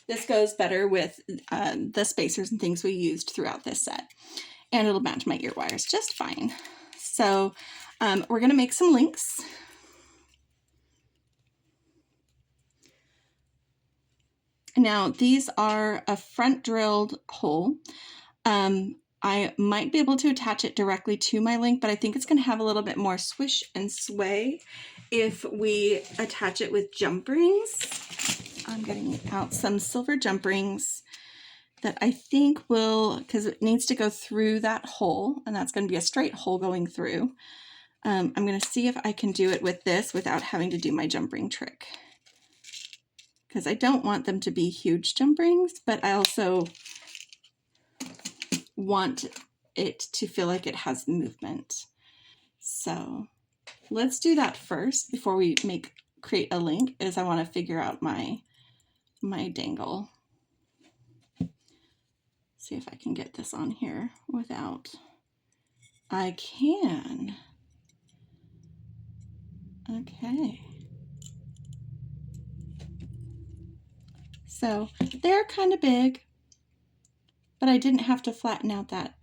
This goes better with the spacers and things we used throughout this set. And it'll match my ear wires just fine. So we're gonna make some links. Now these are a front drilled hole. I might be able to attach it directly to my link, but I think it's going to have a little bit more swish and sway if we attach it with jump rings. I'm getting out some silver jump rings that I think will, because it needs to go through that hole, and that's going to be a straight hole going through. I'm going to see if I can do it with this without having to do my jump ring trick, because I don't want them to be huge jump rings, but I also want it to feel like it has movement. So let's do that first before we create a link, is I want to figure out my dangle. See if I can get this on here without, I can. Okay. So they're kind of big, but I didn't have to flatten out that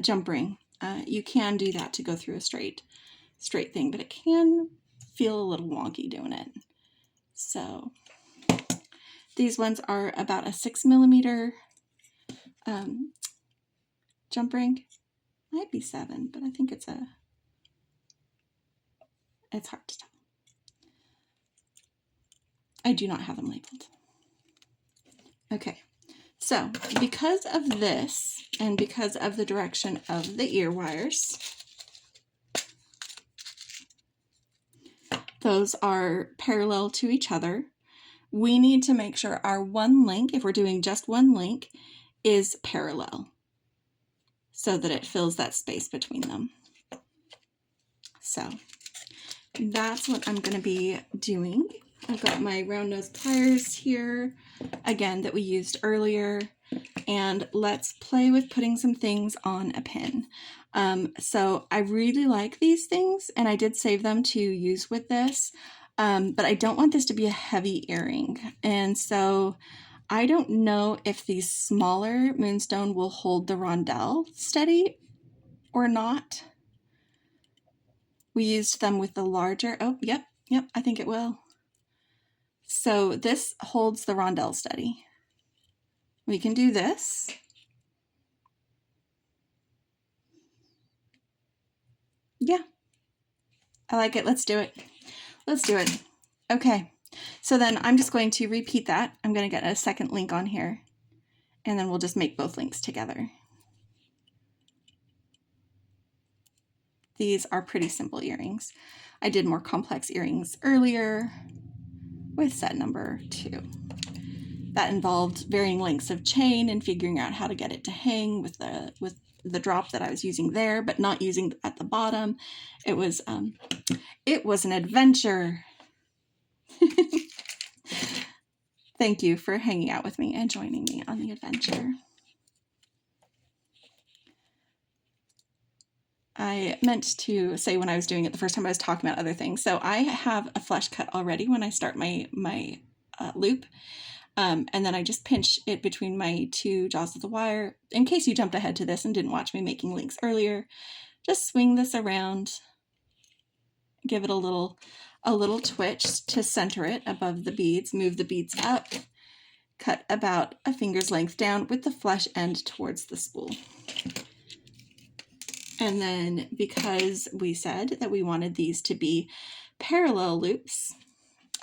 jump ring. You can do that to go through a straight thing, but it can feel a little wonky doing it. So these ones are about a 6mm jump ring. Might be 7, but I think it's hard to tell. I do not have them labeled. Okay, so because of this and because of the direction of the ear wires, those are parallel to each other. We need to make sure our one link, if we're doing just one link, is parallel so that it fills that space between them. So that's what I'm going to be doing. I've got my round nose pliers here, again, that we used earlier, and let's play with putting some things on a pin. So I really like these things, and I did save them to use with this, but I don't want this to be a heavy earring, and so I don't know if these smaller moonstone will hold the rondelle steady or not. We used them with the larger, oh, yep, I think it will. So this holds the rondelle steady. We can do this. Yeah, I like it. Let's do it. Let's do it. Okay, so then I'm just going to repeat that. I'm going to get a second link on here, and then we'll just make both links together. These are pretty simple earrings. I did more complex earrings earlier with set number 2. That involved varying lengths of chain and figuring out how to get it to hang with the drop that I was using there, but not using at the bottom. It was an adventure. Thank you for hanging out with me and joining me on the adventure. I meant to say when I was doing it the first time I was talking about other things. So I have a flush cut already when I start my loop. And then I just pinch it between my 2 jaws of the wire. In case you jumped ahead to this and didn't watch me making links earlier, just swing this around, give it a little twitch to center it above the beads, move the beads up, cut about a finger's length down with the flush end towards the spool. And then because we said that we wanted these to be parallel loops,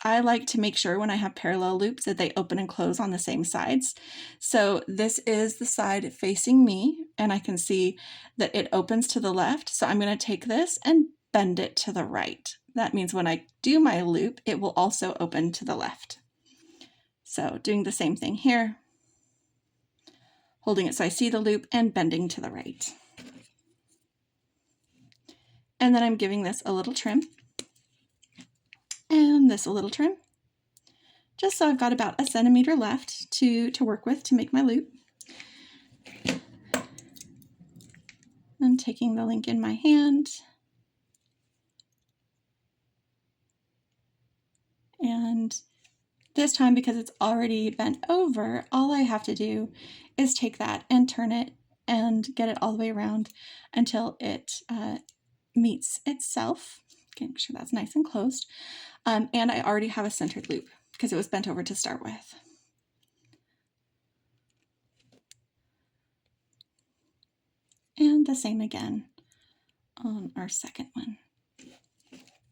I like to make sure when I have parallel loops that they open and close on the same sides. So this is the side facing me, and I can see that it opens to the left. So I'm going to take this and bend it to the right. That means when I do my loop, it will also open to the left. So doing the same thing here. holding it so I see the loop and bending to the right. And then I'm giving this a little trim and this a little trim, just so I've got about 1 centimeter left to work with to make my loop. I'm taking the link in my hand and this time, because it's already bent over, all I have to do is take that and turn it and get it all the way around until it meets itself. Okay, make sure that's nice and closed. And I already have a centered loop because it was bent over to start with. And the same again on our second one.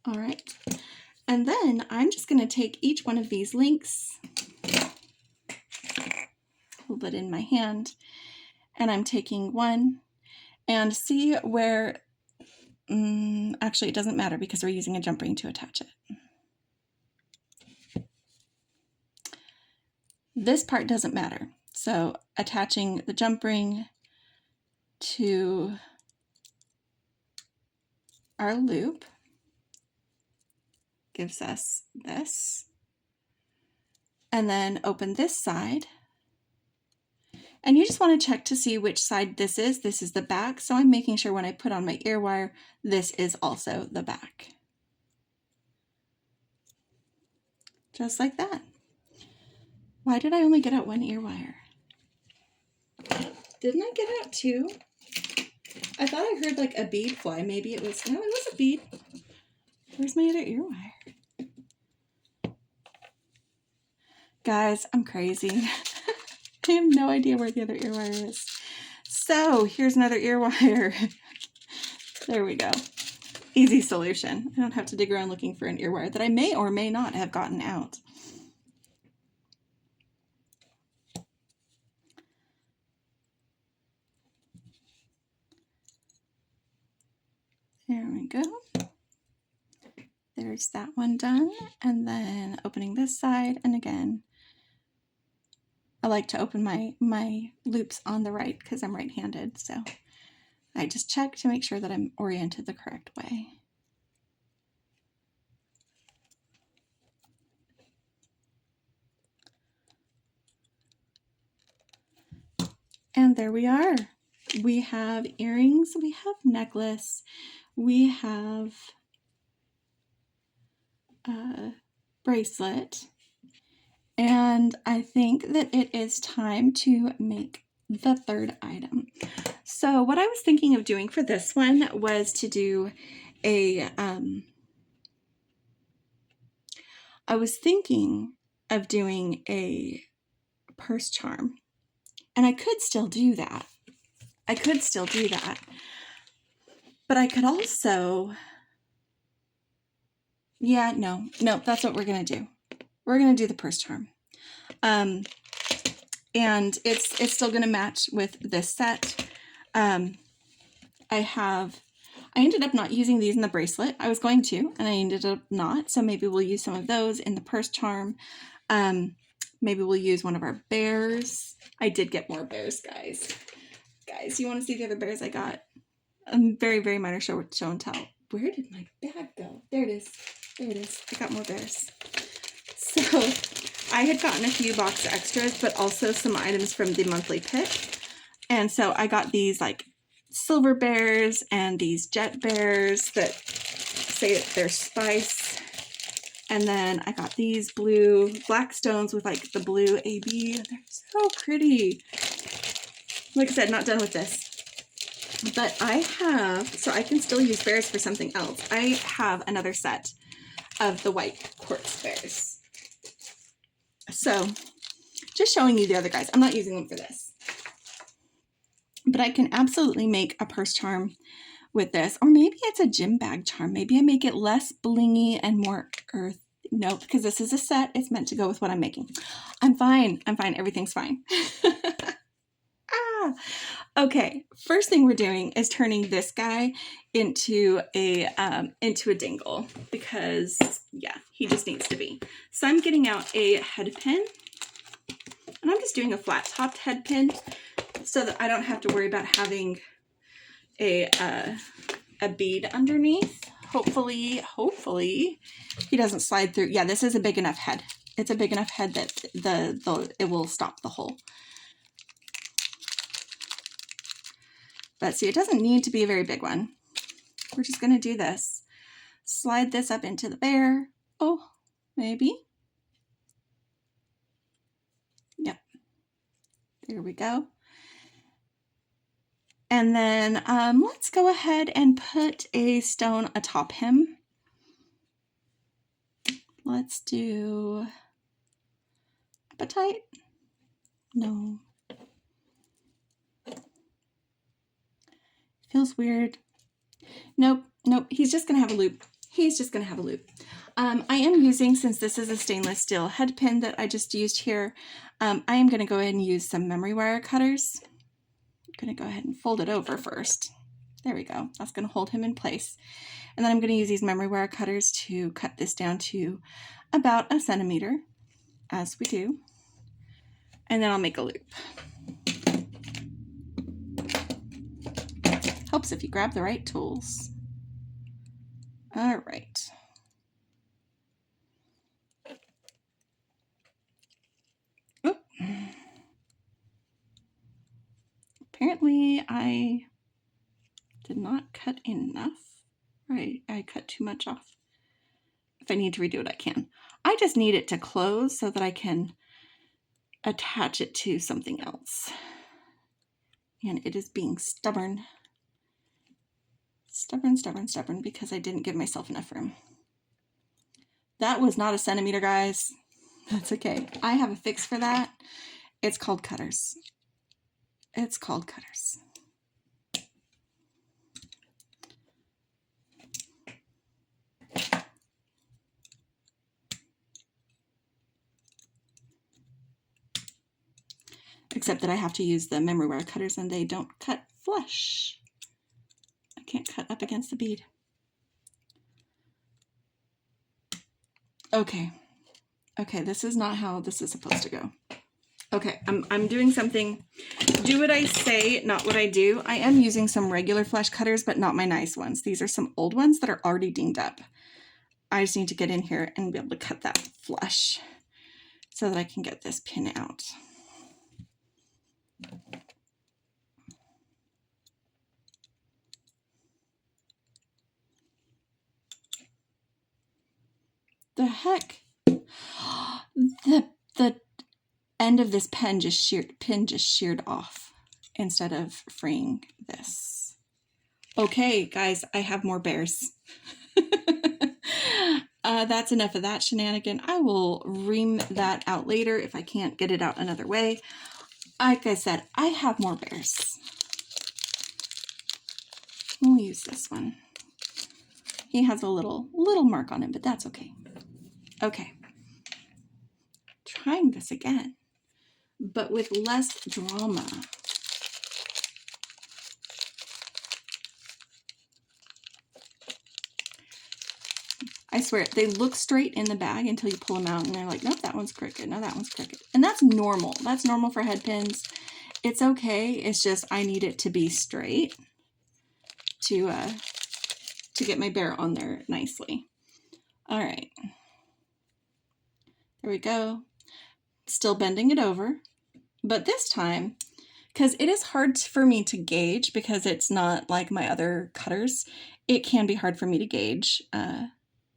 All right. And then I'm just going to take each one of these links, hold it in my hand, and I'm taking one and see where, actually it doesn't matter because we're using a jump ring to attach it. This part doesn't matter. So attaching the jump ring to our loop gives us this. And then open this side. And you just want to check to see which side this is. This is the back, so I'm making sure when I put on my ear wire, this is also the back. Just like that. Why did I only get out one ear wire? Didn't I get out two? I thought I heard like a bead fly. Maybe it was, no, it was a bead. Where's my other ear wire? Guys, I'm crazy. I have no idea where the other ear wire is. So here's another ear wire. There we go. Easy solution. I don't have to dig around looking for an ear wire that I may or may not have gotten out. There we go. There's that one done. And then opening this side, and again, I like to open my loops on the right because I'm right-handed, so I just check to make sure that I'm oriented the correct way. And there we are. We have earrings, we have necklace, we have a bracelet, and I think that it is time to make the third item. So what I was thinking of doing for this one was to do a, I was thinking of doing a purse charm, and I could still do that. But I could also, yeah, no, that's what we're going to do. We're going to do the purse charm. And it's still going to match with this set. I ended up not using these in the bracelet. I was going to, and I ended up not. So maybe we'll use some of those in the purse charm. Maybe we'll use one of our bears. I did get more bears, guys. Guys, you want to see the other bears I got? Very, very minor show and tell. Where did my bag go? There it is. There it is. I got more bears. So I had gotten a few box extras, but also some items from the monthly pick. And so I got these like silver bears and these jet bears that say that they're spice. And then I got these black stones with like the blue AB. They're so pretty. Like I said, not done with this. But I have, so I can still use bears for something else. I have another set of the white quartz bears. So just showing you the other guys. I'm not using them for this. But I can absolutely make a purse charm with this. Or maybe it's a gym bag charm. Maybe I make it less blingy and more earth. No, because this is a set. It's meant to go with what I'm making. I'm fine. Everything's fine. Okay, first thing we're doing is turning this guy into a dingle because, yeah, he just needs to be. So I'm getting out a head pin, and I'm just doing a flat-topped head pin so that I don't have to worry about having a bead underneath. Hopefully he doesn't slide through. Yeah, this is a big enough head. It's a big enough head that it will stop the hole. But see, it doesn't need to be a very big one. We're just going to do this. Slide this up into the bear. Oh, maybe. Yep. There we go. And then let's go ahead and put a stone atop him. Let's do apatite. No. Feels weird. Nope. He's just going to have a loop. He's just going to have a loop. I am using, since this is a stainless steel head pin that I just used here, I am going to go ahead and use some memory wire cutters. I'm going to go ahead and fold it over first. There we go. That's going to hold him in place. And then I'm going to use these memory wire cutters to cut this down to about 1 centimeter, as we do. And then I'll make a loop. Helps if you grab the right tools. All right. Oop. Apparently I did not cut enough. Right, I cut too much off. If I need to redo it, I can. I just need it to close so that I can attach it to something else. And it is being stubborn. Stubborn because I didn't give myself enough room. That was not 1 centimeter, guys. That's okay. I have a fix for that. It's called cutters. It's called cutters. Except that I have to use the memory wire cutters and they don't cut flush. I can't cut up against the bead. Okay, this is not how this is supposed to go. Okay, I'm doing something, do what I say, not what I do. I am using some regular flush cutters, but not my nice ones. These are some old ones that are already dinged up. I just need to get in here and be able to cut that flush so that I can get this pin out. The heck? The end of this pin just sheared off instead of freeing this. Okay, guys, I have more bears. That's enough of that shenanigan. I will ream that out later if I can't get it out another way. Like I said, I have more bears. We'll use this one. He has a little mark on him, but that's okay. Okay. Trying this again, but with less drama. I swear, they look straight in the bag until you pull them out and they're like, nope, that one's crooked. No, that one's crooked. And that's normal. That's normal for head pins. It's okay. It's just I need it to be straight to get my bear on there nicely. All right. There we go. Still bending it over. But this time, because it is hard for me to gauge because it's not like my other cutters, it can be hard for me to gauge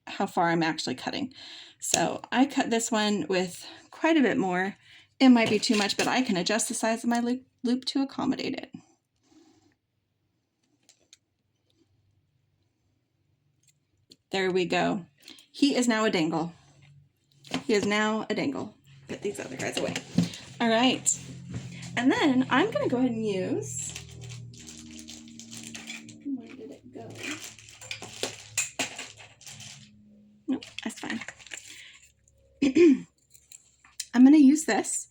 how far I'm actually cutting. So I cut this one with quite a bit more. It might be too much, but I can adjust the size of my loop to accommodate it. There we go. He is now a dangle. He is now a dangle. Put these other guys away. All right. And then I'm going to go ahead and use, where did it go? Nope, that's fine. I'm going to use this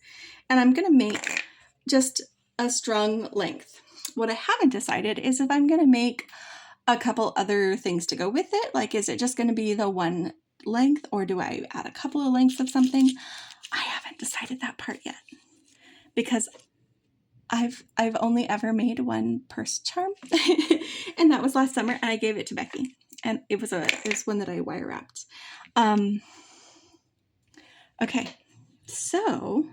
and I'm going to make just a strung length. What I haven't decided is if I'm going to make a couple other things to go with it. Like, is it just going to be the one length or do I add a couple of lengths of something? I haven't decided that part yet because I've only ever made one purse charm, and that was last summer, and I gave it to Beki, and it was one that I wire wrapped. Okay, so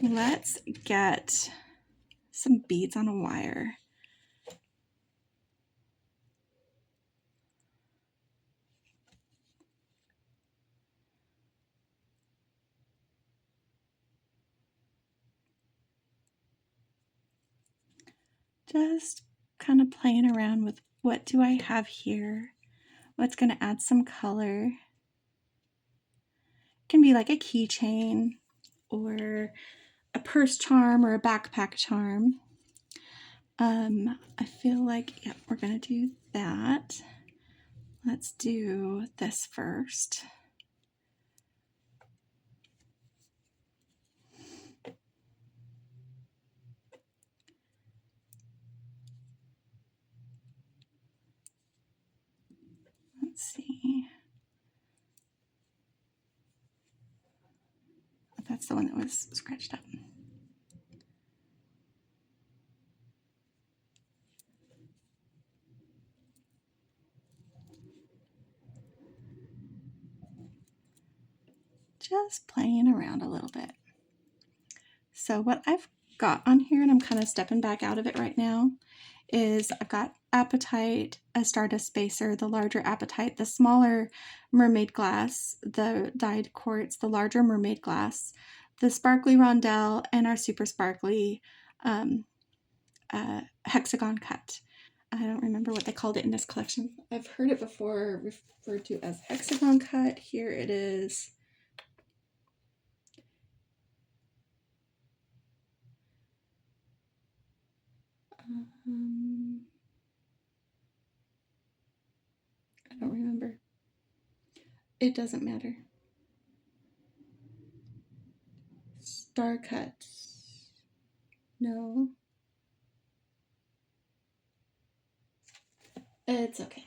let's get some beads on a wire. Just kind of playing around with what do I have here? What's going to add some color? It can be like a keychain or a purse charm or a backpack charm. I feel like, yeah, we're going to do that. Let's do this first. Let's see. That's the one that was scratched up. Just playing around a little bit. So what I've got on here, and I'm kind of stepping back out of it right now, is I've got Apatite, a Stardust Spacer, the larger Apatite, the smaller mermaid glass, the dyed quartz, the larger mermaid glass, the sparkly rondelle, and our super sparkly hexagon cut. I don't remember what they called it in this collection. I've heard it before referred to as hexagon cut. Here it is. I don't remember. It doesn't matter. Star cut. No. It's okay.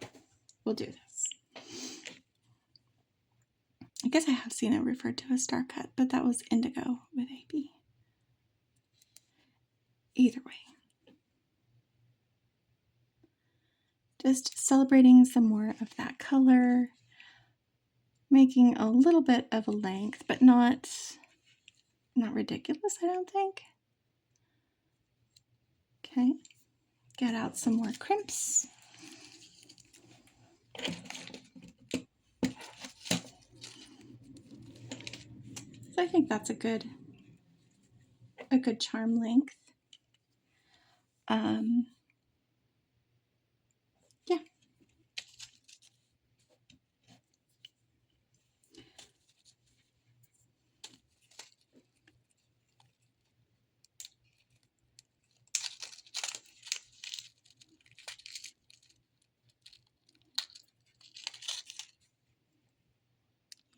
We'll do this. I guess I have seen it referred to as star cut, but that was indigo with AB. Either way. Just celebrating some more of that color. Making a little bit of a length, but not ridiculous, I don't think. Okay. Get out some more crimps. So I think that's a good charm length. Yeah.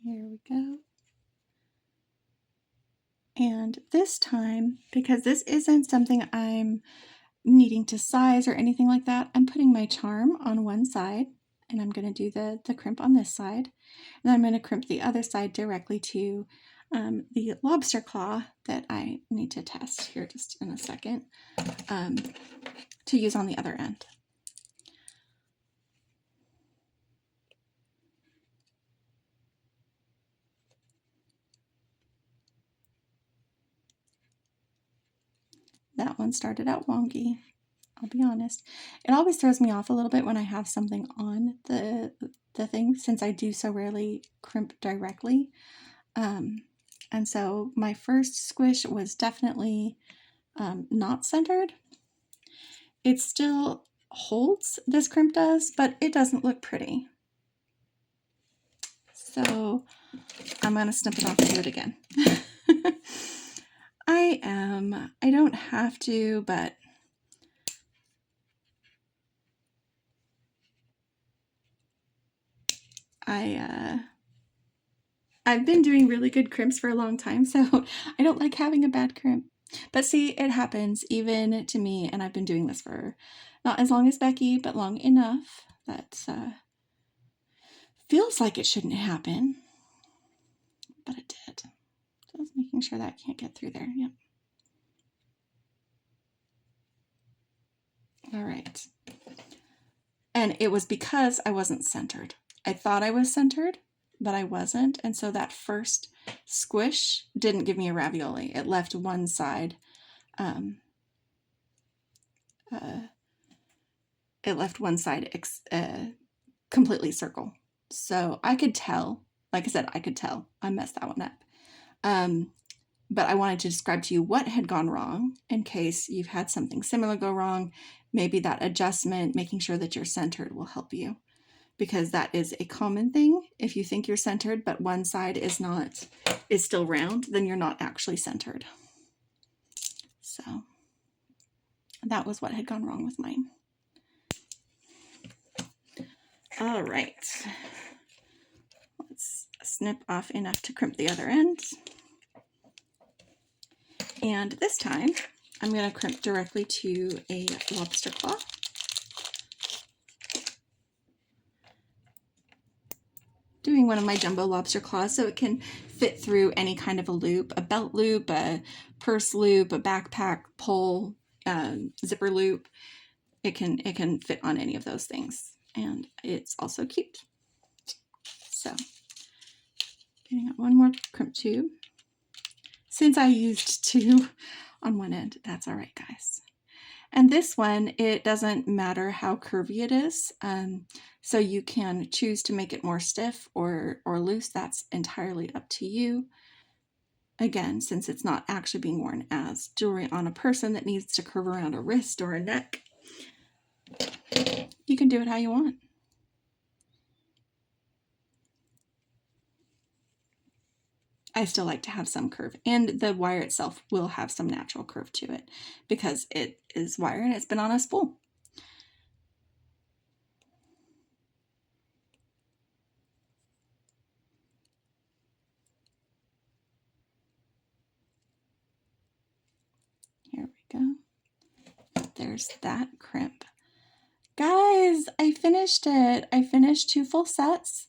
Here we go. And this time, because this isn't something I'm needing to size or anything like that, I'm putting my charm on one side, and I'm going to do the crimp on this side. And I'm going to crimp the other side directly to the lobster claw that I need to test here just in a second to use on the other end. That one started out wonky, I'll be honest. It always throws me off a little bit when I have something on the thing, since I do so rarely crimp directly. And so my first squish was definitely not centered. It still holds, this crimp does, but it doesn't look pretty. So I'm going to snip it off and do it again. I don't have to, but I've been doing really good crimps for a long time, so I don't like having a bad crimp. But see, it happens even to me, and I've been doing this for not as long as Beki, but long enough that feels like it shouldn't happen, but it did. Just making sure that can't get through there. Yep. All right. And it was because I wasn't centered. I thought I was centered, but I wasn't. And so that first squish didn't give me a ravioli. It left one side, completely circle. So I could tell, like I said, I could tell I messed that one up. But I wanted to describe to you what had gone wrong in case you've had something similar go wrong. Maybe that adjustment, making sure that you're centered, will help you, because that is a common thing. If you think you're centered, but one side is still round, then you're not actually centered. So that was what had gone wrong with mine. All right. Let's snip off enough to crimp the other end. And this time, I'm going to crimp directly to a lobster claw. Doing one of my jumbo lobster claws so it can fit through any kind of a loop, a belt loop, a purse loop, a backpack pull, zipper loop. It can fit on any of those things, and it's also cute. So, getting out one more crimp tube. Since I used two on one end, that's all right, guys. And this one, it doesn't matter how curvy it is. So you can choose to make it more stiff or loose. That's entirely up to you. Again, since it's not actually being worn as jewelry on a person that needs to curve around a wrist or a neck, you can do it how you want. I still like to have some curve, and the wire itself will have some natural curve to it because it is wire and it's been on a spool. Here we go. There's that crimp. Guys, I finished it. I finished 2 full sets.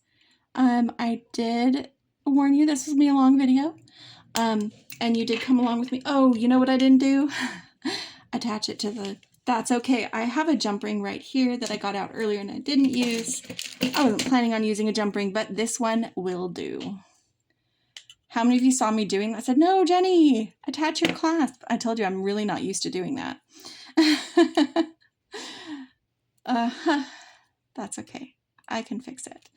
I did warn you this was gonna be a long video. And you did come along with me. Oh, you know what I didn't do? Attach it to the, that's okay. I have a jump ring right here that I got out earlier and I didn't use. I wasn't planning on using a jump ring, but this one will do. How many of you saw me doing that? I said, no, Jenny, attach your clasp. I told you I'm really not used to doing that. That's okay. I can fix it.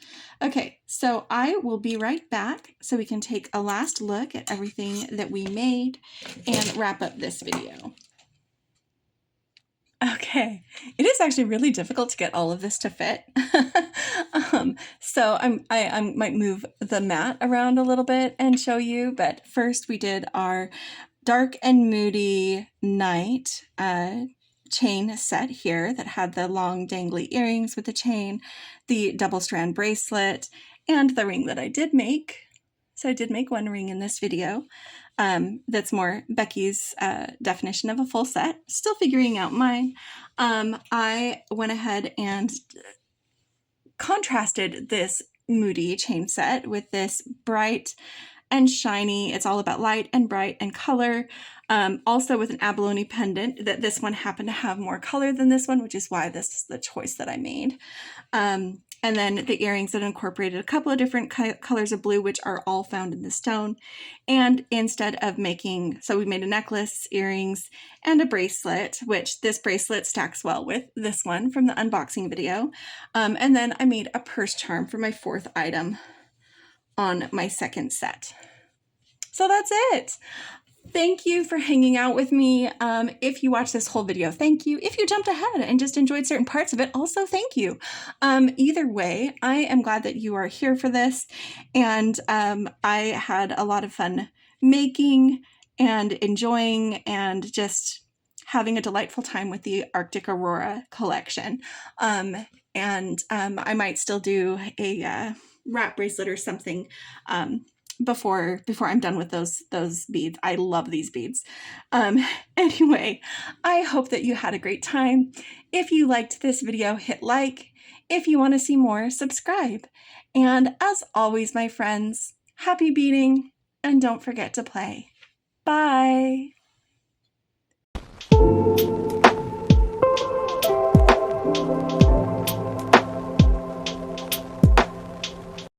Okay, so I will be right back so we can take a last look at everything that we made and wrap up this video. Okay, it is actually really difficult to get all of this to fit. So I might move the mat around a little bit and show you, but first we did our dark and moody night chain set here that had the long dangly earrings with the chain, the double strand bracelet, and the ring that I did make. So I did make one ring in this video. That's more Beki's definition of a full set. Still figuring out mine. I went ahead and contrasted this moody chain set with this bright and shiny. It's all about light and bright and color. Also with an abalone pendant, that this one happened to have more color than this one, which is why this is the choice that I made. And then the earrings that incorporated a couple of different colors of blue, which are all found in the stone. And instead of making, so we made a necklace, earrings, and a bracelet, which this bracelet stacks well with this one from the unboxing video. And then I made a purse charm for my 4th item on my 2nd set. So that's it. Thank you for hanging out with me. If you watched this whole video, thank you. If you jumped ahead and just enjoyed certain parts of it, also thank you. Either way, I am glad that you are here for this. And I had a lot of fun making and enjoying and just having a delightful time with the Arctic Aurora collection. I might still do a wrap bracelet or something before I'm done with those beads. I love these beads. Anyway, I hope that you had a great time. If you liked this video, hit like. If you want to see more, subscribe. And as always, my friends, happy beading, and don't forget to play. Bye.